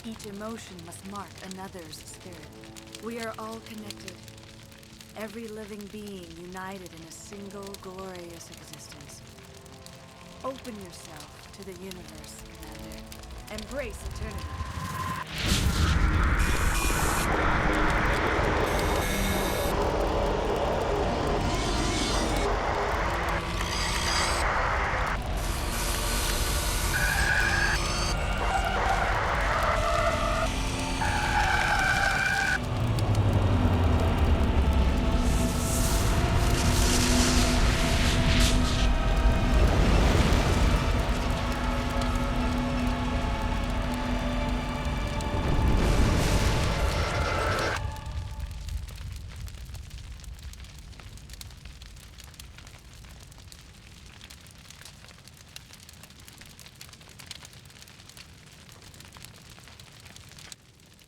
Each emotion must mark another's spirit. We are all connected. Every living being united in a single glorious existence. Open yourself to the universe, Commander. Embrace eternity.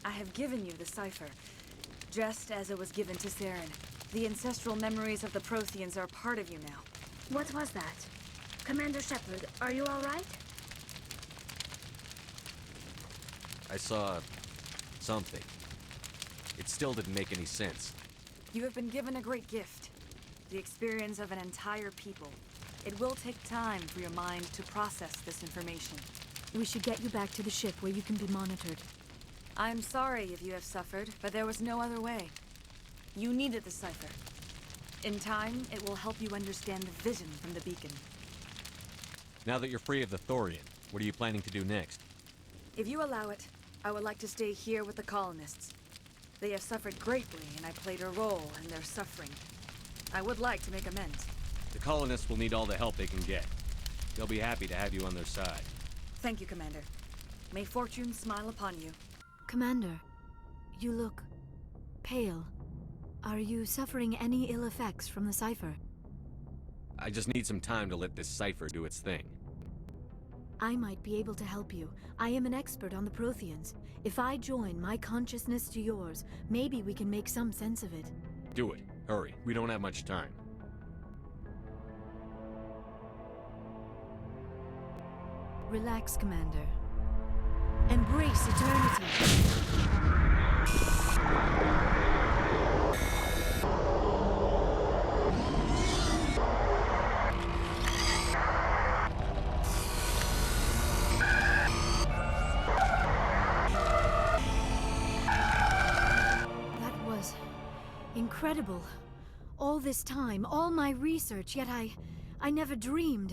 I have given you the cipher, just as it was given to Saren. The ancestral memories of the Protheans are part of you now. What was that? Commander Shepard, are you all right? I saw something. It still didn't make any sense. You have been given a great gift. The experience of an entire people. It will take time for your mind to process this information. We should get you back to the ship where you can be monitored. I'm sorry if you have suffered, but there was no other way. You needed the cipher. In time, it will help you understand the vision from the beacon. Now that you're free of the Thorian, what are you planning to do next? If you allow it, I would like to stay here with the colonists. They have suffered greatly, and I played a role in their suffering. I would like to make amends. The colonists will need all the help they can get. They'll be happy to have you on their side. Thank you, Commander. May fortune smile upon you. Commander, you look pale. Are you suffering any ill effects from the cipher? I just need some time to let this cipher do its thing. I might be able to help you. I am an expert on the Protheans. If I join my consciousness to yours, maybe we can make some sense of it. Do it. Hurry. We don't have much time. Relax, Commander. Embrace eternity. That was incredible. All this time, all my research, yet I never dreamed.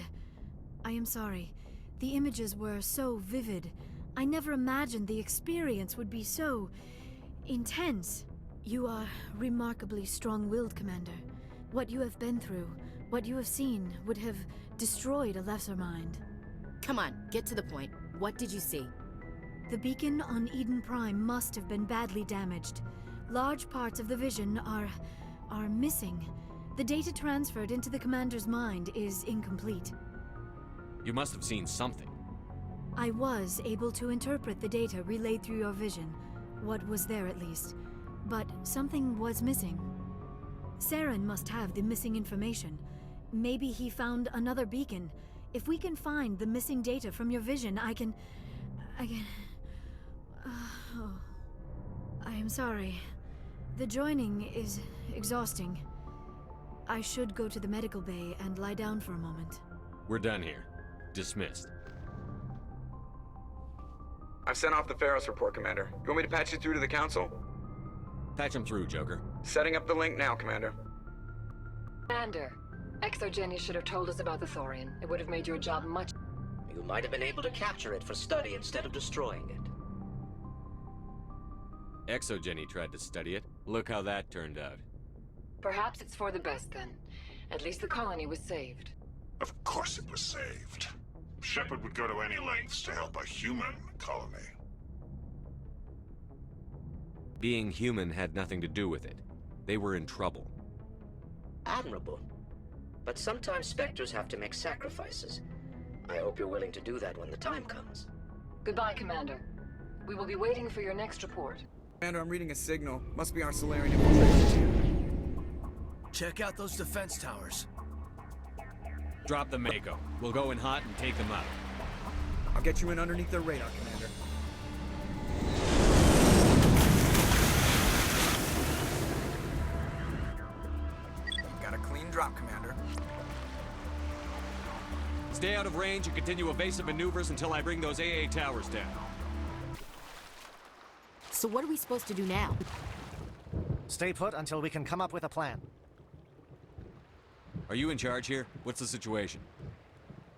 I am sorry. The images were so vivid. I never imagined the experience would be so intense. You are remarkably strong-willed, Commander. What you have been through, what you have seen, would have destroyed a lesser mind. Come on, get to the point. What did you see? The beacon on Eden Prime must have been badly damaged. Large parts of the vision are missing. The data transferred into the Commander's mind is incomplete. You must have seen something. I was able to interpret the data relayed through your vision. What was there, at least. But something was missing. Saren must have the missing information. Maybe he found another beacon. If we can find the missing data from your vision, I can... I am sorry. The joining is exhausting. I should go to the medical bay and lie down for a moment. We're done here. Dismissed. I've sent off the Pharos report, Commander. You want me to patch you through to the Council? Patch him through, Joker. Setting up the link now, Commander. Commander, Exogeny should have told us about the Thorian. It would have made your job much... You might have been able to capture it for study instead of destroying it. Exogeny tried to study it. Look how that turned out. Perhaps it's for the best then. At least the colony was saved. Of course it was saved. Shepard would go to any lengths to help a human colony. Being human had nothing to do with it. They were in trouble. Admirable. But sometimes Spectres have to make sacrifices. I hope you're willing to do that when the time comes. Goodbye, Commander. We will be waiting for your next report. Commander, I'm reading a signal. Must be our Solarian infiltration team. Check out those defense towers. Drop the Mako. We'll go in hot and take them out. I'll get you in underneath their radar, Commander. Got a clean drop, Commander. Stay out of range and continue evasive maneuvers until I bring those AA towers down. So what are we supposed to do now? Stay put until we can come up with a plan. Are you in charge here? What's the situation?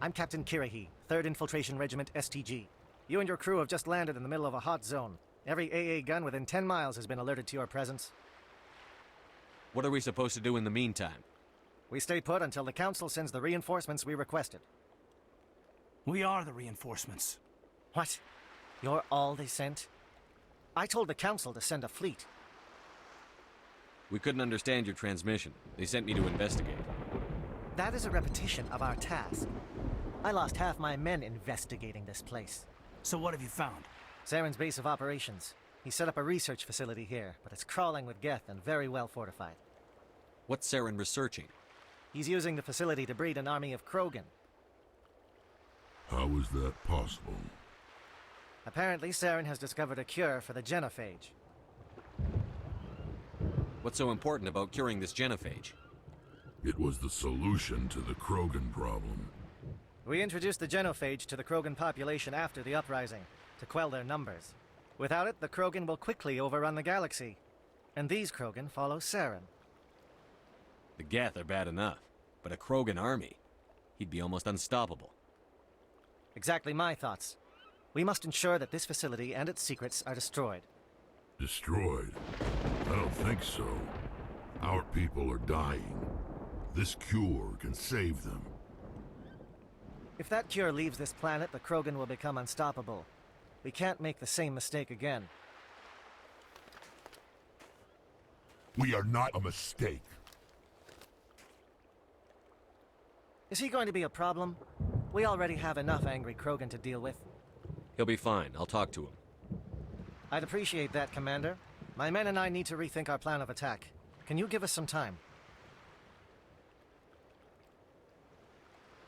I'm Captain Kirahi, 3rd Infiltration Regiment STG. You and your crew have just landed in the middle of a hot zone. Every AA gun within 10 miles has been alerted to your presence. What are we supposed to do in the meantime? We stay put until the Council sends the reinforcements we requested. We are the reinforcements. What? You're all they sent? I told the Council to send a fleet. We couldn't understand your transmission. They sent me to investigate. That is a repetition of our task. I lost half my men investigating this place. So what have you found? Saren's base of operations. He set up a research facility here, but it's crawling with Geth and very well fortified. What's Saren researching? He's using the facility to breed an army of Krogan. How is that possible? Apparently, Saren has discovered a cure for the genophage. What's so important about curing this genophage? It was the solution to the Krogan problem. We introduced the genophage to the Krogan population after the uprising, to quell their numbers. Without it, the Krogan will quickly overrun the galaxy. And these Krogan follow Saren. The Geth are bad enough, but a Krogan army? He'd be almost unstoppable. Exactly my thoughts. We must ensure that this facility and its secrets are destroyed. Destroyed? I don't think so. Our people are dying. This cure can save them. If that cure leaves this planet, the Krogan will become unstoppable. We can't make the same mistake again. We are not a mistake. Is he going to be a problem? We already have enough angry Krogan to deal with. He'll be fine. I'll talk to him. I'd appreciate that, Commander. My men and I need to rethink our plan of attack. Can you give us some time?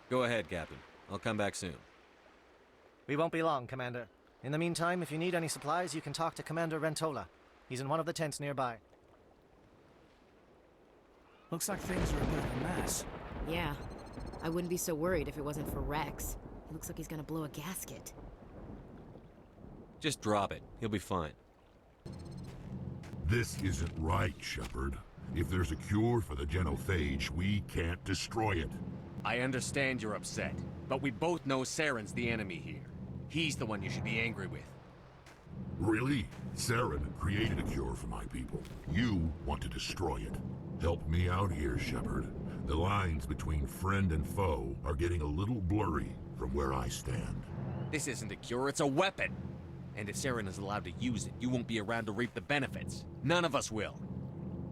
Go ahead, Captain. I'll come back soon. We won't be long, Commander. In the meantime, if you need any supplies, you can talk to Commander Rentola. He's in one of the tents nearby. Looks like things are a bit of a mess. Yeah. I wouldn't be so worried if it wasn't for Rex. It looks like he's gonna blow a gasket. Just drop it. He'll be fine. This isn't right, Shepard. If there's a cure for the genophage, we can't destroy it. I understand you're upset, but we both know Saren's the enemy here. He's the one you should be angry with. Really? Saren created a cure for my people. You want to destroy it. Help me out here, Shepard. The lines between friend and foe are getting a little blurry from where I stand. This isn't a cure, it's a weapon. And if Saren is allowed to use it, you won't be around to reap the benefits. None of us will.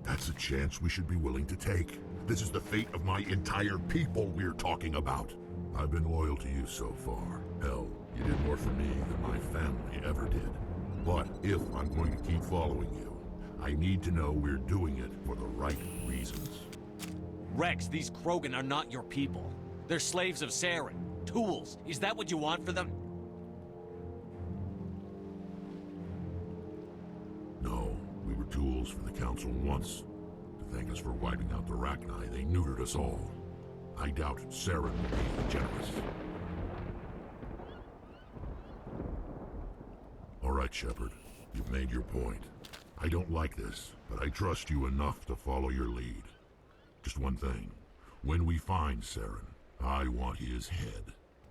That's a chance we should be willing to take. This is the fate of my entire people we're talking about. I've been loyal to you so far. Hell, you did more for me than my family ever did. But if I'm going to keep following you, I need to know we're doing it for the right reasons. Rex, these Krogan are not your people. They're slaves of Saren. Tools. Is that what you want for them? No, we were tools for the Council once. To thank us for wiping out the Rachni, they neutered us all. I doubt Saren will be generous. All right, Shepard. You've made your point. I don't like this, but I trust you enough to follow your lead. Just one thing. When we find Saren, I want his head.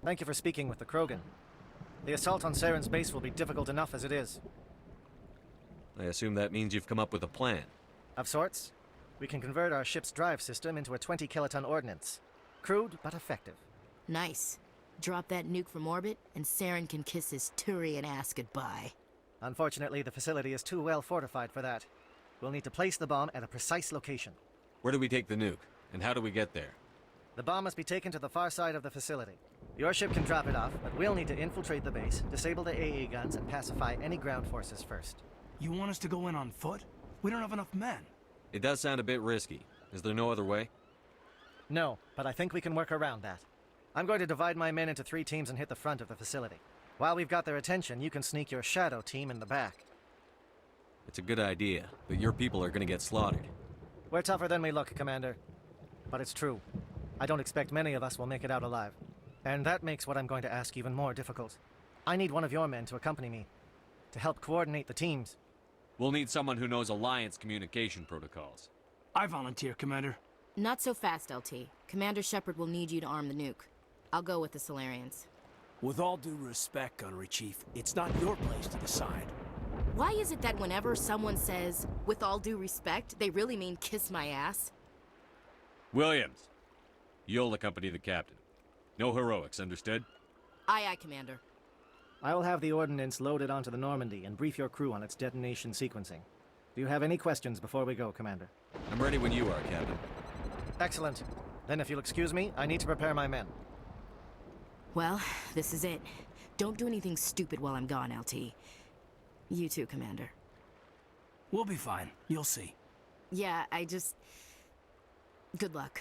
Thank you for speaking with the Krogan. The assault on Saren's base will be difficult enough as it is. I assume that means you've come up with a plan. Of sorts. We can convert our ship's drive system into a 20-kiloton ordnance. Crude, but effective. Nice. Drop that nuke from orbit, and Saren can kiss his Turian ass goodbye. Unfortunately, the facility is too well fortified for that. We'll need to place the bomb at a precise location. Where do we take the nuke? And how do we get there? The bomb must be taken to the far side of the facility. Your ship can drop it off, but we'll need to infiltrate the base, disable the AA guns, and pacify any ground forces first. You want us to go in on foot? We don't have enough men. It does sound a bit risky. Is there no other way? No, but I think we can work around that. I'm going to divide my men into 3 teams and hit the front of the facility. While we've got their attention, you can sneak your shadow team in the back. It's a good idea, but your people are gonna get slaughtered. We're tougher than we look, Commander. But it's true. I don't expect many of us will make it out alive. And that makes what I'm going to ask even more difficult. I need one of your men to accompany me, to help coordinate the teams. We'll need someone who knows Alliance communication protocols. I volunteer, Commander. Not so fast, LT. Commander Shepard will need you to arm the nuke. I'll go with the Solarians. With all due respect, Gunnery Chief, it's not your place to decide. Why is it that whenever someone says, with all due respect, they really mean kiss my ass? Williams, you'll accompany the captain. No heroics, understood? Aye, aye, Commander. I will have the ordnance loaded onto the Normandy and brief your crew on its detonation sequencing. Do you have any questions before we go, Commander? I'm ready when you are, Captain. Excellent. Then if you'll excuse me, I need to prepare my men. Well, this is it. Don't do anything stupid while I'm gone, LT. You too, Commander. We'll be fine. You'll see. Yeah, good luck.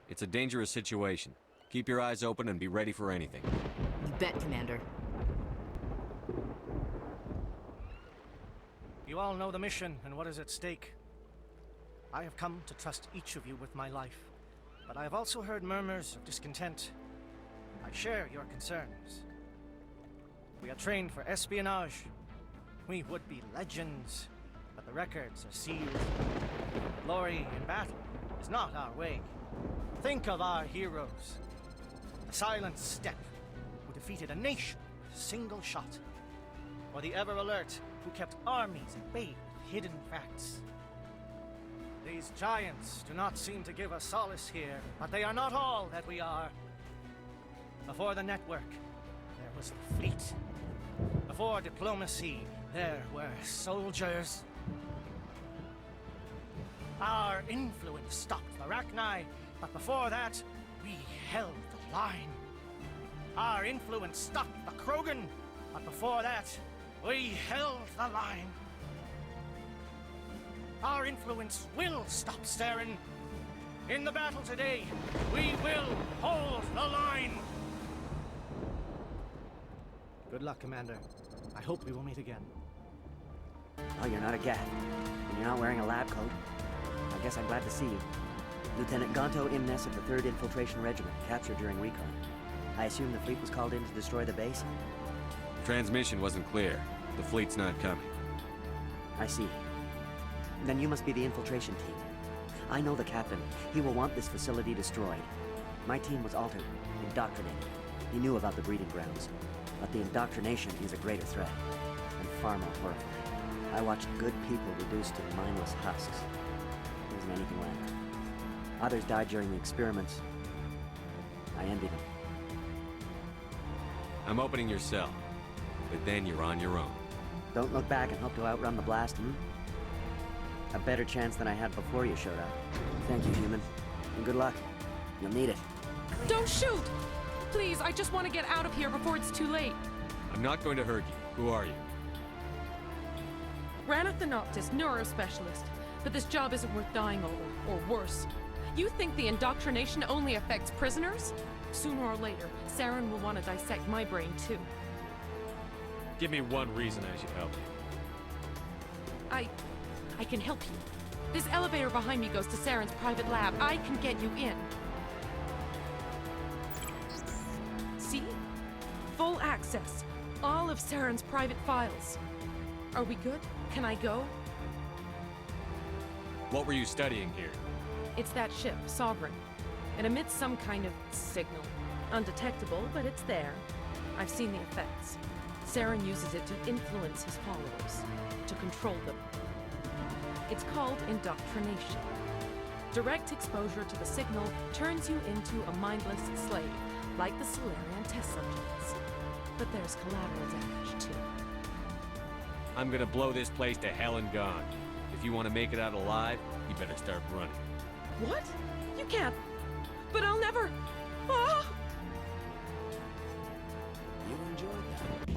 It's a dangerous situation. Keep your eyes open and be ready for anything. You bet, Commander. You all know the mission and what is at stake. I have come to trust each of you with my life, but I have also heard murmurs of discontent. I share your concerns. We are trained for espionage. We would be legends, but the records are sealed. Glory in battle is not our way. Think of our heroes. The silent step who defeated a nation with a single shot. Or the ever-alert who kept armies at bay with hidden facts. These giants do not seem to give us solace here, but they are not all that we are. Before the network, there was the fleet. Before diplomacy, there were soldiers. Our influence stopped the Rachni, but before that, we held the line. Our influence stopped the Krogan, but before that, we held the line. Our influence will stop Saren. In the battle today, we will hold the line. Good luck, Commander. I hope we will meet again. Oh, you're not a Geth, and you're not wearing a lab coat. I guess I'm glad to see you. Lieutenant Gonto Imnes of the 3rd Infiltration Regiment, captured during recon. I assume the fleet was called in to destroy the base? The transmission wasn't clear. The fleet's not coming. I see. Then you must be the infiltration team. I know the captain. He will want this facility destroyed. My team was altered, indoctrinated. He knew about the breeding grounds. But the indoctrination is a greater threat, and far more horrifying. I watched good people reduced to mindless husks. There wasn't anything left. Others died during the experiments. I ended them. I'm opening your cell, but then you're on your own. Don't look back and hope to outrun the blast, A better chance than I had before you showed up. Thank you, human. And good luck. You'll need it. Don't shoot! Please, I just want to get out of here before it's too late. I'm not going to hurt you. Who are you? Rana Thanoptis, neurospecialist. But this job isn't worth dying over, or worse. You think the indoctrination only affects prisoners? Sooner or later, Saren will want to dissect my brain too. Give me one reason I should help you. I can help you. This elevator behind me goes to Saren's private lab. I can get you in. See? Full access. All of Saren's private files. Are we good? Can I go? What were you studying here? It's that ship, Sovereign. It emits some kind of signal. Undetectable, but it's there. I've seen the effects. Saren uses it to influence his followers, to control them. It's called indoctrination. Direct exposure to the signal turns you into a mindless slave, like the Solarian test subjects. But there's collateral damage, too. I'm gonna blow this place to hell and gone. If you want to make it out alive, you better start running. What? You can't. But I'll never. Ah! You enjoyed that.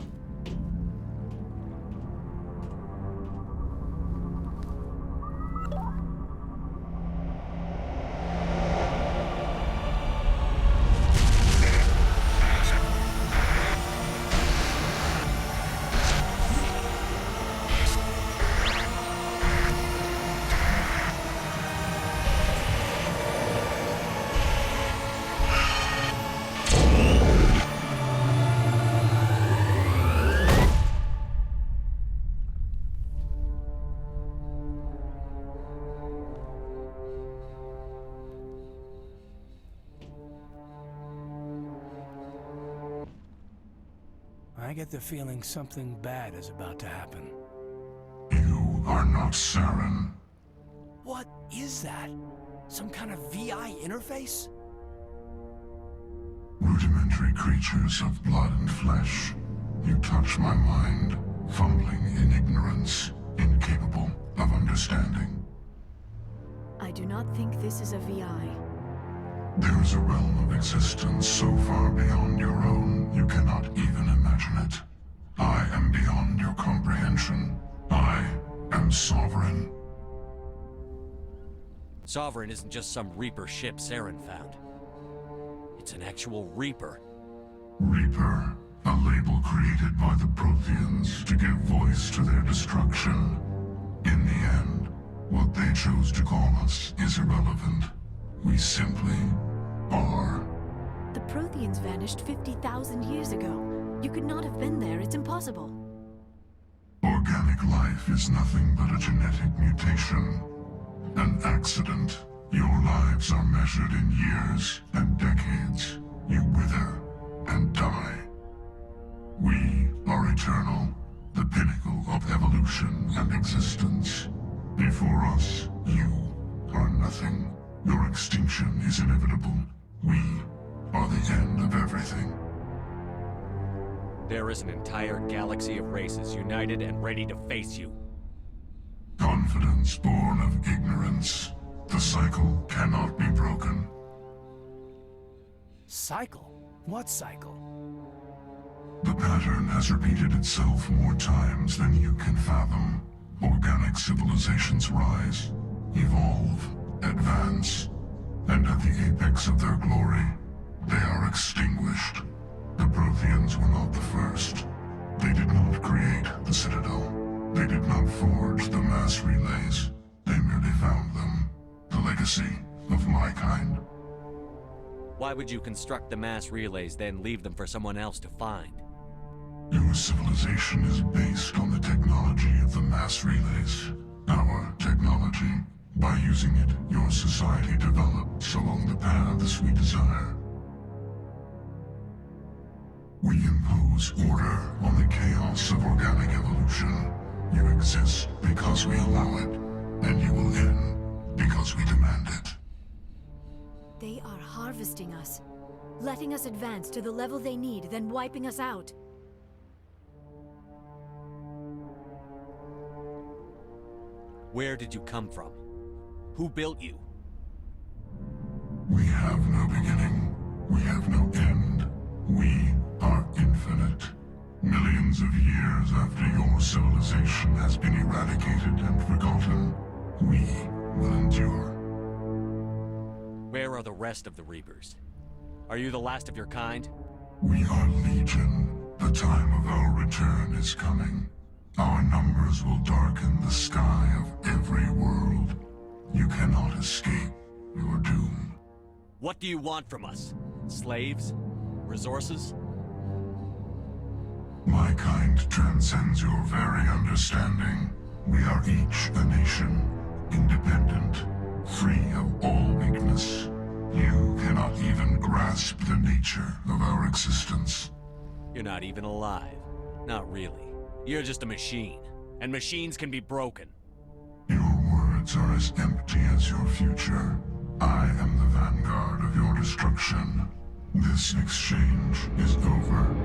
I get the feeling something bad is about to happen. You are not Saren. What is that? Some kind of VI interface? Rudimentary creatures of blood and flesh. You touch my mind, fumbling in ignorance, incapable of understanding. I do not think this is a VI. There is a realm of existence so far beyond your own, you cannot even imagine it. I am beyond your comprehension. I am Sovereign. Sovereign isn't just some Reaper ship Saren found. It's an actual Reaper. Reaper, a label created by the Protheans to give voice to their destruction. In the end, what they chose to call us is irrelevant. We simply are. The Protheans vanished 50,000 years ago. You could not have been there. It's impossible. Organic life is nothing but a genetic mutation. An accident. Your lives are measured in years and decades. You wither and die. We are eternal, the pinnacle of evolution and existence. Before us, you are nothing. Your extinction is inevitable. We are the end of everything. There is an entire galaxy of races united and ready to face you. Confidence born of ignorance. The cycle cannot be broken. Cycle? What cycle? The pattern has repeated itself more times than you can fathom. Organic civilizations rise, evolve, advance, and at the apex of their glory, they are extinguished. The Protheans were not the first. They did not create the Citadel. They did not forge the mass relays. They merely found them. The legacy of my kind. Why would you construct the mass relays, then leave them for someone else to find? Your civilization is based on the technology of the mass relays. Our technology. By using it, your society develops along the paths we desire. We impose order on the chaos of organic evolution. You exist because we allow it, and you will end because we demand it. They are harvesting us, letting us advance to the level they need, then wiping us out. Where did you come from? Who built you? We have no beginning. We have no end. We are infinite. Millions of years after your civilization has been eradicated and forgotten, we will endure. Where are the rest of the Reapers? Are you the last of your kind? We are Legion. The time of our return is coming. Our numbers will darken the sky of every world. You cannot escape your doom. What do you want from us? Slaves? Resources? My kind transcends your very understanding. We are each a nation, independent, free of all weakness. You cannot even grasp the nature of our existence. You're not even alive. Not really. You're just a machine. And machines can be broken. Your words are as empty as your future. I am the vanguard of your destruction. This exchange is over.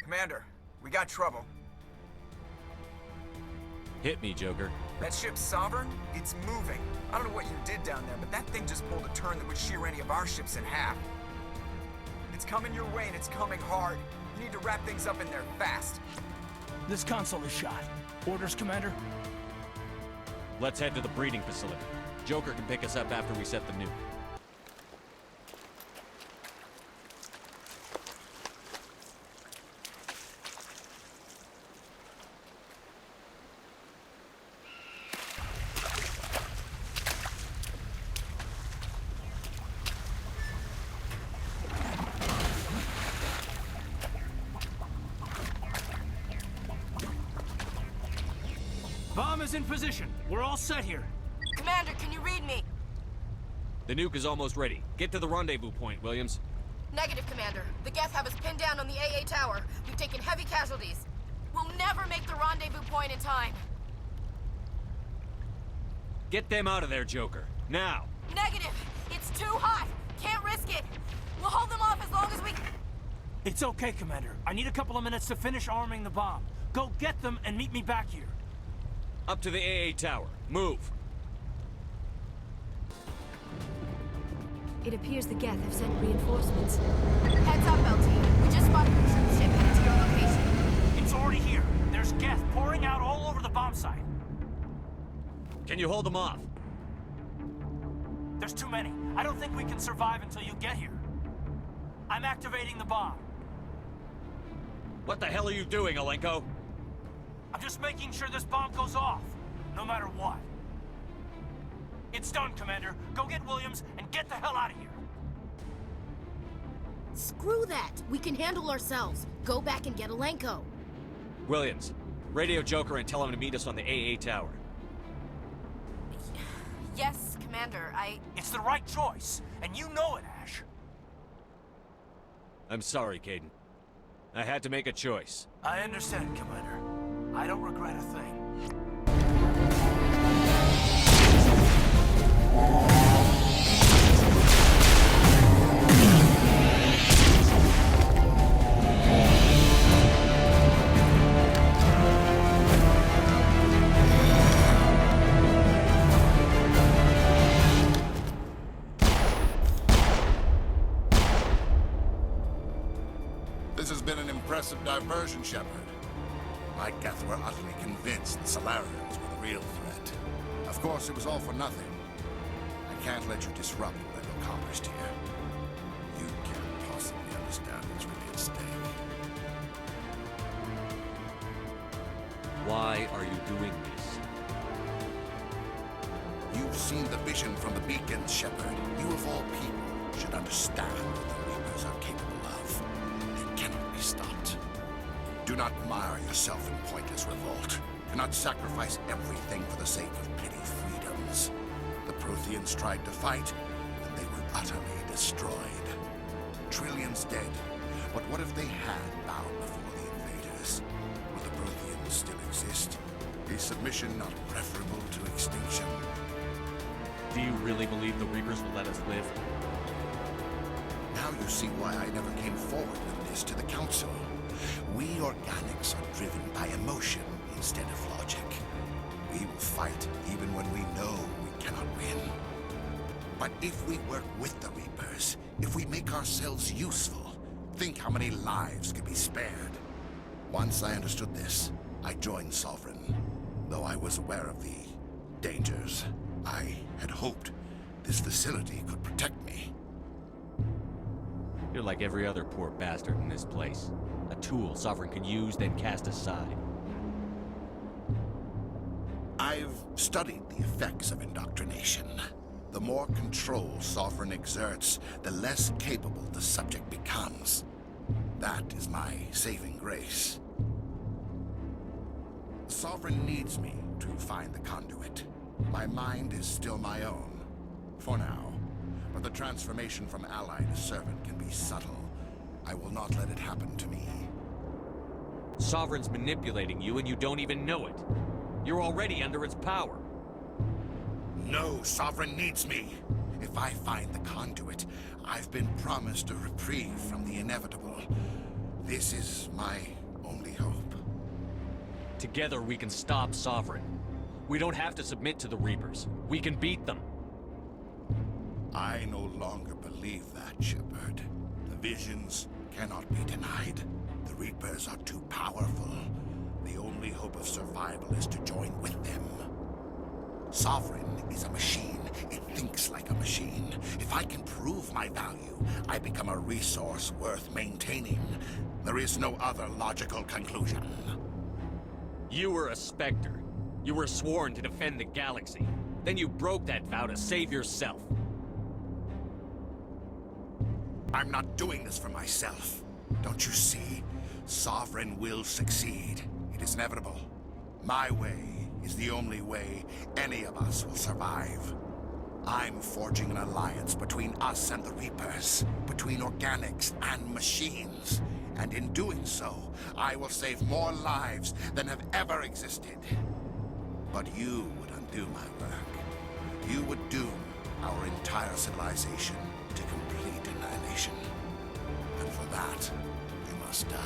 Commander, we got trouble. Hit me, Joker. That ship Sovereign? It's moving. I don't know what you did down there, but that thing just pulled a turn that would shear any of our ships in half. It's coming your way, and it's coming hard. You need to wrap things up in there fast. This console is shot. Orders, Commander? Let's head to the breeding facility. Joker can pick us up after we set the nuke. Bomb is in position. We're all set here. Commander, can you read me? The nuke is almost ready. Get to the rendezvous point, Williams. Negative, Commander. The Geth have us pinned down on the AA tower. We've taken heavy casualties. We'll never make the rendezvous point in time. Get them out of there, Joker. Now! Negative! It's too hot! Can't risk it! We'll hold them off as long as we... It's okay, Commander. I need a couple of minutes to finish arming the bomb. Go get them and meet me back here. Up to the AA tower. Move! It appears the Geth have sent reinforcements. Heads up, LT. We just spotted a troop ship headed to your location. It's already here. There's Geth pouring out all over the bomb site. Can you hold them off? There's too many. I don't think we can survive until you get here. I'm activating the bomb. What the hell are you doing, Alenko? I'm just making sure this bomb goes off, no matter what. It's done, Commander. Go get Williams and get the hell out of here. Screw that! We can handle ourselves. Go back and get Alenko. Williams, radio Joker and tell him to meet us on the AA tower. Yes, Commander, It's the right choice, and you know it, Ash. I'm sorry, Caden. I had to make a choice. I understand, Commander. I don't regret a thing. This has been an impressive diversion, Shepard. My Geth were utterly convinced the Solarians were the real threat. Of course, it was all for nothing. I can't let you disrupt what I've accomplished here. You can't possibly understand what's really at stake. Why are you doing this? You've seen the vision from the beacons, Shepard. You of all people should understand what the Reapers are capable of. They cannot be stopped. Do not mire yourself in pointless revolt. Do not sacrifice everything for the sake of petty freedoms. The Protheans tried to fight, and they were utterly destroyed. Trillions dead. But what if they had bowed before the invaders? Would the Protheans still exist? Is submission not preferable to extinction? Do you really believe the Reapers will let us live? Now you see why I never came forward with this to the Council. We organics are driven by emotion instead of logic. We will fight even when we know we cannot win. But if we work with the Reapers, if we make ourselves useful, think how many lives could be spared. Once I understood this, I joined Sovereign. Though I was aware of the dangers, I had hoped this facility could protect me. You're like every other poor bastard in this place. A tool Sovereign can use, then cast aside. I've studied the effects of indoctrination. The more control Sovereign exerts, the less capable the subject becomes. That is my saving grace. Sovereign needs me to find the conduit. My mind is still my own, for now. But the transformation from ally to servant can be subtle. I will not let it happen to me. Sovereign's manipulating you and you don't even know it. You're already under its power. No, Sovereign needs me. If I find the conduit, I've been promised a reprieve from the inevitable. This is my only hope. Together we can stop Sovereign. We don't have to submit to the Reapers. We can beat them. I no longer believe that, Shepard. The visions cannot be denied. The Reapers are too powerful. The only hope of survival is to join with them. Sovereign is a machine. It thinks like a machine. If I can prove my value, I become a resource worth maintaining. There is no other logical conclusion. You were a Spectre. You were sworn to defend the galaxy. Then you broke that vow to save yourself. I'm not doing this for myself. Don't you see? Sovereign will succeed. It is inevitable. My way is the only way any of us will survive. I'm forging an alliance between us and the Reapers, between organics and machines. And in doing so, I will save more lives than have ever existed. But you would undo my work. You would doom our entire civilization to complete annihilation. And for that, you must die.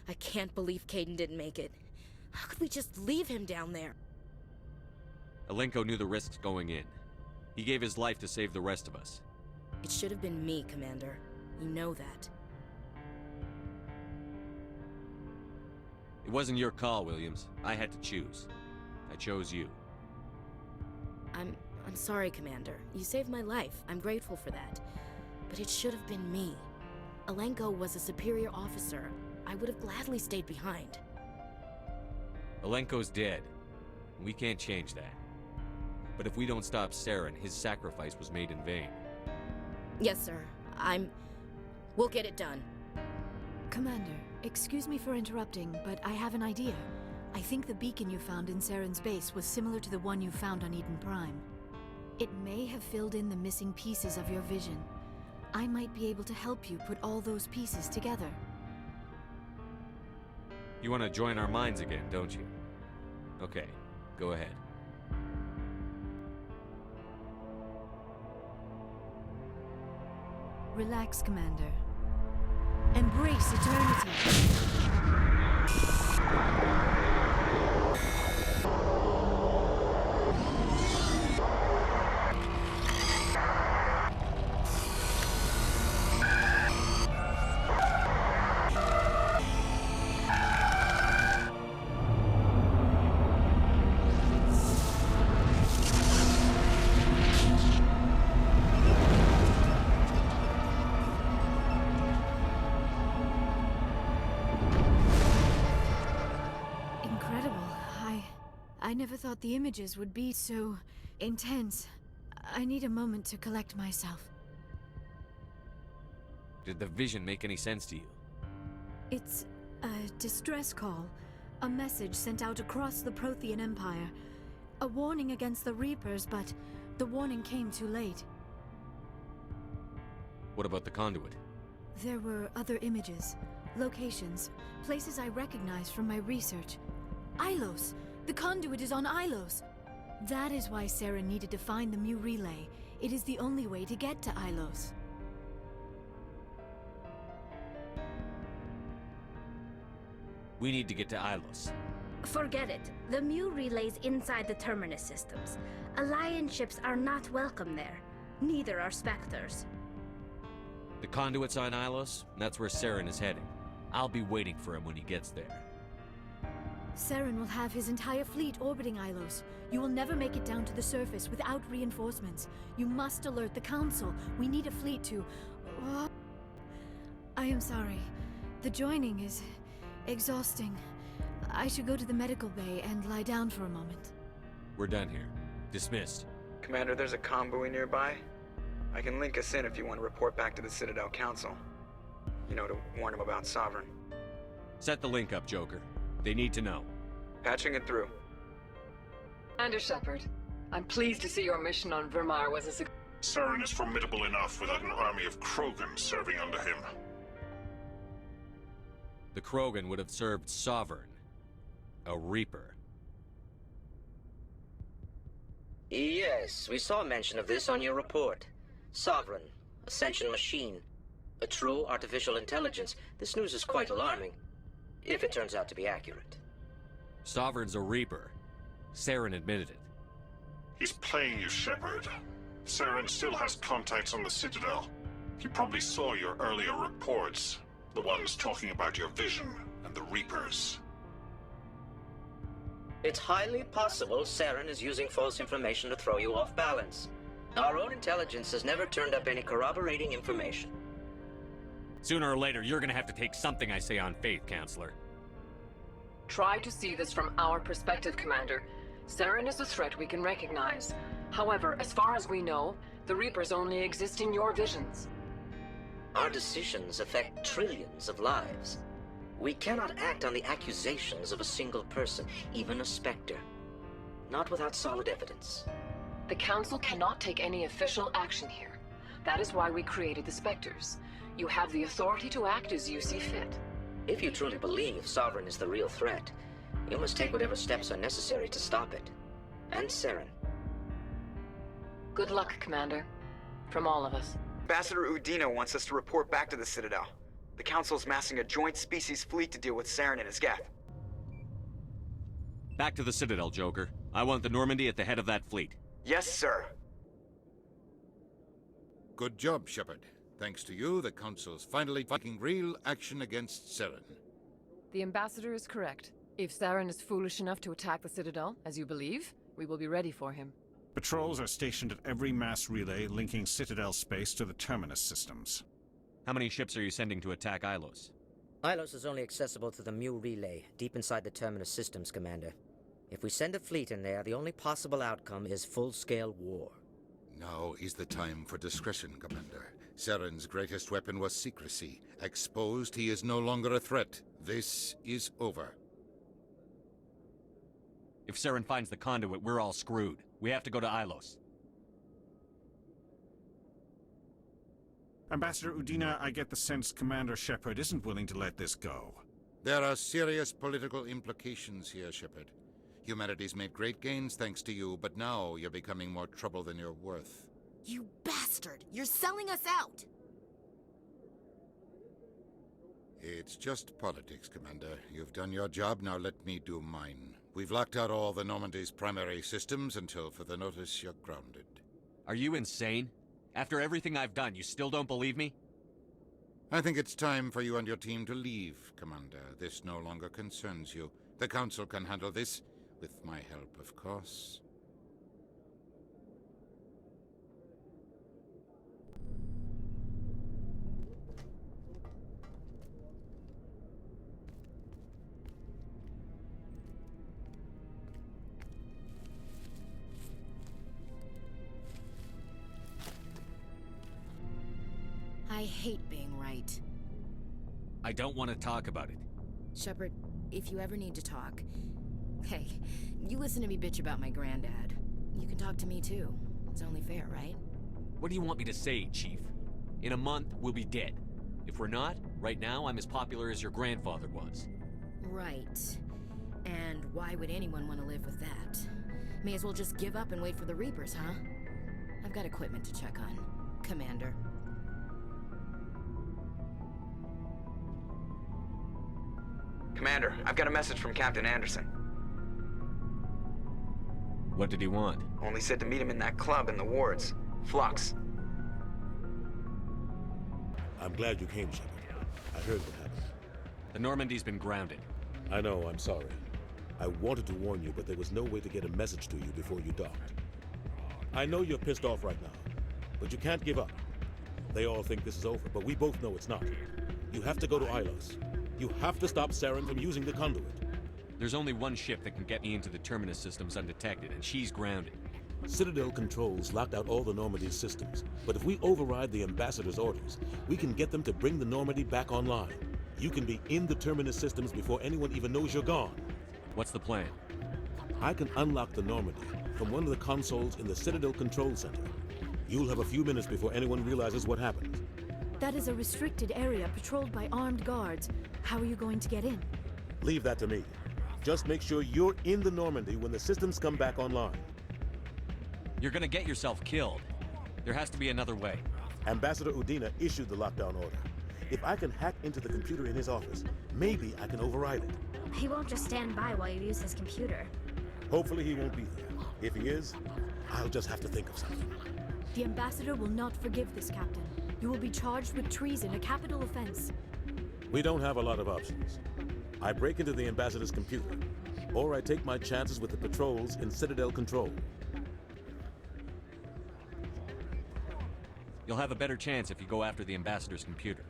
I can't believe Caden didn't make it. How could we just leave him down there? Alenko knew the risks going in. He gave his life to save the rest of us. It should have been me, Commander. You know that. It wasn't your call, Williams. I had to choose. I chose you. I'm sorry, Commander. You saved my life. I'm grateful for that. But it should have been me. Alenko was a superior officer. I would have gladly stayed behind. Alenko's dead. We can't change that. But if we don't stop Saren, his sacrifice was made in vain. Yes, sir. We'll get it done. Commander, excuse me for interrupting, but I have an idea. I think the beacon you found in Saren's base was similar to the one you found on Eden Prime. It may have filled in the missing pieces of your vision. I might be able to help you put all those pieces together. You want to join our minds again, don't you? Okay, go ahead. Relax, Commander. Embrace eternity. I never thought the images would be so intense. I need a moment to collect myself. Did the vision make any sense to you? It's a distress call. A message sent out across the Prothean Empire. A warning against the Reapers, but the warning came too late. What about the conduit? There were other images, locations, places I recognized from my research. Ilos! The conduit is on Ilos! That is why Sarah needed to find the Mu relay. It is the only way to get to Ilos. We need to get to Ilos. Forget it. The Mu relay's inside the Terminus systems. Alliance ships are not welcome there. Neither are Spectres. The conduit's on Ilos, and that's where Saren is heading. I'll be waiting for him when he gets there. Saren will have his entire fleet orbiting Ilos. You will never make it down to the surface without reinforcements. You must alert the Council. We need a fleet to... I am sorry. The joining is exhausting. I should go to the medical bay and lie down for a moment. We're done here. Dismissed. Commander, there's a convoy nearby. I can link us in if you want to report back to the Citadel Council. You know, to warn them about Sovereign. Set the link up, Joker. They need to know. Patching it through. Commander Shepard, I'm pleased to see your mission on Vermeer was a success. Saren is formidable enough without an army of Krogan serving under him. The Krogan would have served Sovereign, a Reaper. Yes, we saw mention of this on your report. Sovereign, Ascension machine, a true artificial intelligence. This news is quite alarming, if it turns out to be accurate. Sovereign's a Reaper. Saren admitted it. He's playing you, Shepard. Saren still has contacts on the Citadel. He probably saw your earlier reports. The ones talking about your vision and the Reapers. It's highly possible Saren is using false information to throw you off balance. Our own intelligence has never turned up any corroborating information. Sooner or later, you're gonna have to take something I say on faith, Counselor. Try to see this from our perspective, Commander. Saren is a threat we can recognize. However, as far as we know, the Reapers only exist in your visions. Our decisions affect trillions of lives. We cannot act on the accusations of a single person, even a Spectre. Not without solid evidence. The Council cannot take any official action here. That is why we created the Spectres. You have the authority to act as you see fit. If you truly believe Sovereign is the real threat, you must take whatever steps are necessary to stop it. And Saren. Good luck, Commander. From all of us. Ambassador Udina wants us to report back to the Citadel. The Council's massing a joint species fleet to deal with Saren and his Geth. Back to the Citadel, Joker. I want the Normandy at the head of that fleet. Yes, sir. Good job, Shepard. Thanks to you, the Council's finally taking real action against Saren. The Ambassador is correct. If Saren is foolish enough to attack the Citadel, as you believe, we will be ready for him. Patrols are stationed at every mass relay linking Citadel space to the Terminus systems. How many ships are you sending to attack Ilos? Ilos is only accessible to the Mu relay, deep inside the Terminus systems, Commander. If we send a fleet in there, the only possible outcome is full-scale war. Now is the time for discretion, Commander. Saren's greatest weapon was secrecy. Exposed, he is no longer a threat. This is over. If Saren finds the conduit, we're all screwed. We have to go to Ilos. Ambassador Udina, I get the sense Commander Shepard isn't willing to let this go. There are serious political implications here, Shepard. Humanity's made great gains thanks to you, but now you're becoming more trouble than you're worth. You bastard! You're selling us out! It's just politics, Commander. You've done your job, now let me do mine. We've locked out all the Normandy's primary systems until further notice you're grounded. Are you insane? After everything I've done, you still don't believe me? I think it's time for you and your team to leave, Commander. This no longer concerns you. The Council can handle this, with my help, of course. I hate being right. I don't want to talk about it. Shepard, if you ever need to talk... Hey, you listen to me bitch about my granddad. You can talk to me too. It's only fair, right? What do you want me to say, Chief? In a month, we'll be dead. If we're not, right now I'm as popular as your grandfather was. Right. And why would anyone want to live with that? May as well just give up and wait for the Reapers, huh? I've got equipment to check on. Commander. Commander, I've got a message from Captain Anderson. What did he want? Only said to meet him in that club in the wards. Flux. I'm glad you came, Shepard. I heard what happened. The Normandy's been grounded. I know, I'm sorry. I wanted to warn you, but there was no way to get a message to you before you docked. I know you're pissed off right now, but you can't give up. They all think this is over, but we both know it's not. You have to go to Ilos. You have to stop Saren from using the conduit. There's only one ship that can get me into the terminus systems undetected, and she's grounded. Citadel controls locked out all the Normandy's systems, but if we override the Ambassador's orders, we can get them to bring the Normandy back online. You can be in the terminus systems before anyone even knows you're gone. What's the plan? I can unlock the Normandy from one of the consoles in the Citadel Control Center. You'll have a few minutes before anyone realizes what happened. That is a restricted area patrolled by armed guards. How are you going to get in? Leave that to me. Just make sure you're in the Normandy when the systems come back online. You're gonna get yourself killed. There has to be another way. Ambassador Udina issued the lockdown order. If I can hack into the computer in his office, maybe I can override it. He won't just stand by while you use his computer. Hopefully he won't be there. If he is, I'll just have to think of something. The Ambassador will not forgive this, Captain. You will be charged with treason, a capital offense. We don't have a lot of options. I break into the Ambassador's computer, or I take my chances with the patrols in Citadel Control. You'll have a better chance if you go after the Ambassador's computer.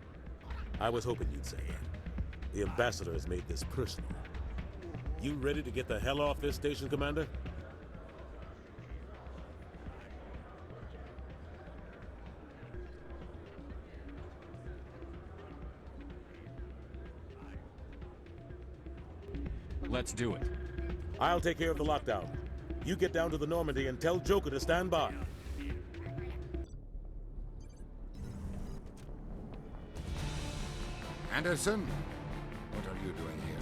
I was hoping you'd say that. The Ambassador has made this personal. You ready to get the hell off this station, Commander? Let's do it. I'll take care of the lockdown. You get down to the Normandy and tell Joker to stand by. Anderson? What are you doing here?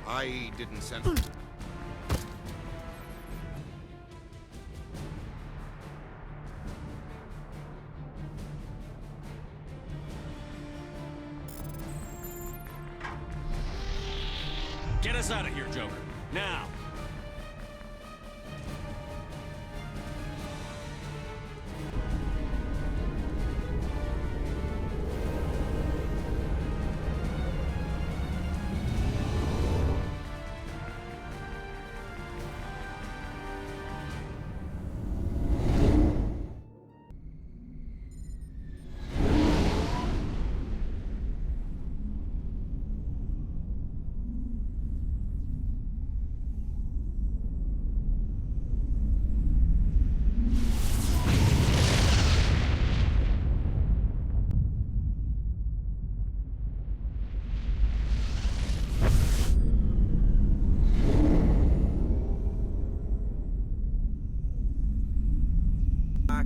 I didn't send... Get us out of here, Joker. Now!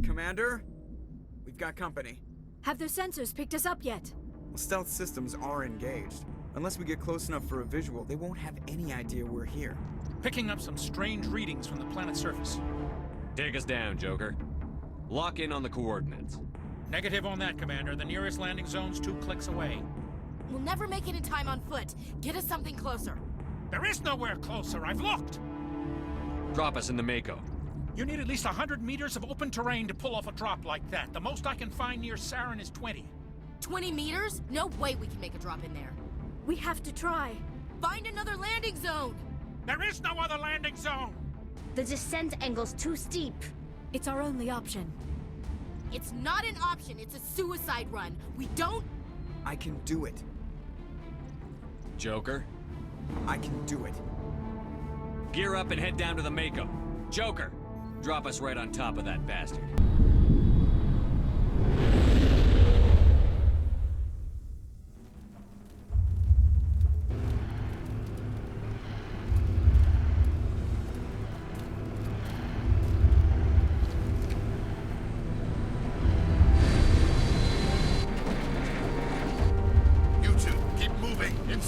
Commander? We've got company. Have their sensors picked us up yet? Well, stealth systems are engaged. Unless we get close enough for a visual, they won't have any idea we're here. Picking up some strange readings from the planet's surface. Take us down, Joker. Lock in on the coordinates. Negative on that, Commander. The nearest landing zone's 2 clicks away. We'll never make it in time on foot. Get us something closer. There is nowhere closer. I've looked. Drop us in the Mako. You need at least 100 meters of open terrain to pull off a drop like that. The most I can find near Saren is 20. 20 meters? No way we can make a drop in there. We have to try. Find another landing zone! There is no other landing zone! The descent angle's too steep. It's our only option. It's not an option, it's a suicide run. We don't... I can do it. Joker? I can do it. Gear up and head down to the Mako. Joker! Drop us right on top of that bastard.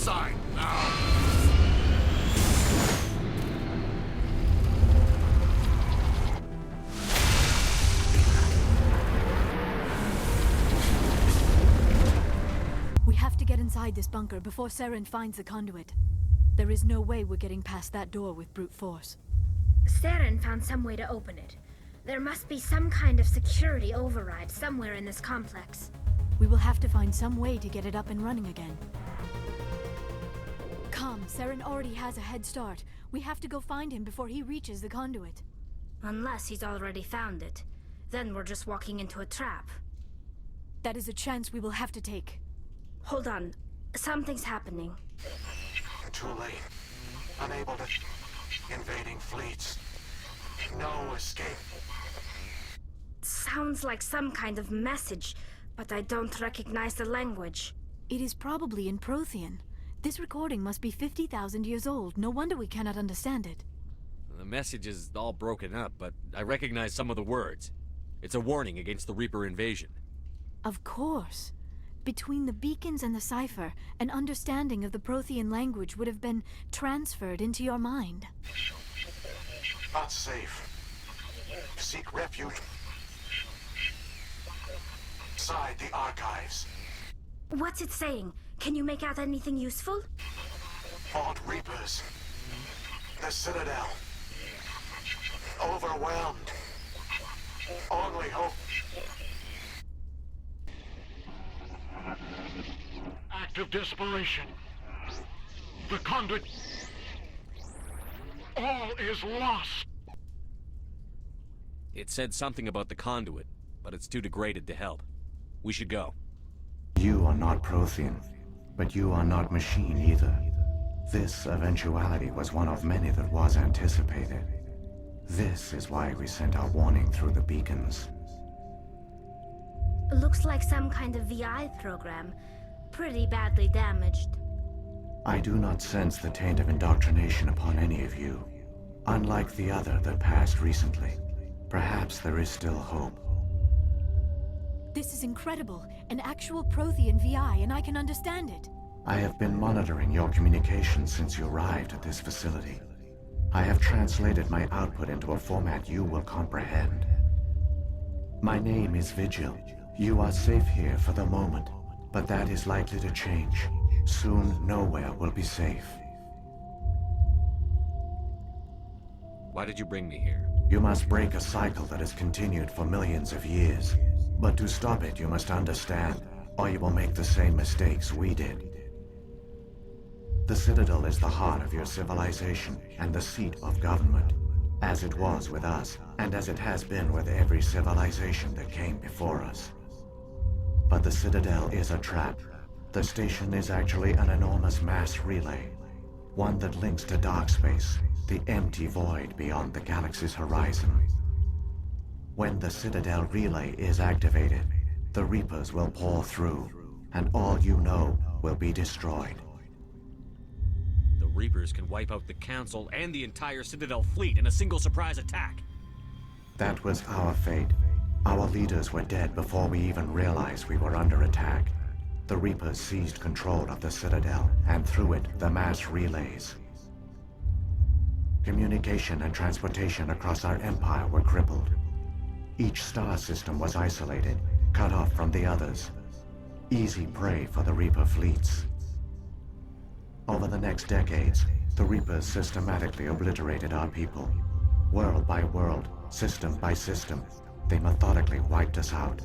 inside, now! We have to get inside this bunker before Saren finds the conduit. There is no way we're getting past that door with brute force. Saren found some way to open it. There must be some kind of security override somewhere in this complex. We will have to find some way to get it up and running again. Come, Saren already has a head start. We have to go find him before he reaches the conduit. Unless he's already found it. Then we're just walking into a trap. That is a chance we will have to take. Hold on. Something's happening. Too late. Unable to... Invading fleets. No escape. Sounds like some kind of message, but I don't recognize the language. It is probably in Prothean. This recording must be 50,000 years old. No wonder we cannot understand it. The message is all broken up, but I recognize some of the words. It's a warning against the Reaper invasion. Of course. Between the beacons and the cipher, an understanding of the Prothean language would have been transferred into your mind. Not safe. Seek refuge inside the archives. What's it saying? Can you make out anything useful? Fought Reapers. The Citadel. Overwhelmed. Only hope. Act of desperation. The conduit. All is lost. It said something about the conduit, but it's too degraded to help. We should go. You are not Prothean, but you are not machine either. This eventuality was one of many that was anticipated. This is why we sent our warning through the beacons. Looks like some kind of VI program. Pretty badly damaged. I do not sense the taint of indoctrination upon any of you. Unlike the other that passed recently, perhaps there is still hope. This is incredible. An actual Prothean VI, and I can understand it. I have been monitoring your communications since you arrived at this facility. I have translated my output into a format you will comprehend. My name is Vigil. You are safe here for the moment, but that is likely to change. Soon, nowhere will be safe. Why did you bring me here? You must break a cycle that has continued for millions of years. But to stop it, you must understand, or you will make the same mistakes we did. The Citadel is the heart of your civilization and the seat of government, as it was with us, and as it has been with every civilization that came before us. But the Citadel is a trap. The station is actually an enormous mass relay, one that links to dark space, the empty void beyond the galaxy's horizon. When the Citadel relay is activated, the Reapers will pour through, and all you know will be destroyed. The Reapers can wipe out the Council and the entire Citadel fleet in a single surprise attack. That was our fate. Our leaders were dead before we even realized we were under attack. The Reapers seized control of the Citadel, and through it, the mass relays. Communication and transportation across our empire were crippled. Each star system was isolated, cut off from the others. Easy prey for the Reaper fleets. Over the next decades, the Reapers systematically obliterated our people. World by world, system by system, they methodically wiped us out.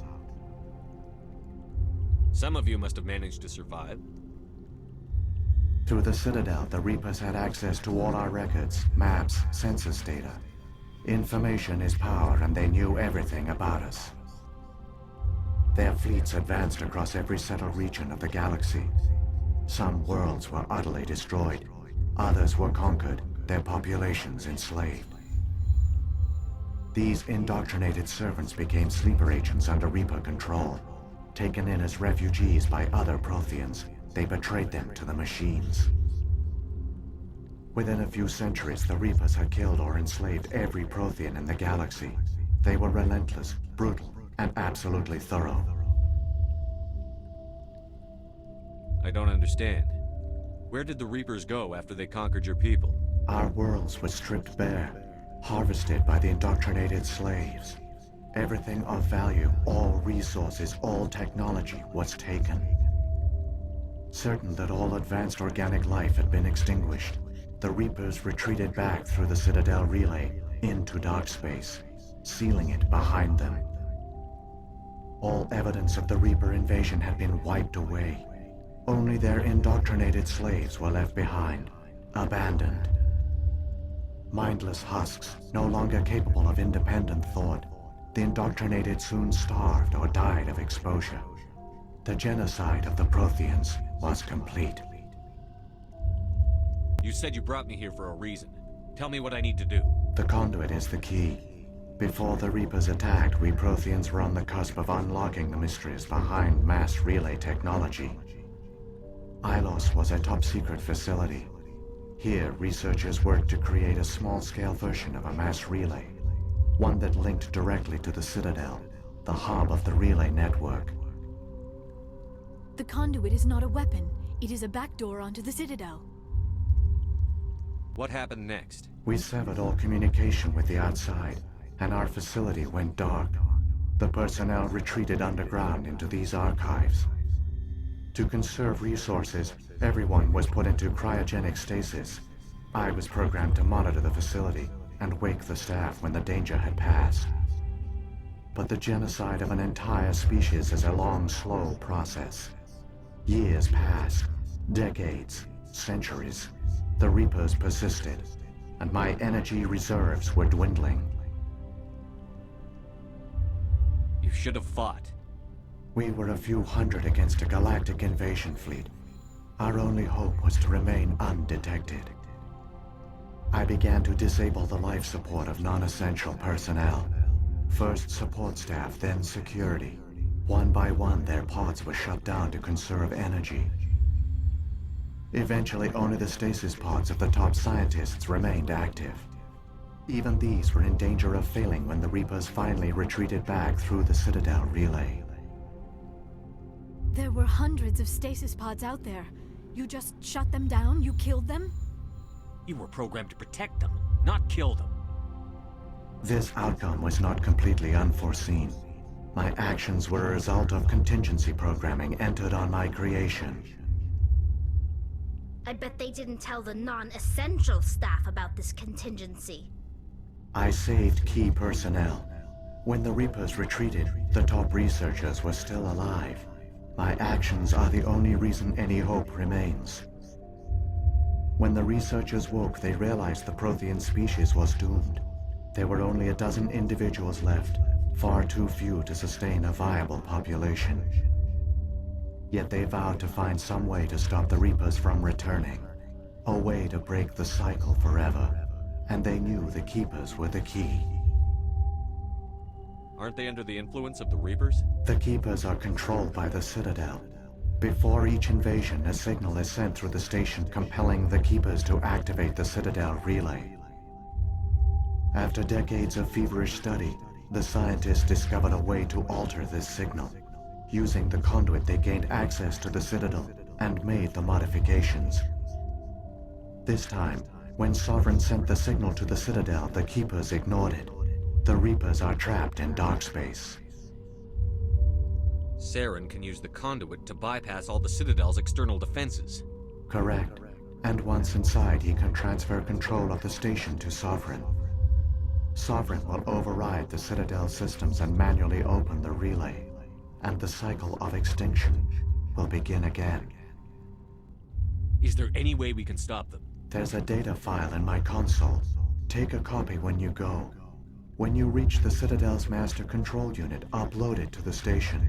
Some of you must have managed to survive. Through the Citadel, the Reapers had access to all our records, maps, census data. Information is power, and they knew everything about us. Their fleets advanced across every settled region of the galaxy. Some worlds were utterly destroyed. Others were conquered, their populations enslaved. These indoctrinated servants became sleeper agents under Reaper control. Taken in as refugees by other Protheans, they betrayed them to the machines. Within a few centuries, the Reapers had killed or enslaved every Prothean in the galaxy. They were relentless, brutal, and absolutely thorough. I don't understand. Where did the Reapers go after they conquered your people? Our worlds were stripped bare, harvested by the indoctrinated slaves. Everything of value, all resources, all technology was taken. Certain that all advanced organic life had been extinguished, the Reapers retreated back through the Citadel relay into dark space, sealing it behind them. All evidence of the Reaper invasion had been wiped away. Only their indoctrinated slaves were left behind, abandoned. Mindless husks, no longer capable of independent thought, the indoctrinated soon starved or died of exposure. The genocide of the Protheans was complete. You said you brought me here for a reason. Tell me what I need to do. The conduit is the key. Before the Reapers attacked, we Protheans were on the cusp of unlocking the mysteries behind mass relay technology. Ilos was a top-secret facility. Here, researchers worked to create a small-scale version of a mass relay, one that linked directly to the Citadel, the hub of the relay network. The conduit is not a weapon. It is a backdoor onto the Citadel. What happened next? We severed all communication with the outside, and our facility went dark. The personnel retreated underground into these archives. To conserve resources, everyone was put into cryogenic stasis. I was programmed to monitor the facility and wake the staff when the danger had passed. But the genocide of an entire species is a long, slow process. Years passed, decades, centuries. The Reapers persisted, and my energy reserves were dwindling. You should have fought. We were a few hundred against a galactic invasion fleet. Our only hope was to remain undetected. I began to disable the life support of non-essential personnel. First support staff, then security. One by one, their pods were shut down to conserve energy. Eventually, only the stasis pods of the top scientists remained active. Even these were in danger of failing when the Reapers finally retreated back through the Citadel relay. There were hundreds of stasis pods out there. You just shut them down? You killed them? You were programmed to protect them, not kill them. This outcome was not completely unforeseen. My actions were a result of contingency programming entered on my creation. I bet they didn't tell the non-essential staff about this contingency. I saved key personnel. When the Reapers retreated, the top researchers were still alive. My actions are the only reason any hope remains. When the researchers woke, they realized the Prothean species was doomed. There were only a dozen individuals left, far too few to sustain a viable population. Yet they vowed to find some way to stop the Reapers from returning, a way to break the cycle forever, and they knew the Keepers were the key. Aren't they under the influence of the Reapers? The Keepers are controlled by the Citadel. Before each invasion, a signal is sent through the station compelling the Keepers to activate the Citadel relay. After decades of feverish study, the scientists discovered a way to alter this signal. Using the conduit, they gained access to the Citadel and made the modifications. This time, when Sovereign sent the signal to the Citadel, the Keepers ignored it. The Reapers are trapped in dark space. Saren can use the conduit to bypass all the Citadel's external defenses. Correct. And once inside, he can transfer control of the station to Sovereign. Sovereign will override the Citadel systems and manually open the relay. And the cycle of extinction will begin again. Is there any way we can stop them? There's a data file in my console. Take a copy when you go. When you reach the Citadel's master control unit, upload it to the station.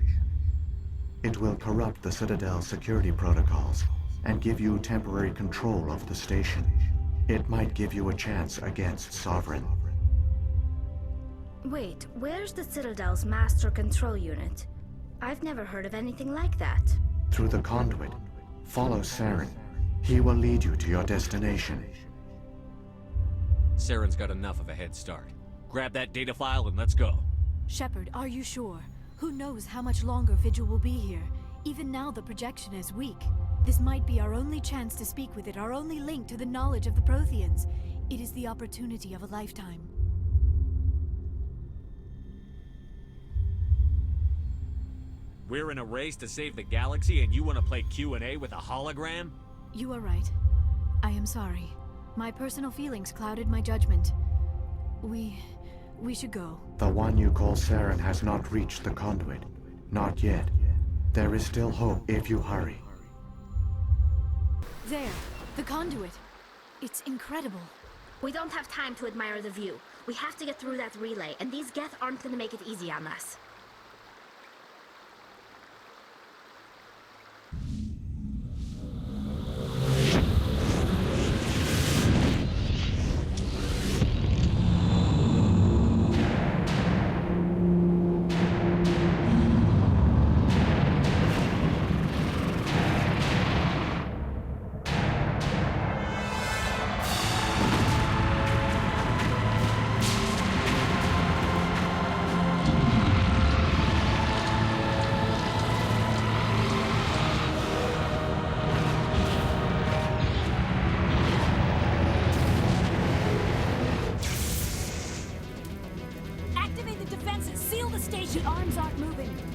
It will corrupt the Citadel's security protocols and give you temporary control of the station. It might give you a chance against Sovereign. Wait, where's the Citadel's master control unit? I've never heard of anything like that. Through the conduit. Follow Saren. He will lead you to your destination. Saren's got enough of a head start. Grab that data file and let's go. Shepard, are you sure? Who knows how much longer Vigil will be here? Even now the projection is weak. This might be our only chance to speak with it, our only link to the knowledge of the Protheans. It is the opportunity of a lifetime. We're in a race to save the galaxy and you want to play Q&A with a hologram? You are right. I am sorry. My personal feelings clouded my judgment. We should go. The one you call Saren has not reached the conduit. Not yet. There is still hope if you hurry. There, the conduit. It's incredible. We don't have time to admire the view. We have to get through that relay, and these Geth aren't gonna make it easy on us.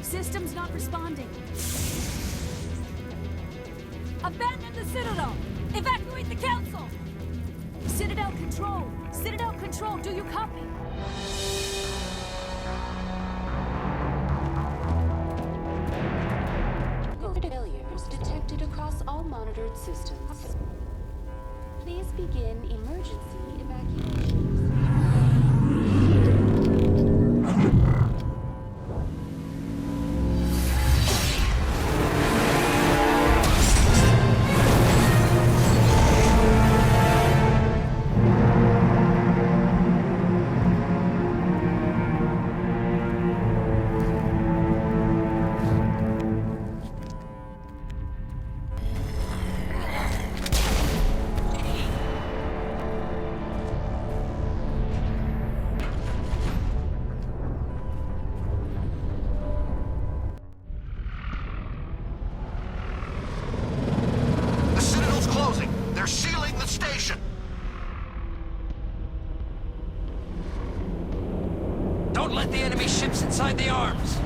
Systems not responding. Abandon the Citadel! Evacuate the Council! Citadel Control! Citadel Control, do you copy? Failures detected across all monitored systems. Please begin emergency evacuation. Don't let the enemy ships inside the arms!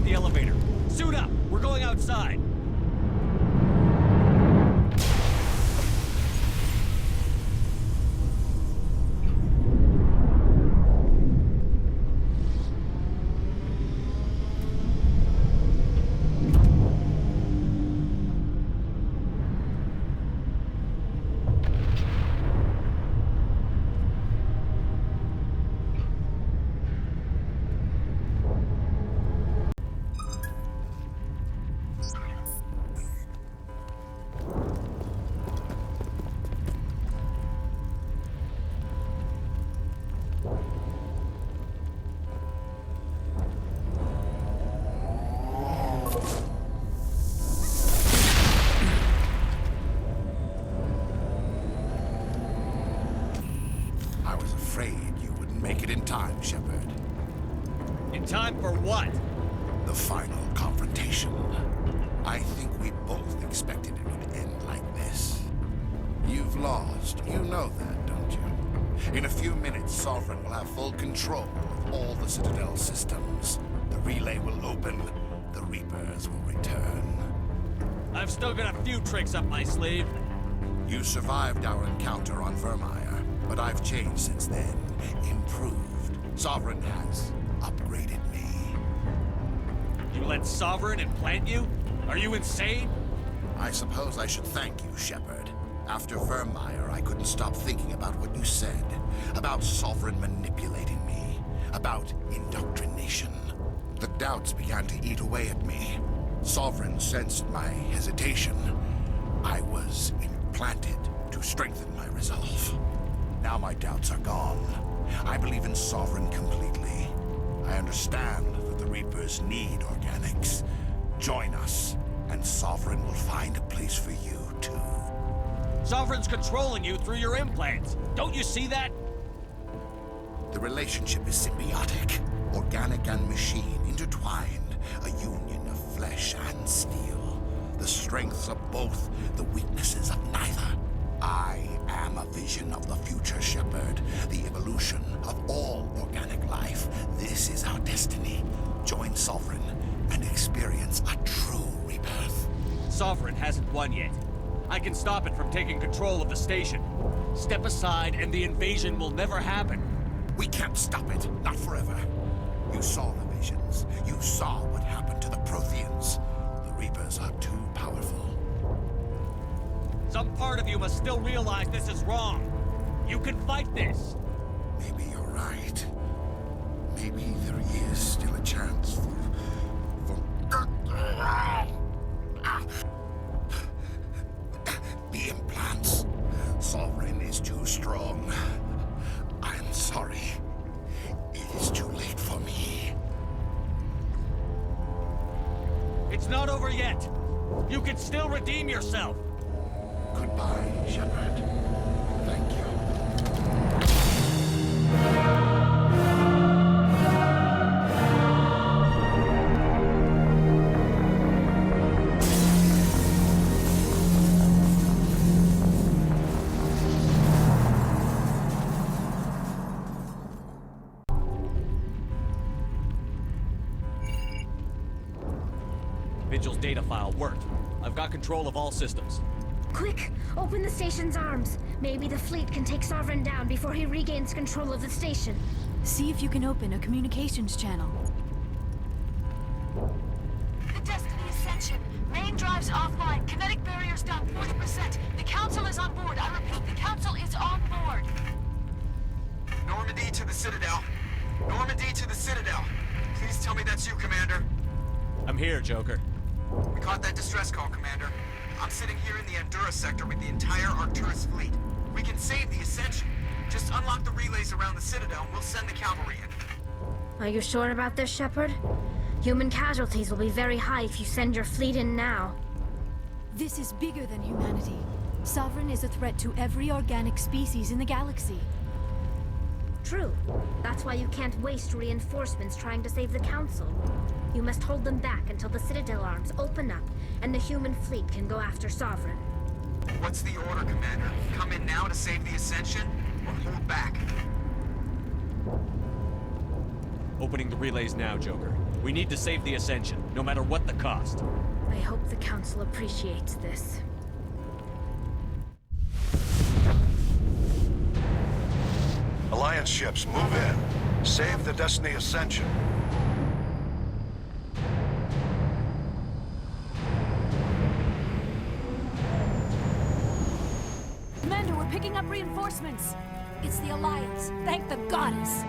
The elevator. Suit up! We're going outside! Make it in time, Shepard. In time for what? The final confrontation. I think we both expected it would end like this. You've lost. You know that, don't you? In a few minutes, Sovereign will have full control of all the Citadel systems. The relay will open. The Reapers will return. I've still got a few tricks up my sleeve. You survived our encounter on Vermeer, but I've changed since then. Improved. Sovereign has upgraded me. You let Sovereign implant you? Are you insane? I suppose I should thank you, Shepard. After Vermeer, I couldn't stop thinking about what you said. About Sovereign manipulating me. About indoctrination. The doubts began to eat away at me. Sovereign sensed my hesitation. I was implanted to strengthen my resolve. Now my doubts are gone. I believe in Sovereign completely. I understand that the Reapers need organics. Join us, and Sovereign will find a place for you, too. Sovereign's controlling you through your implants. Don't you see that? The relationship is symbiotic. Organic and machine intertwined. A union of flesh and steel. The strengths of both, the weaknesses of neither. I am a vision of the future, Shepard. The evolution of all organic life. This is our destiny. Join Sovereign and experience a true rebirth. Sovereign hasn't won yet. I can stop it from taking control of the station. Step aside and the invasion will never happen. We can't stop it. Not forever. You saw the visions. You saw what happened to the Protheans. The Reapers are too powerful. Some part of you must still realize this is wrong. You can fight this. Maybe you're right. Maybe there is still a chance for... The implants. Sovereign is too strong. I'm sorry. It is too late for me. It's not over yet. You can still redeem yourself. Goodbye, Shepard. Thank you. Vigil's data file worked. I've got control of all systems. Quick! Open the station's arms. Maybe the fleet can take Sovereign down before he regains control of the station. See if you can open a communications channel. The Destiny Ascension. Main drives offline. Kinetic barriers down 40%. The Council is on board. I repeat, the Council is on board. Normandy to the Citadel. Normandy to the Citadel. Please tell me that's you, Commander. I'm here, Joker. We caught that distress call, Commander. I'm sitting here in the Andurra sector with the entire Arcturus fleet. We can save the Ascension. Just unlock the relays around the Citadel and we'll send the cavalry in. Are you sure about this, Shepard? Human casualties will be very high if you send your fleet in now. This is bigger than humanity. Sovereign is a threat to every organic species in the galaxy. True. That's why you can't waste reinforcements trying to save the Council. You must hold them back until the Citadel arms open up and the human fleet can go after Sovereign. What's the order, Commander? Come in now to save the Ascension, or hold back? Opening the relays now, Joker. We need to save the Ascension, no matter what the cost. I hope the Council appreciates this. Alliance ships, move in. Save the Destiny Ascension. Commander, we're picking up reinforcements. It's the Alliance. Thank the goddess.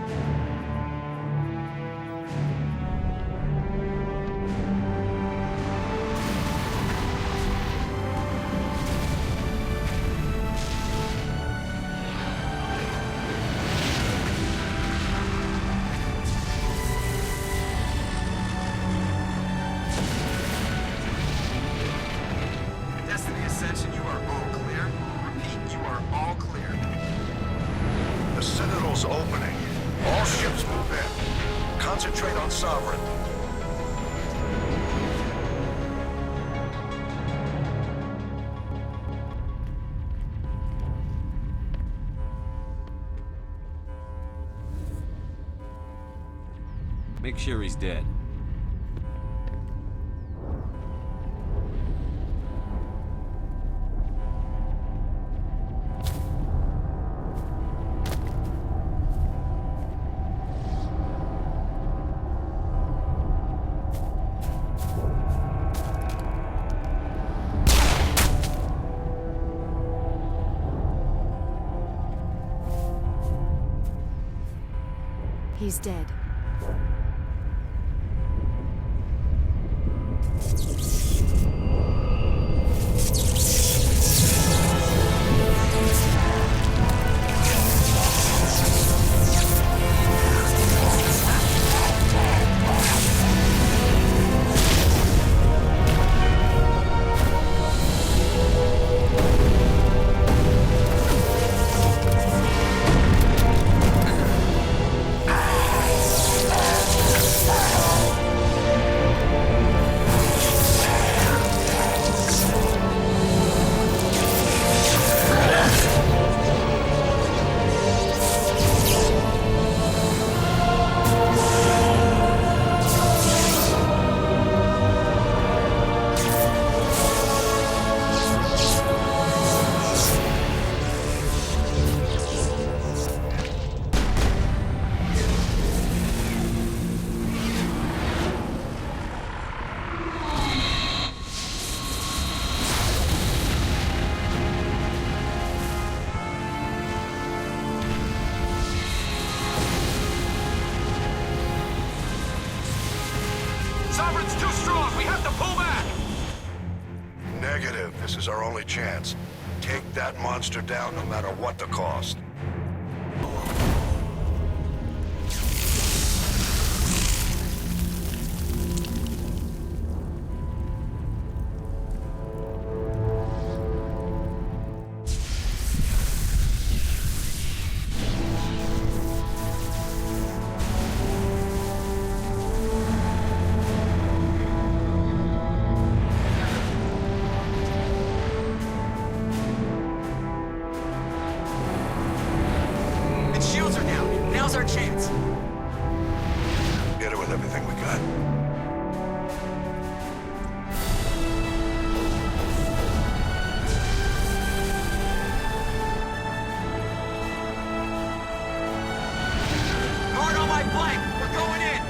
Destiny Ascension, you are all clear. Repeat, you are all clear. The Citadel's opening. All ships move in. Concentrate on Sovereign. Make sure he's dead. He's dead. Sovereign's too strong. We have to pull back. Negative. This is our only chance. Take that monster down no matter what the cost. Our chance. Get it with everything we got. Hard on my flank. We're going in.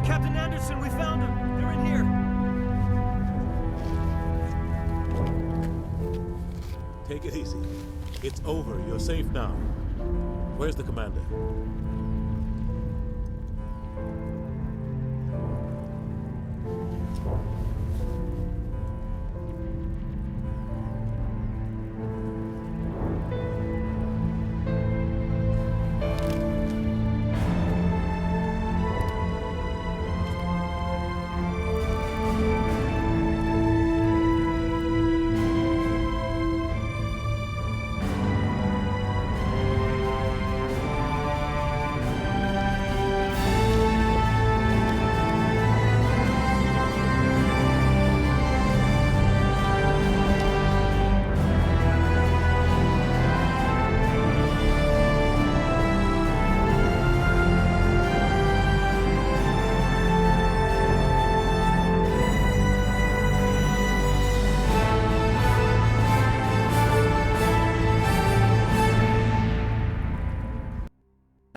Captain Anderson, we found them. They're in here. Take it easy. It's over. You're safe now. Where's the commander?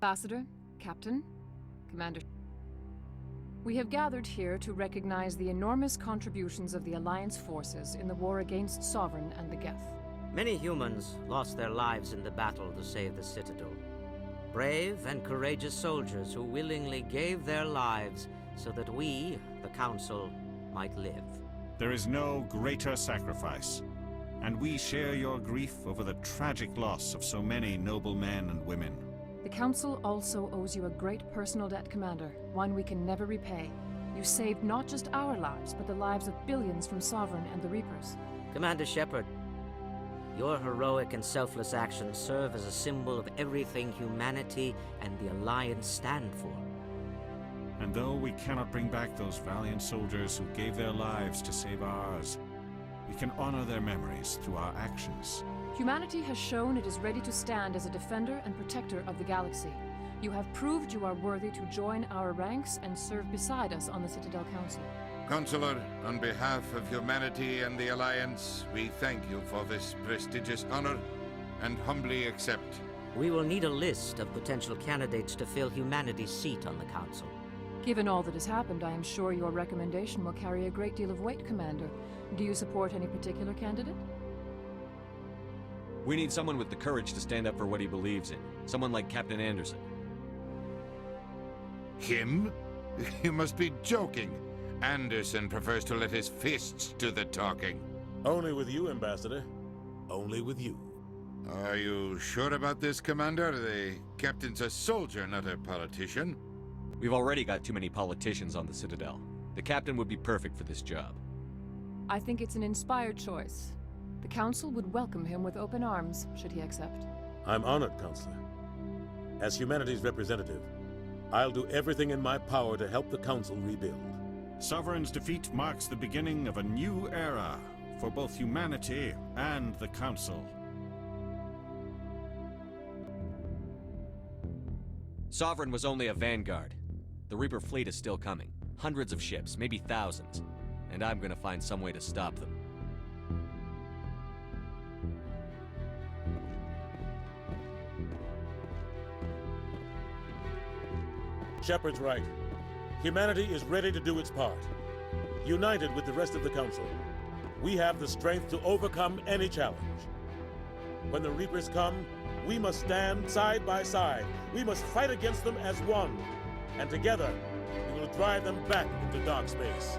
Ambassador, Captain, Commander. We have gathered here to recognize the enormous contributions of the Alliance forces in the war against Sovereign and the Geth. Many humans lost their lives in the battle to save the Citadel. Brave and courageous soldiers who willingly gave their lives so that we, the Council, might live. There is no greater sacrifice, and we share your grief over the tragic loss of so many noble men and women. The Council also owes you a great personal debt, Commander, one we can never repay. You saved not just our lives, but the lives of billions from Sovereign and the Reapers. Commander Shepard, your heroic and selfless actions serve as a symbol of everything humanity and the Alliance stand for. And though we cannot bring back those valiant soldiers who gave their lives to save ours, we can honor their memories through our actions. Humanity has shown it is ready to stand as a defender and protector of the galaxy. You have proved you are worthy to join our ranks and serve beside us on the Citadel Council. Consular, on behalf of humanity and the Alliance, we thank you for this prestigious honor and humbly accept. We will need a list of potential candidates to fill humanity's seat on the Council. Given all that has happened, I am sure your recommendation will carry a great deal of weight, Commander. Do you support any particular candidate? We need someone with the courage to stand up for what he believes in. Someone like Captain Anderson. Him? You must be joking. Anderson prefers to let his fists do the talking. Only with you, Ambassador. Only with you. Are you sure about this, Commander? The captain's a soldier, not a politician. We've already got too many politicians on the Citadel. The captain would be perfect for this job. I think it's an inspired choice. The Council would welcome him with open arms, should he accept. I'm honored, Counselor. As humanity's representative, I'll do everything in my power to help the Council rebuild. Sovereign's defeat marks the beginning of a new era for both humanity and the Council. Sovereign was only a vanguard. The Reaper fleet is still coming. Hundreds of ships, maybe thousands. And I'm gonna find some way to stop them. Shepard's right. Humanity is ready to do its part. United with the rest of the Council, we have the strength to overcome any challenge. When the Reapers come, we must stand side by side. We must fight against them as one. And together, we will drive them back into dark space.